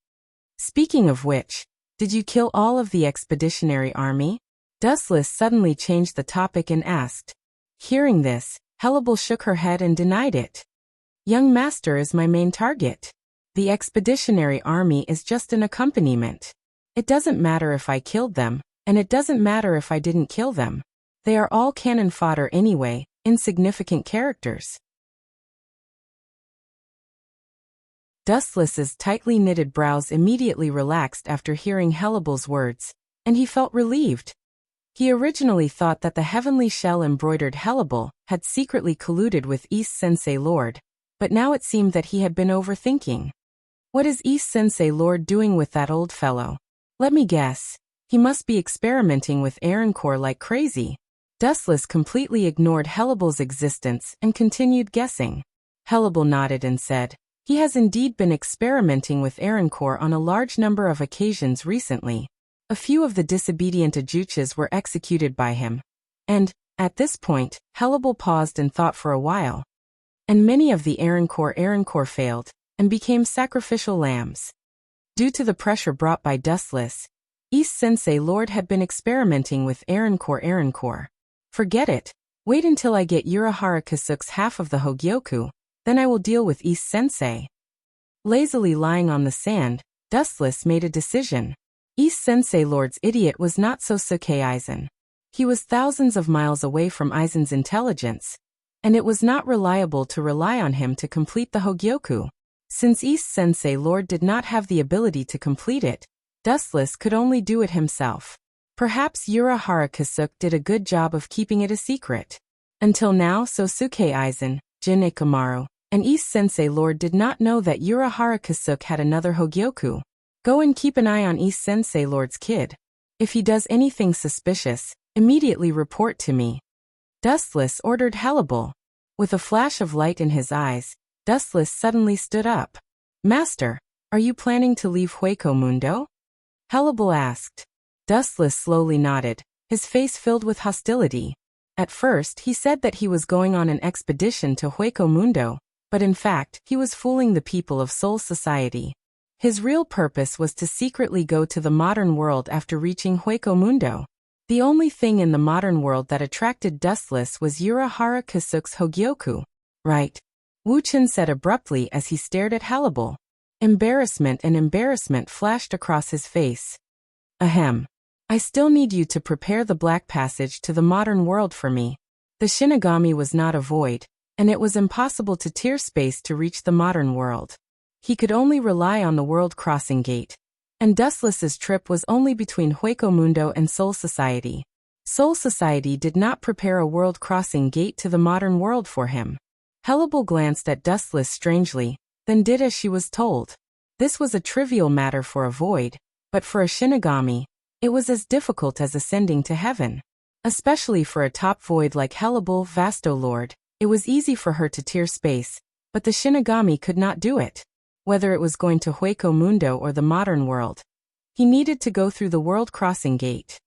Speaking of which, did you kill all of the expeditionary army? Dustless suddenly changed the topic and asked. Hearing this, Hellebel shook her head and denied it. Young master is my main target. The expeditionary army is just an accompaniment. It doesn't matter if I killed them, and it doesn't matter if I didn't kill them. They are all cannon fodder anyway, insignificant characters. Dustless's tightly knitted brows immediately relaxed after hearing Hellebel's words, and he felt relieved. He originally thought that the heavenly shell-embroidered Hellebel had secretly colluded with East Sensei Lord, but now it seemed that he had been overthinking. What is East Sensei Lord doing with that old fellow? Let me guess. He must be experimenting with Aaroncore like crazy. Dustless completely ignored Hellebel's existence and continued guessing. Hellebel nodded and said, he has indeed been experimenting with Aaroncore on a large number of occasions recently. A few of the disobedient Ajuches were executed by him. And, at this point, Hellebel paused and thought for a while. And many of the Aaroncore failed, and became sacrificial lambs. Due to the pressure brought by Dustless, East Sensei Lord had been experimenting with Aaroncore. Forget it. Wait until I get Urahara Kasuke's half of the Hogyoku, then I will deal with East Sensei. Lazily lying on the sand, Dustless made a decision. East Sensei Lord's idiot was not Sosuke Aizen. He was thousands of miles away from Aizen's intelligence, and it was not reliable to rely on him to complete the Hogyoku. Since East Sensei Lord did not have the ability to complete it, Dustless could only do it himself. Perhaps Urahara Kasuke did a good job of keeping it a secret. Until now, Sosuke Aizen, Jin Ikamaru, and East Sensei Lord did not know that Urahara Kasuke had another Hogyoku. Go and keep an eye on East Sensei Lord's kid. If he does anything suspicious, immediately report to me. Dustless ordered Hellebel. With a flash of light in his eyes, Dustless suddenly stood up. Master, are you planning to leave Hueco Mundo? Hellebel asked. Dustless slowly nodded, his face filled with hostility. At first he said that he was going on an expedition to Hueco Mundo, but in fact he was fooling the people of Soul Society. His real purpose was to secretly go to the modern world after reaching Hueco Mundo. The only thing in the modern world that attracted Dustless was Urahara Kasuke's Hogyoku. Right? Wu-chan said abruptly as he stared at Hellebel. Embarrassment flashed across his face. Ahem. I still need you to prepare the Black Passage to the modern world for me. The Shinigami was not a void, and it was impossible to tear space to reach the modern world. He could only rely on the World Crossing Gate. And Dustless's trip was only between Hueco Mundo and Soul Society. Soul Society did not prepare a World Crossing Gate to the modern world for him. Hellebel glanced at Dustless strangely, then did as she was told. This was a trivial matter for a void, but for a Shinigami, it was as difficult as ascending to heaven. Especially for a top void like Hellebel Vasto Lord, it was easy for her to tear space, but the Shinigami could not do it. Whether it was going to Hueco Mundo or the modern world, he needed to go through the World Crossing Gate.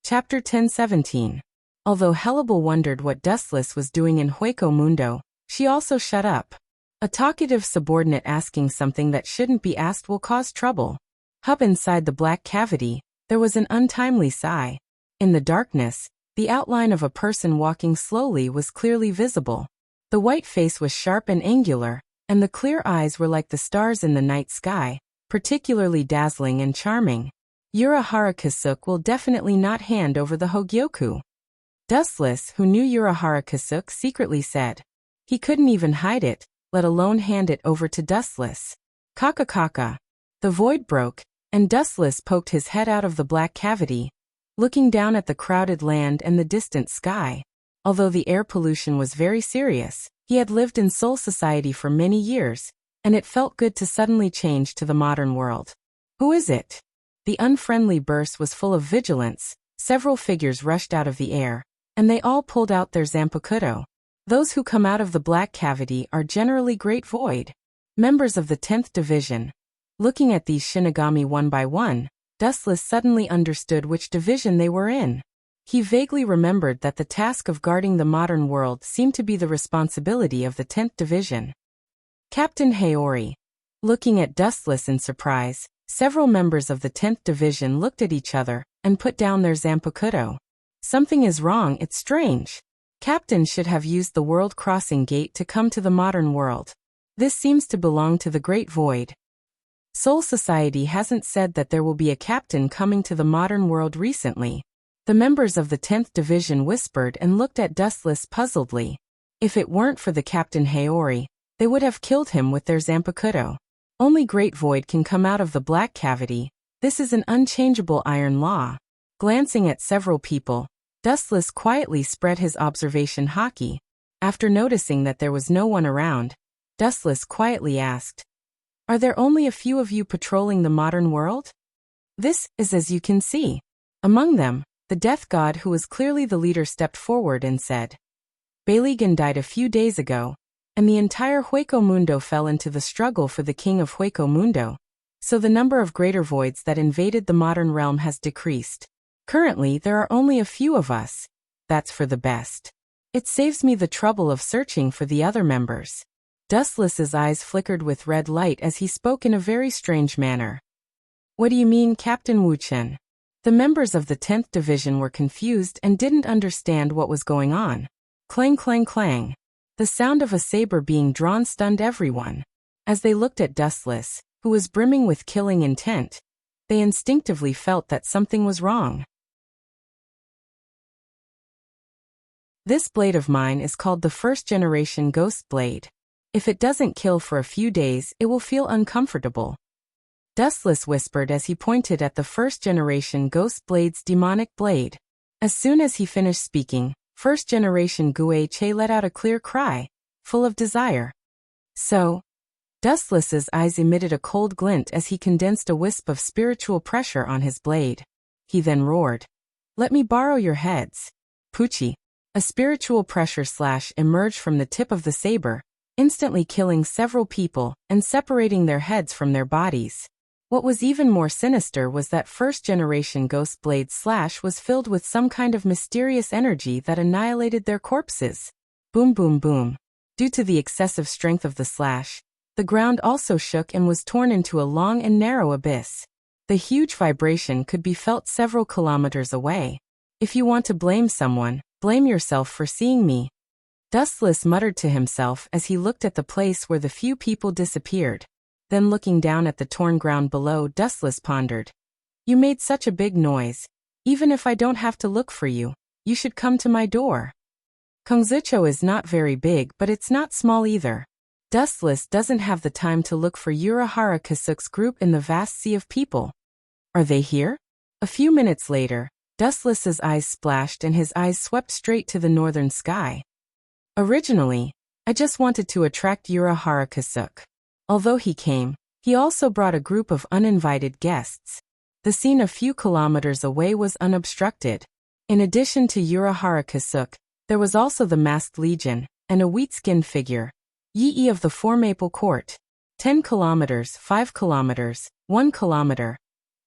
Chapter 10:17. Although Hellebel wondered what Dustless was doing in Hueco Mundo, she also shut up. A talkative subordinate asking something that shouldn't be asked will cause trouble. Up inside the black cavity, there was an untimely sigh. In the darkness, the outline of a person walking slowly was clearly visible. The white face was sharp and angular, and the clear eyes were like the stars in the night sky, particularly dazzling and charming. Urahara Kasuke will definitely not hand over the Hogyoku. Dustless, who knew Urahara Kasuke, secretly said. He couldn't even hide it, let alone hand it over to Dustless. Kaka. The void broke, and Dustless poked his head out of the black cavity, looking down at the crowded land and the distant sky. Although the air pollution was very serious, he had lived in Soul Society for many years, and it felt good to suddenly change to the modern world. Who is it? The unfriendly burst was full of vigilance. Several figures rushed out of the air, and they all pulled out their Zanpakuto. Those who come out of the black cavity are generally Great Void, members of the 10th Division. Looking at these Shinigami one by one, Dustless suddenly understood which division they were in. He vaguely remembered that the task of guarding the modern world seemed to be the responsibility of the 10th Division. Captain Haori. Looking at Dustless in surprise, several members of the 10th Division looked at each other and put down their Zanpakuto. Something is wrong, it's strange. Captain should have used the world crossing gate to come to the modern world. This seems to belong to the Great Void. Soul Society hasn't said that there will be a captain coming to the modern world recently. The members of the 10th Division whispered and looked at Dustless puzzledly. If it weren't for the Captain Haori, they would have killed him with their Zanpakuto. Only Great Void can come out of the black cavity. This is an unchangeable iron law. Glancing at several people, Dustless quietly spread his observation haki. After noticing that there was no one around, Dustless quietly asked, "Are there only a few of you patrolling the modern world?" This is as you can see. Among them, the death god who was clearly the leader stepped forward and said, "Baligan died a few days ago, and the entire Hueco Mundo fell into the struggle for the king of Hueco Mundo, so the number of greater voids that invaded the modern realm has decreased. Currently there are only a few of us. That's for the best. It saves me the trouble of searching for the other members." Dustless's eyes flickered with red light as he spoke in a very strange manner. "What do you mean, Captain Wu Chen?" The members of the 10th Division were confused and didn't understand what was going on. Clang clang clang. The sound of a saber being drawn stunned everyone. As they looked at Dustless, who was brimming with killing intent, they instinctively felt that something was wrong. This blade of mine is called the first generation ghost blade. If it doesn't kill for a few days, it will feel uncomfortable. Dustless whispered as he pointed at the first generation ghost blade's demonic blade. As soon as he finished speaking, first generation Gue Che let out a clear cry, full of desire. So, Dustless's eyes emitted a cold glint as he condensed a wisp of spiritual pressure on his blade. He then roared, "Let me borrow your heads." Poochie. A spiritual pressure slash emerged from the tip of the saber, instantly killing several people and separating their heads from their bodies. What was even more sinister was that first-generation ghost blade slash was filled with some kind of mysterious energy that annihilated their corpses. Boom boom boom. Due to the excessive strength of the slash, the ground also shook and was torn into a long and narrow abyss. The huge vibration could be felt several kilometers away. If you want to blame someone, blame yourself for seeing me. Dustless muttered to himself as he looked at the place where the few people disappeared. Then looking down at the torn ground below, Dustless pondered. "You made such a big noise. Even if I don't have to look for you, you should come to my door." Kongzucho is not very big, but it's not small either. Dustless doesn't have the time to look for Urahara Kasuk's group in the vast sea of people. Are they here? A few minutes later, Dustless's eyes splashed and his eyes swept straight to the northern sky. "Originally, I just wanted to attract Urahara Kasuk. Although he came, he also brought a group of uninvited guests. The scene a few kilometers away was unobstructed. In addition to Urahara Kasuk, there was also the Masked Legion, and a wheat-skinned figure, Yi of the Four Maple Court. 10 kilometers, 5 kilometers, 1 kilometer.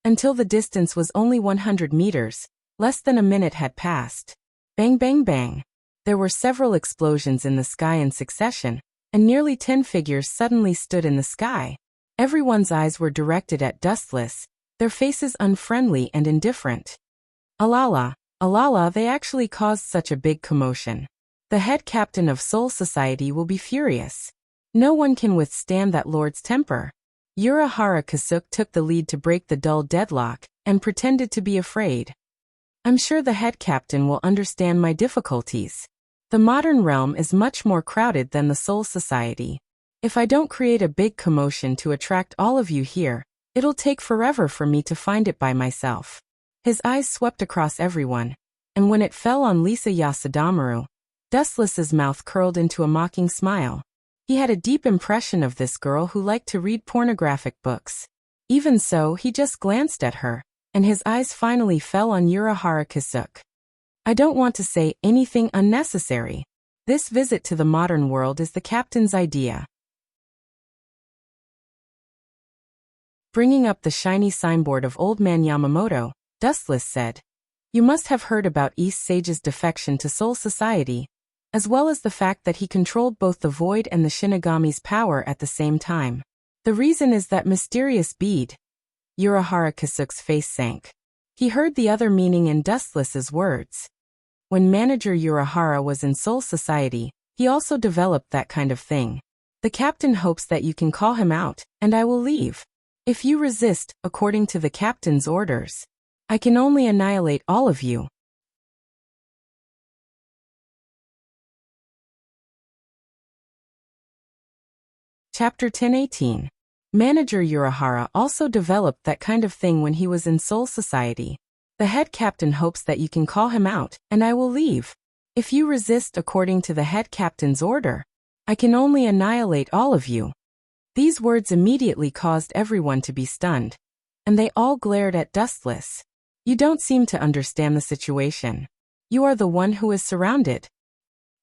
Until the distance was only 100 meters, less than a minute had passed. Bang bang bang. There were several explosions in the sky in succession, and nearly 10 figures suddenly stood in the sky. Everyone's eyes were directed at Dustless, their faces unfriendly and indifferent. Alala, they actually caused such a big commotion. The head captain of Soul Society will be furious. No one can withstand that lord's temper. Urahara Kasuk took the lead to break the dull deadlock, and pretended to be afraid. "I'm sure the head captain will understand my difficulties. The modern realm is much more crowded than the Soul Society. If I don't create a big commotion to attract all of you here, it'll take forever for me to find it by myself." His eyes swept across everyone, and when it fell on Lisa Yasadamaru, Dustless's mouth curled into a mocking smile. He had a deep impression of this girl who liked to read pornographic books. Even so, he just glanced at her, and his eyes finally fell on Urahara Kasuk. "I don't want to say anything unnecessary. This visit to the modern world is the captain's idea." Bringing up the shiny signboard of Old Man Yamamoto, Dustless said, "You must have heard about East Sage's defection to Soul Society, as well as the fact that he controlled both the Void and the Shinigami's power at the same time. The reason is that mysterious bead." Urahara Kasuke's face sank. He heard the other meaning in Dustless's words. When manager Urahara was in Soul Society, he also developed that kind of thing. "The captain hopes that you can call him out, and I will leave. If you resist, according to the captain's orders, I can only annihilate all of you." Chapter 10:18. Manager Urahara also developed that kind of thing when he was in Soul Society. "The head captain hopes that you can call him out, and I will leave. If you resist according to the head captain's order, I can only annihilate all of you." These words immediately caused everyone to be stunned, and they all glared at Dustless. "You don't seem to understand the situation. You are the one who is surrounded."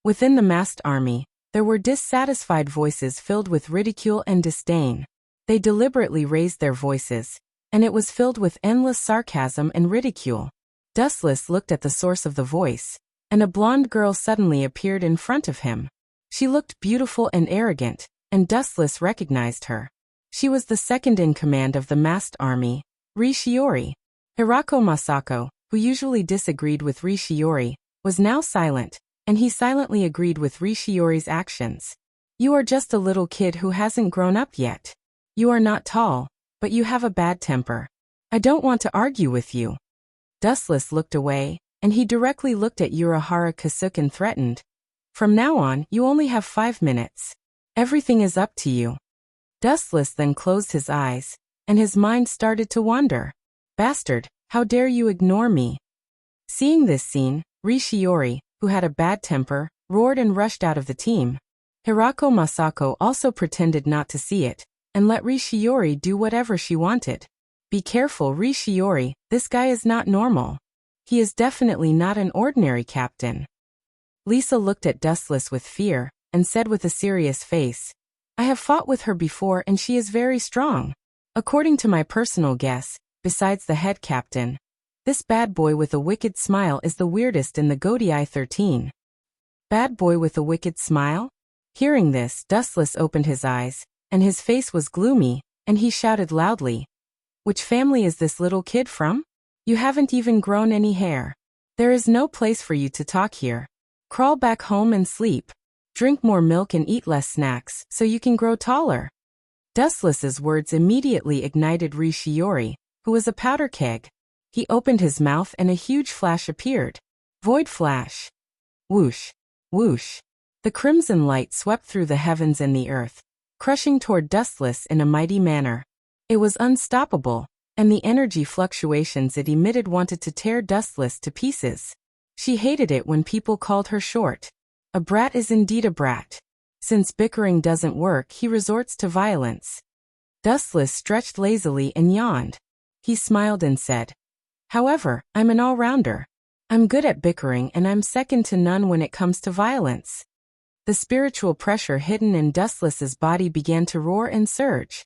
Within the masked army, there were dissatisfied voices filled with ridicule and disdain. They deliberately raised their voices, and it was filled with endless sarcasm and ridicule. Dustless looked at the source of the voice, and a blonde girl suddenly appeared in front of him. She looked beautiful and arrogant, and Dustless recognized her. She was the second in command of the masked army, Ri Shiori. Hirako Masako, who usually disagreed with Ri Shiori, was now silent, and he silently agreed with Ri Shiori's actions. "You are just a little kid who hasn't grown up yet. You are not tall, but you have a bad temper. I don't want to argue with you." Dustless looked away, and he directly looked at Urahara Kasuke and threatened, "From now on, you only have 5 minutes. Everything is up to you." Dustless then closed his eyes, and his mind started to wander. "Bastard, how dare you ignore me?" Seeing this scene, Ri Shiori, who had a bad temper, roared and rushed out of the team. Hirako Masako also pretended not to see it, and let Ri Shiori do whatever she wanted. "Be careful, Ri Shiori, this guy is not normal. He is definitely not an ordinary captain." Lisa looked at Dustless with fear, and said with a serious face, "I have fought with her before and she is very strong. According to my personal guess, besides the head captain, this bad boy with a wicked smile is the weirdest in the Godii 13. Bad boy with a wicked smile? Hearing this, Dustless opened his eyes, and his face was gloomy, and he shouted loudly, "Which family is this little kid from? You haven't even grown any hair. There is no place for you to talk here. Crawl back home and sleep. Drink more milk and eat less snacks so you can grow taller." Dustless's words immediately ignited Ri Shiori, who was a powder keg. He opened his mouth and a huge flash appeared. Void flash. Whoosh. Whoosh. The crimson light swept through the heavens and the earth, crushing toward Dustless in a mighty manner. It was unstoppable, and the energy fluctuations it emitted wanted to tear Dustless to pieces. She hated it when people called her short. A brat is indeed a brat. Since bickering doesn't work, he resorts to violence. Dustless stretched lazily and yawned. He smiled and said, "However, I'm an all-rounder. I'm good at bickering and I'm second to none when it comes to violence." The spiritual pressure hidden in Dustless's body began to roar and surge.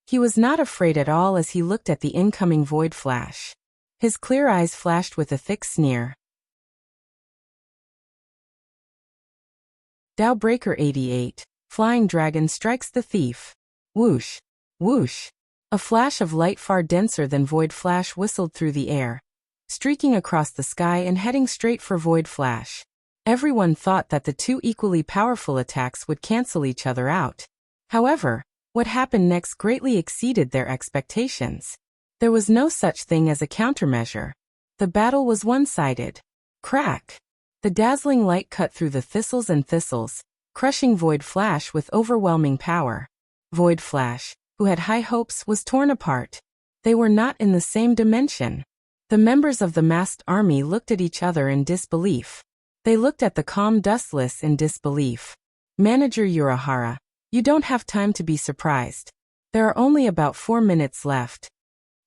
He was not afraid at all as he looked at the incoming void flash. His clear eyes flashed with a thick sneer. Dowbreaker 88. Flying Dragon Strikes the Thief. Whoosh. Whoosh. A flash of light far denser than Void Flash whistled through the air, streaking across the sky and heading straight for Void Flash. Everyone thought that the two equally powerful attacks would cancel each other out. However, what happened next greatly exceeded their expectations. There was no such thing as a countermeasure. The battle was one-sided. Crack! The dazzling light cut through the thistles and thistles, crushing Void Flash with overwhelming power. Void Flash, who had high hopes, was torn apart. They were not in the same dimension. The members of the masked army looked at each other in disbelief. They looked at the calm Dustless in disbelief. Manager Urahara, you don't have time to be surprised. There are only about 4 minutes left.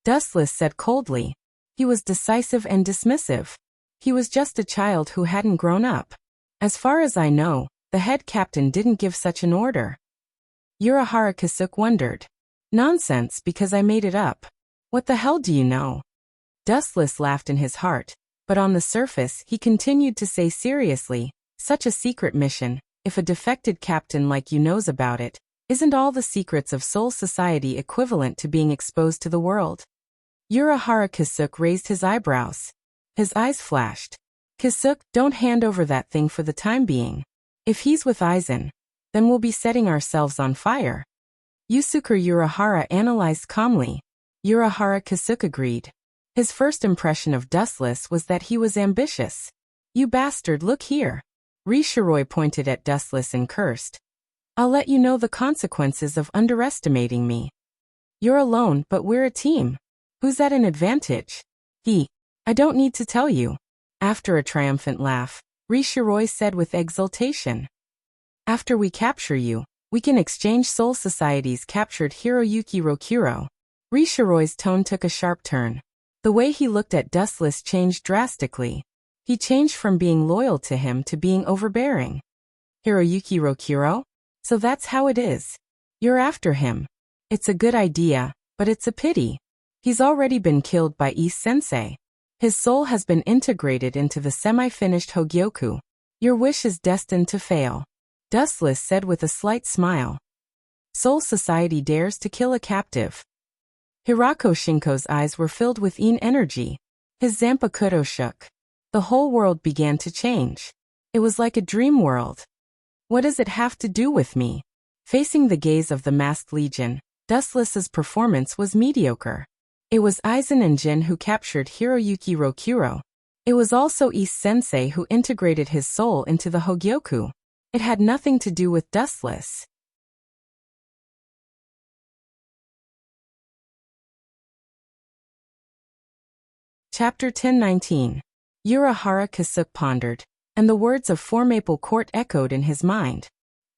Dustless said coldly. He was decisive and dismissive. He was just a child who hadn't grown up. As far as I know, the head captain didn't give such an order. Urahara Kasuke wondered. Nonsense, because I made it up. What the hell do you know? Dustless laughed in his heart, but on the surface he continued to say seriously, such a secret mission, if a defected captain like you knows about it, isn't all the secrets of Soul Society equivalent to being exposed to the world? Urahara Kisuke raised his eyebrows. His eyes flashed. Kisuke, don't hand over that thing for the time being. If he's with Aizen, then we'll be setting ourselves on fire. Yusuke Urahara analyzed calmly. Urahara Kisuke agreed. His first impression of Dustless was that he was ambitious. You bastard, look here. Rishiroi pointed at Dustless and cursed. I'll let you know the consequences of underestimating me. You're alone, but we're a team. Who's at an advantage? I don't need to tell you. After a triumphant laugh, Rishiroi said with exultation. After we capture you, we can exchange Soul Society's captured Hiroyuki Rokuro. Rishiroi's tone took a sharp turn. The way he looked at Dustless changed drastically. He changed from being loyal to him to being overbearing. Hiroyuki Rokuro? So that's how it is. You're after him. It's a good idea, but it's a pity. He's already been killed by Ise-sensei. His soul has been integrated into the semi-finished Hogyoku. Your wish is destined to fail. Dustless said with a slight smile. Soul Society dares to kill a captive. Hirako Shinko's eyes were filled with energy. His Zanpakuto shook. The whole world began to change. It was like a dream world. What does it have to do with me? Facing the gaze of the masked legion, Dustless's performance was mediocre. It was Aizen and Jin who captured Hiroyuki Rokuro. It was also Ise-sensei who integrated his soul into the Hogyoku. It had nothing to do with Dustless. Chapter 1019. Urahara Kisuke pondered, and the words of Four Maple Court echoed in his mind.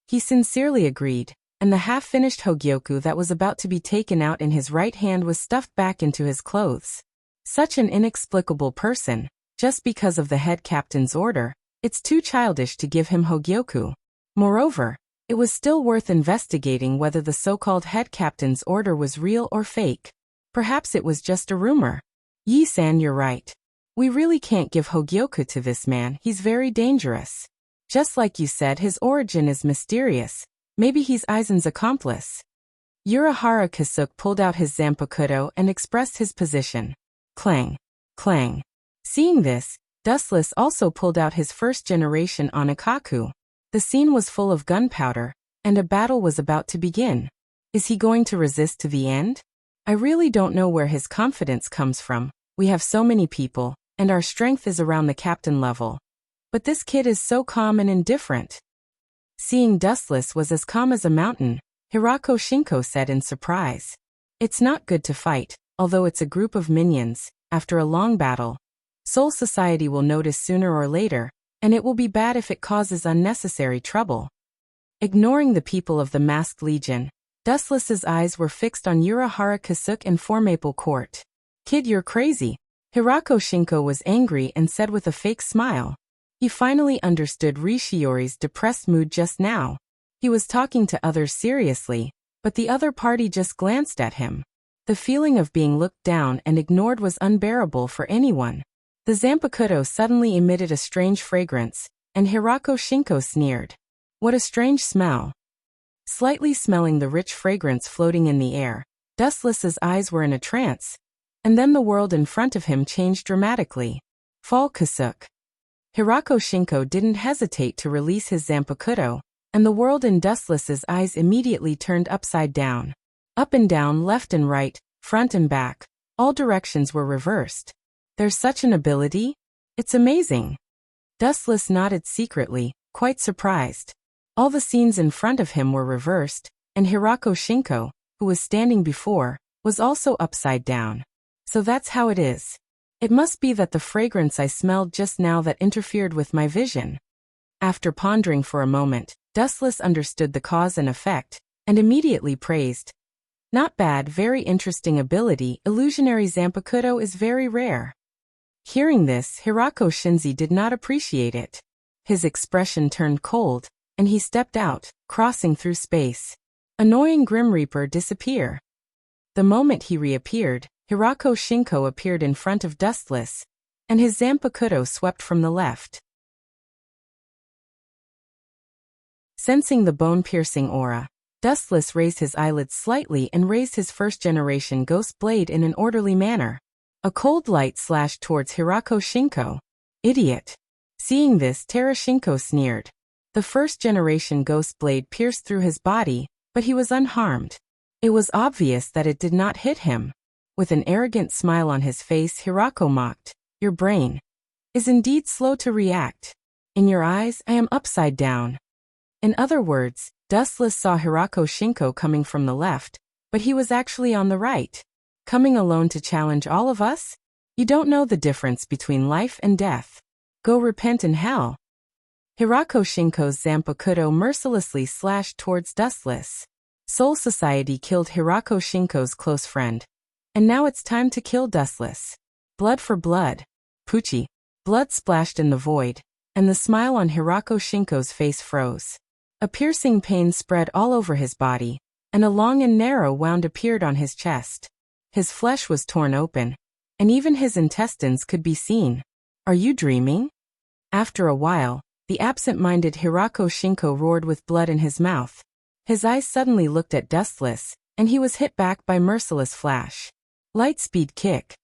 He sincerely agreed, and the half-finished Hogyoku that was about to be taken out in his right hand was stuffed back into his clothes. Such an inexplicable person, just because of the head captain's order, it's too childish to give him Hogyoku. Moreover, it was still worth investigating whether the so-called head captain's order was real or fake. Perhaps it was just a rumor. Yi-san, you're right. We really can't give Hogyoku to this man, he's very dangerous. Just like you said, his origin is mysterious. Maybe he's Aizen's accomplice. Urahara Kisuke pulled out his Zanpakuto and expressed his position. Clang. Clang. Seeing this, Dustless also pulled out his first-generation Onikaku. The scene was full of gunpowder, and a battle was about to begin. Is he going to resist to the end? I really don't know where his confidence comes from. We have so many people, and our strength is around the captain level. But this kid is so calm and indifferent. Seeing Dustless was as calm as a mountain, Hirako Shinko said in surprise. It's not good to fight, although it's a group of minions. After a long battle, Soul Society will notice sooner or later, and it will be bad if it causes unnecessary trouble. Ignoring the people of the Masked Legion, Dustless's eyes were fixed on Urahara Kisuke and Four Maple Court. Kid, you're crazy. Hirako Shinko was angry and said with a fake smile. He finally understood Rishiori's depressed mood just now. He was talking to others seriously, but the other party just glanced at him. The feeling of being looked down and ignored was unbearable for anyone. The Zanpakuto suddenly emitted a strange fragrance, and Hirako Shinko sneered. What a strange smell. Slightly smelling the rich fragrance floating in the air, Dustless's eyes were in a trance. And then the world in front of him changed dramatically. Fall Kisuke. Hirako Shinko didn't hesitate to release his Zanpakuto, and the world in Dustless's eyes immediately turned upside down. Up and down, left and right, front and back, all directions were reversed. There's such an ability? It's amazing. Dustless nodded secretly, quite surprised. All the scenes in front of him were reversed, and Hirako Shinko, who was standing before, was also upside down. So that's how it is. It must be that the fragrance I smelled just now that interfered with my vision. After pondering for a moment, Dustless understood the cause and effect, and immediately praised. Not bad, very interesting ability. Illusionary Zanpakuto is very rare. Hearing this, Hirako Shinzi did not appreciate it. His expression turned cold, and he stepped out, crossing through space. Annoying Grim Reaper, disappear. The moment he reappeared, Hirako Shinko appeared in front of Dustless, and his Zanpakuto swept from the left. Sensing the bone-piercing aura, Dustless raised his eyelids slightly and raised his first-generation ghost blade in an orderly manner. A cold light slashed towards Hirako Shinko. Idiot! Seeing this, Terashinko sneered. The first-generation ghost blade pierced through his body, but he was unharmed. It was obvious that it did not hit him. With an arrogant smile on his face, Hirako mocked, "Your brain is indeed slow to react. In your eyes, I am upside down." In other words, Dustless saw Hirako Shinko coming from the left, but he was actually on the right. Coming alone to challenge all of us? You don't know the difference between life and death. Go repent in hell. Hirako Shinko's Zanpakuto mercilessly slashed towards Dustless. Soul Society killed Hirako Shinko's close friend. And now it's time to kill Dustless. Blood for blood. Poochie. Blood splashed in the void, and the smile on Hirako Shinko's face froze. A piercing pain spread all over his body, and a long and narrow wound appeared on his chest. His flesh was torn open, and even his intestines could be seen. Are you dreaming? After a while, the absent-minded Hirako Shinko roared with blood in his mouth. His eyes suddenly looked at Dustless, and he was hit back by merciless flash. Lightspeed kick.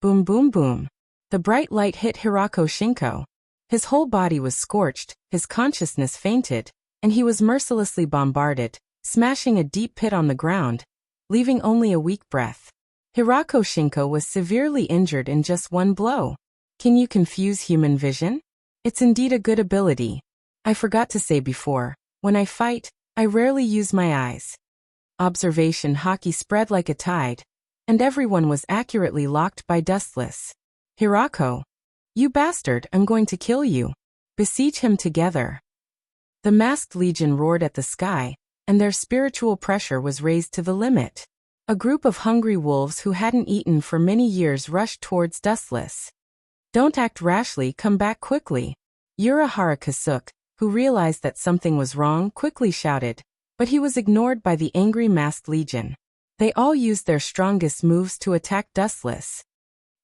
Boom boom boom. The bright light hit Hirako Shinko. His whole body was scorched, his consciousness fainted, and he was mercilessly bombarded, smashing a deep pit on the ground, leaving only a weak breath. Hirako Shinko was severely injured in just one blow. Can you confuse human vision? It's indeed a good ability. I forgot to say before, when I fight, I rarely use my eyes. Observation hockey spread like a tide, and everyone was accurately locked by Dustless. Hirako! You bastard, I'm going to kill you. Besiege him together. The masked legion roared at the sky, and their spiritual pressure was raised to the limit. A group of hungry wolves who hadn't eaten for many years rushed towards Dustless. Don't act rashly, come back quickly. Urahara Kasuk, who realized that something was wrong, quickly shouted, but he was ignored by the angry masked legion. They all used their strongest moves to attack Dustless.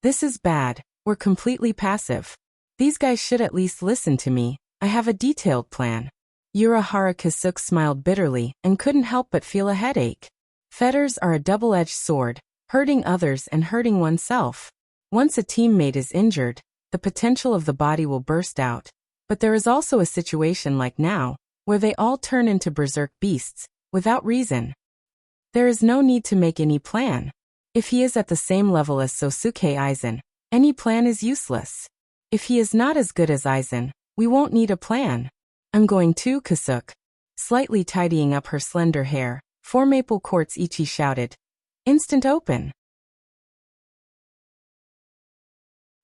This is bad, we're completely passive. These guys should at least listen to me, I have a detailed plan. Urahara Kasuk smiled bitterly and couldn't help but feel a headache. Fetters are a double-edged sword, hurting others and hurting oneself. Once a teammate is injured, the potential of the body will burst out. But there is also a situation like now, where they all turn into berserk beasts, without reason. There is no need to make any plan. If he is at the same level as Sosuke Aizen, any plan is useless. If he is not as good as Aizen, we won't need a plan. I'm going to, Kasuk. Slightly tidying up her slender hair, Four Maple Quartz Ichi shouted. Instant open.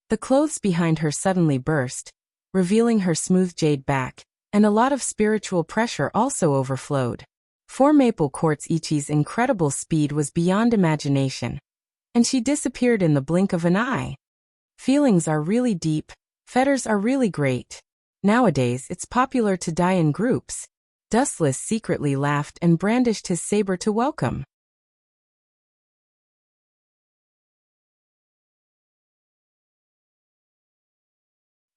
The clothes behind her suddenly burst, revealing her smooth jade back, and a lot of spiritual pressure also overflowed. Four Maple Quartz Ichi's incredible speed was beyond imagination, and she disappeared in the blink of an eye. Feelings are really deep, fetters are really great. Nowadays, it's popular to die in groups. Dustless secretly laughed and brandished his saber to welcome.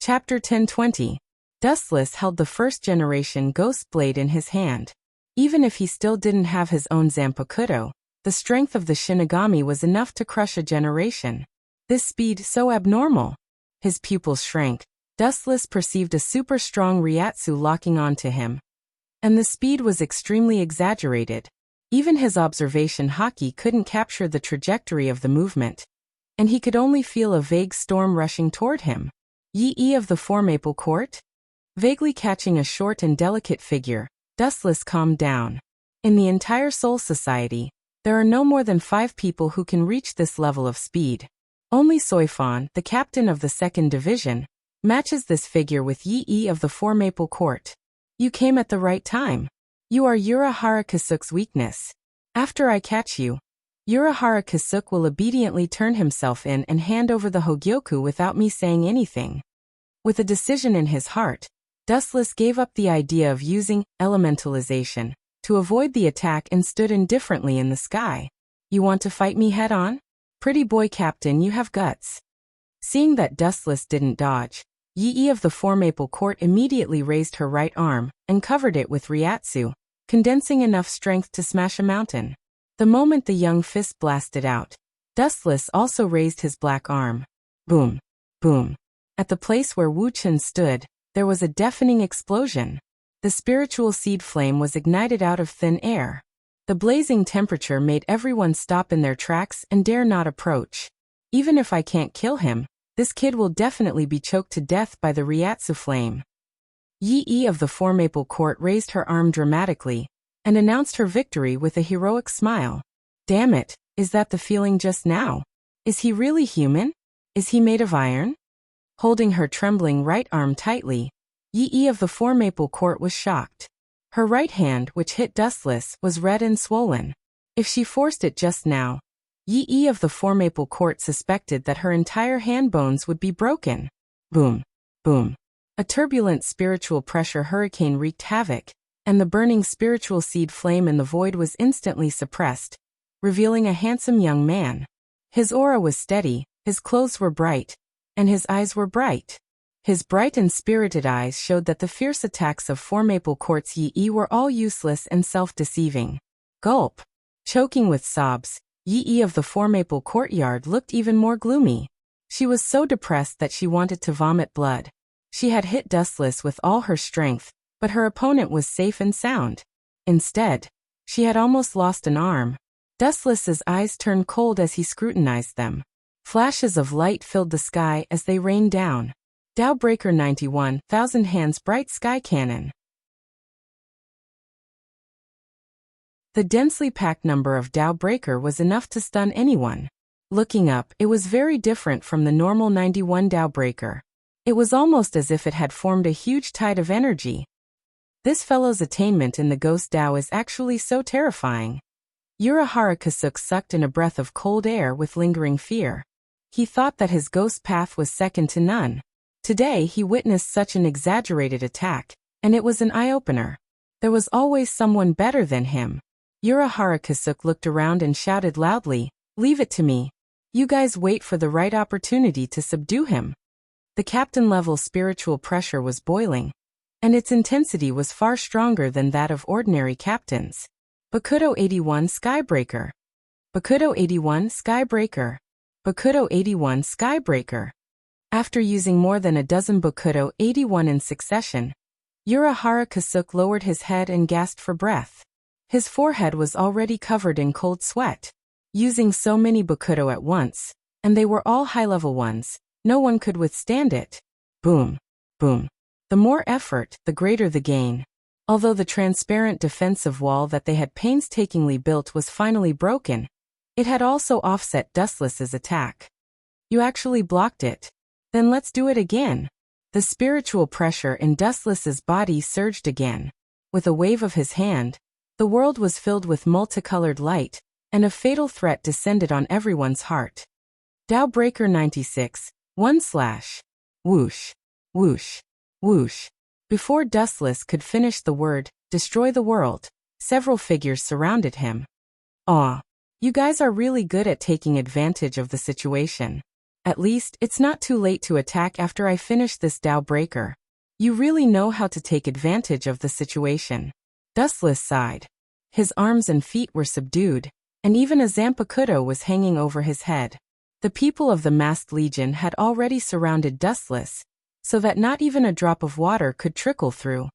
Chapter 1020. Dustless held the first-generation ghost blade in his hand. Even if he still didn't have his own Zanpakuto, the strength of the Shinigami was enough to crush a generation. This speed so abnormal. His pupils shrank. Dustless perceived a super-strong Ryatsu locking onto him. And the speed was extremely exaggerated. Even his observation hockey couldn't capture the trajectory of the movement. And he could only feel a vague storm rushing toward him. Yi of the Four Maple Court? Vaguely catching a short and delicate figure, Dustless calmed down. In the entire Soul Society, there are no more than 5 people who can reach this level of speed. Only Soifan, the captain of the 2nd Division, matches this figure with Yi of the Four Maple Court. You came at the right time. You are Urahara Kasuk's weakness. After I catch you, Urahara Kasuk will obediently turn himself in and hand over the Hogyoku without me saying anything. With a decision in his heart, Dustless gave up the idea of using elementalization to avoid the attack and stood indifferently in the sky. You want to fight me head-on? Pretty boy Captain, you have guts. Seeing that Dustless didn't dodge, Yi of the Four Maple Court immediately raised her right arm and covered it with Ryatsu, condensing enough strength to smash a mountain. The moment the young fist blasted out, Dustless also raised his black arm. Boom. Boom. At the place where Wu Chen stood, there was a deafening explosion. The spiritual seed flame was ignited out of thin air. The blazing temperature made everyone stop in their tracks and dare not approach. Even if I can't kill him, this kid will definitely be choked to death by the Ryatsu flame. Yi of the Four Maple Court raised her arm dramatically and announced her victory with a heroic smile. Damn it, is that the feeling just now? Is he really human? Is he made of iron? Holding her trembling right arm tightly, Yi of the Four Maple Court was shocked. Her right hand, which hit Dustless, was red and swollen. If she forced it just now, Yi of the Four Maple Court suspected that her entire hand bones would be broken. Boom. Boom. A turbulent spiritual pressure hurricane wreaked havoc, and the burning spiritual seed flame in the void was instantly suppressed, revealing a handsome young man. His aura was steady, his clothes were bright, and his eyes were bright. His bright and spirited eyes showed that the fierce attacks of Four Maple Court's Yi were all useless and self-deceiving. Gulp. Choking with sobs, Yi of the Four Maple Courtyard looked even more gloomy. She was so depressed that she wanted to vomit blood. She had hit Dustless with all her strength, but her opponent was safe and sound. Instead, she had almost lost an arm. Dustless's eyes turned cold as he scrutinized them. Flashes of light filled the sky as they rained down. Dowbreaker 91, Thousand Hands Bright Sky Cannon. The densely packed number of Dowbreaker was enough to stun anyone. Looking up, it was very different from the normal 91 Dowbreaker. It was almost as if it had formed a huge tide of energy. This fellow's attainment in the Ghost Dao is actually so terrifying. Urahara Kasuk sucked in a breath of cold air with lingering fear. He thought that his ghost path was second to none. Today he witnessed such an exaggerated attack, and it was an eye-opener. There was always someone better than him. Urahara Kasuk looked around and shouted loudly, "Leave it to me. You guys wait for the right opportunity to subdue him." The captain-level spiritual pressure was boiling, and its intensity was far stronger than that of ordinary captains. Bakudo 81 Skybreaker. Bakudo 81 Skybreaker. Bakudo 81 Skybreaker. After using more than a dozen Bakudo 81 in succession, Urahara Kasuk lowered his head and gasped for breath. His forehead was already covered in cold sweat. Using so many Bakudo at once, and they were all high-level ones, no one could withstand it. Boom. Boom. The more effort, the greater the gain. Although the transparent defensive wall that they had painstakingly built was finally broken, it had also offset Dustless's attack. You actually blocked it. Then let's do it again. The spiritual pressure in Dustless's body surged again. With a wave of his hand, the world was filled with multicolored light, and a fatal threat descended on everyone's heart. Dowbreaker 96, 1/. Whoosh. Whoosh. Whoosh. Before Dustless could finish the word, destroy the world, several figures surrounded him. Aw. You guys are really good at taking advantage of the situation. At least, it's not too late to attack after I finish this Dowbreaker. You really know how to take advantage of the situation. Dustless sighed. His arms and feet were subdued, and even a Zanpakudo was hanging over his head. The people of the Masked Legion had already surrounded Dustless, so that not even a drop of water could trickle through.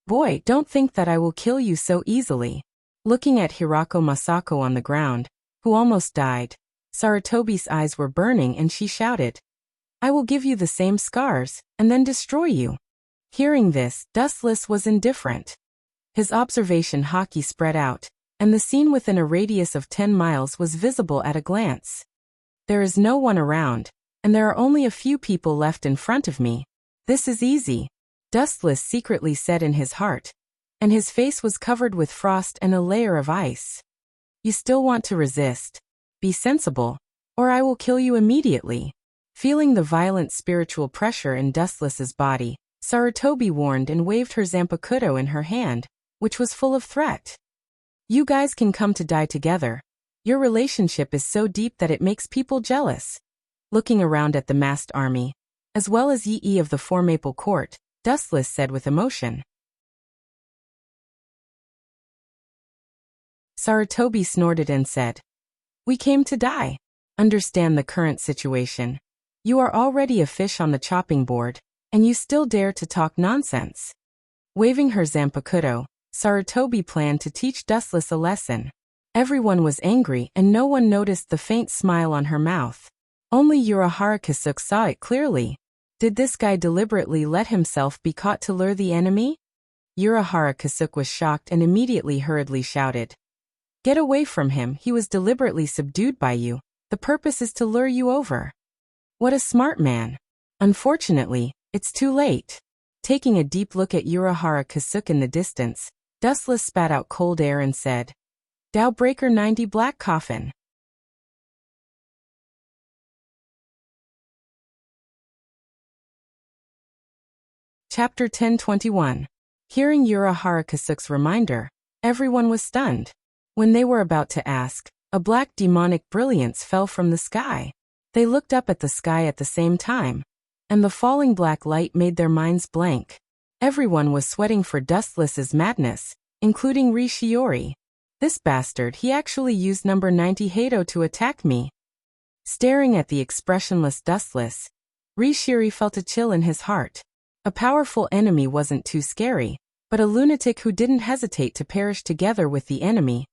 Boy, don't think that I will kill you so easily. Looking at Hirako Masako on the ground, who almost died, Sarutobi's eyes were burning and she shouted, "I will give you the same scars, and then destroy you." Hearing this, Dustless was indifferent. His observation haki spread out, and the scene within a radius of 10 miles was visible at a glance. There is no one around, and there are only a few people left in front of me. This is easy, Dustless secretly said in his heart, and his face was covered with frost and a layer of ice. You still want to resist? Be sensible, or I will kill you immediately. Feeling the violent spiritual pressure in Dustless's body, Sarutobi warned and waved her Zanpakudo in her hand, which was full of threat. You guys can come to die together, Your relationship is so deep that it makes people jealous. Looking around at the massed army, as well as Yi of the Four Maple Court, Dustless said with emotion. Sarutobi snorted and said, "We came to die. Understand the current situation. You are already a fish on the chopping board, and you still dare to talk nonsense." Waving her Zanpakuto, Sarutobi planned to teach Dustless a lesson. Everyone was angry and no one noticed the faint smile on her mouth. Only Urahara Kasuke saw it clearly. Did this guy deliberately let himself be caught to lure the enemy? Urahara Kasuke was shocked and immediately hurriedly shouted, "Get away from him, he was deliberately subdued by you. The purpose is to lure you over." What a smart man. Unfortunately, it's too late. Taking a deep look at Urahara Kasuke in the distance, Dustless spat out cold air and said, "Dow Breaker 90 Black Coffin." Chapter 1021. Hearing Urahara Kasuke's reminder, everyone was stunned. When they were about to ask, a black demonic brilliance fell from the sky. They looked up at the sky at the same time, and the falling black light made their minds blank. Everyone was sweating for Dustless's madness, including Rishiori. This bastard, he actually used number 90 Hado to attack me. Staring at the expressionless Dustless, Rishiori felt a chill in his heart. A powerful enemy wasn't too scary, but a lunatic who didn't hesitate to perish together with the enemy.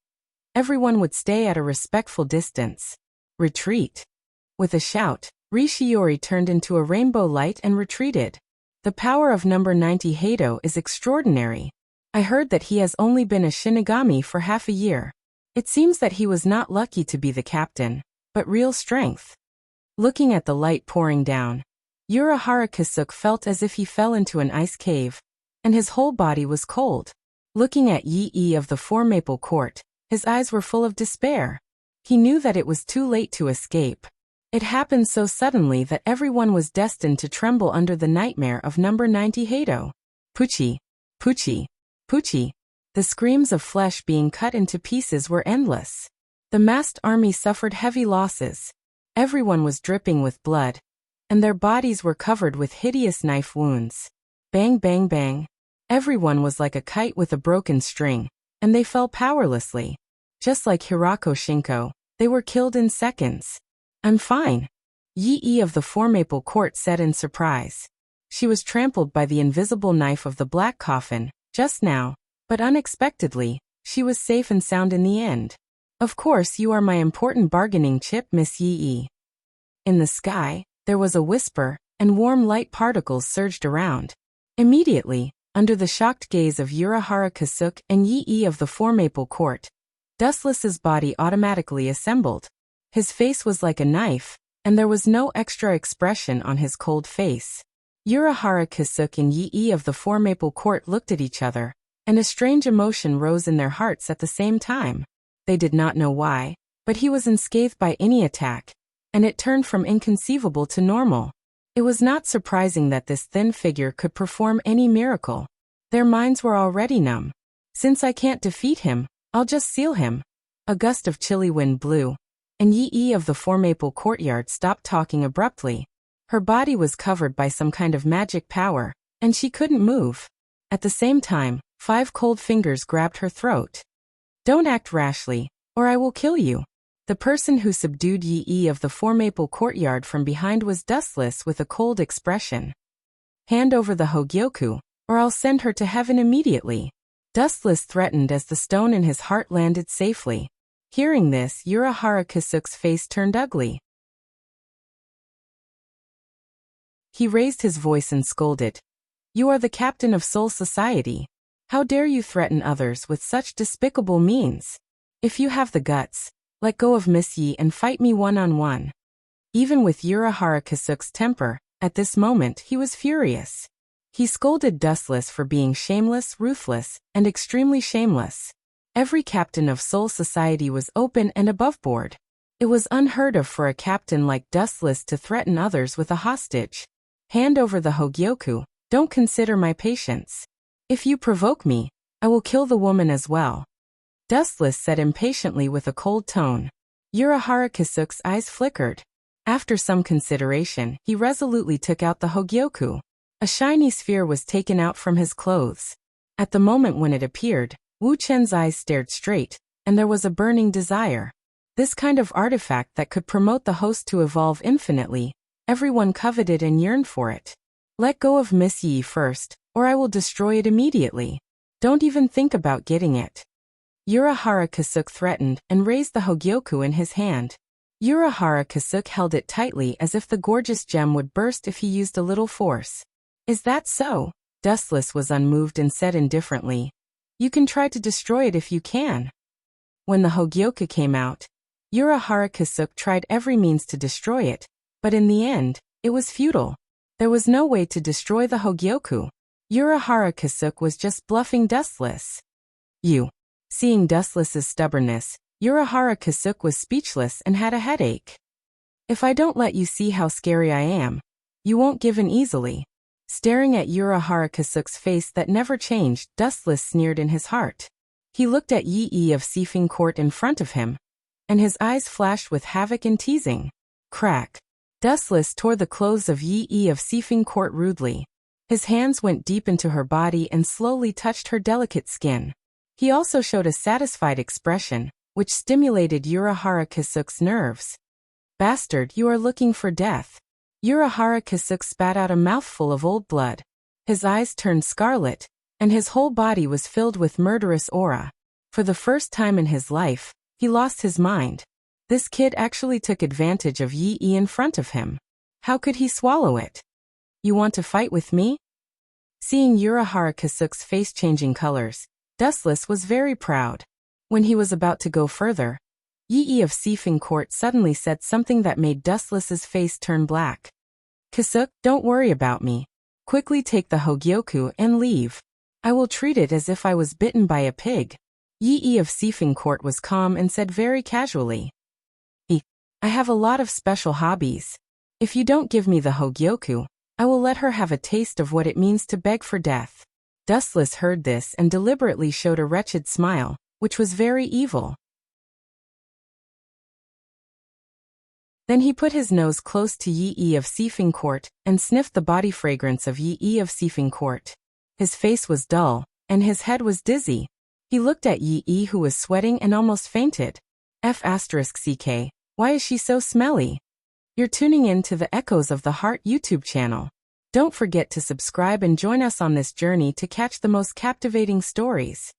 Everyone would stay at a respectful distance. Retreat. With a shout, Rishiori turned into a rainbow light and retreated. The power of number 90 Hado is extraordinary. I heard that he has only been a Shinigami for half a year. It seems that he was not lucky to be the captain, but real strength. Looking at the light pouring down, Urahara Kasuke felt as if he fell into an ice cave, and his whole body was cold. Looking at Yi of the Four Maple Court, his eyes were full of despair. He knew that it was too late to escape. It happened so suddenly that everyone was destined to tremble under the nightmare of number 90 Hado. Puchi, Puchi, Puchi. The screams of flesh being cut into pieces were endless. The massed army suffered heavy losses. Everyone was dripping with blood, and their bodies were covered with hideous knife wounds. Bang bang bang. Everyone was like a kite with a broken string, and they fell powerlessly. Just like Hirako Shinko, they were killed in seconds. "I'm fine," Yi of the Four Maple Court said in surprise. She was trampled by the invisible knife of the black coffin, just now, but unexpectedly, she was safe and sound in the end. "Of course you are my important bargaining chip, Miss Yi." In the sky, there was a whisper, and warm light particles surged around. Immediately, under the shocked gaze of Urahara Kasuke and Yi of the Four Maple Court, Dustless's body automatically assembled. His face was like a knife, and there was no extra expression on his cold face. Urahara Kasuke and Yi of the Four Maple Court looked at each other, and a strange emotion rose in their hearts at the same time. They did not know why, but he was unscathed by any attack, and it turned from inconceivable to normal. It was not surprising that this thin figure could perform any miracle. Their minds were already numb. "Since I can't defeat him, I'll just seal him." A gust of chilly wind blew, and Yi of the Four Maple Courtyard stopped talking abruptly. Her body was covered by some kind of magic power, and she couldn't move. At the same time, 5 cold fingers grabbed her throat. "Don't act rashly, or I will kill you." The person who subdued Yi of the Four Maple Courtyard from behind was Dustless with a cold expression. "Hand over the Hogyoku, or I'll send her to heaven immediately." Dustless threatened as the stone in his heart landed safely. Hearing this, Urahara Kasuke's face turned ugly. He raised his voice and scolded, "You are the captain of Soul Society. How dare you threaten others with such despicable means? If you have the guts, let go of Miss Yi and fight me one-on-one." Even with Urahara Kasuke's temper, at this moment he was furious. He scolded Dustless for being shameless, ruthless, and extremely shameless. Every captain of Soul Society was open and aboveboard. It was unheard of for a captain like Dustless to threaten others with a hostage. "Hand over the Hogyoku, don't consider my patience. If you provoke me, I will kill the woman as well," Dustless said impatiently with a cold tone. Urahara Kisuk's eyes flickered. After some consideration, he resolutely took out the Hogyoku. A shiny sphere was taken out from his clothes. At the moment when it appeared, Wu Chen's eyes stared straight, and there was a burning desire. This kind of artifact that could promote the host to evolve infinitely, everyone coveted and yearned for it. Let go of Miss Yi first, or I will destroy it immediately. Don't even think about getting it. Urahara Kisuk threatened and raised the Hogyoku in his hand. Urahara Kisuk held it tightly as if the gorgeous gem would burst if he used a little force. Is that so? Dustless was unmoved and said indifferently. You can try to destroy it if you can. When the Hogyoku came out, Urahara Kisuk tried every means to destroy it, but in the end, it was futile. There was no way to destroy the Hogyoku. Urahara Kisuk was just bluffing Dustless. Seeing Dustless's stubbornness, Urahara Kisuk was speechless and had a headache. If I don't let you see how scary I am, you won't give in easily. Staring at Urahara Kisuk's face that never changed, Dustless sneered in his heart. He looked at Yi of Sifing Court in front of him, and his eyes flashed with havoc and teasing. Crack. Dustless tore the clothes of Yi of Sifing Court rudely. His hands went deep into her body and slowly touched her delicate skin. He also showed a satisfied expression, which stimulated Urahara Kisuk's nerves. Bastard, you are looking for death. Urahara Kisuk spat out a mouthful of old blood. His eyes turned scarlet, and his whole body was filled with murderous aura. For the first time in his life, he lost his mind. This kid actually took advantage of Yi in front of him. How could he swallow it? You want to fight with me? Seeing Urahara Kisuk's face changing colors, Dustless was very proud. When he was about to go further, Yi of Sifing Court suddenly said something that made Dustless's face turn black. Kisuk, don't worry about me. Quickly take the Hogyoku and leave. I will treat it as if I was bitten by a pig. Yi of Sifing Court was calm and said very casually. I have a lot of special hobbies. If you don't give me the Hogyoku, I will let her have a taste of what it means to beg for death. Dustless heard this and deliberately showed a wretched smile, which was very evil. Then he put his nose close to Yi of Sifing Court and sniffed the body fragrance of Yi of Sifing Court. His face was dull, and his head was dizzy. He looked at Yi who was sweating and almost fainted. F***CK, why is she so smelly? You're tuning in to the Echoes of the Heart YouTube channel. Don't forget to subscribe and join us on this journey to catch the most captivating stories.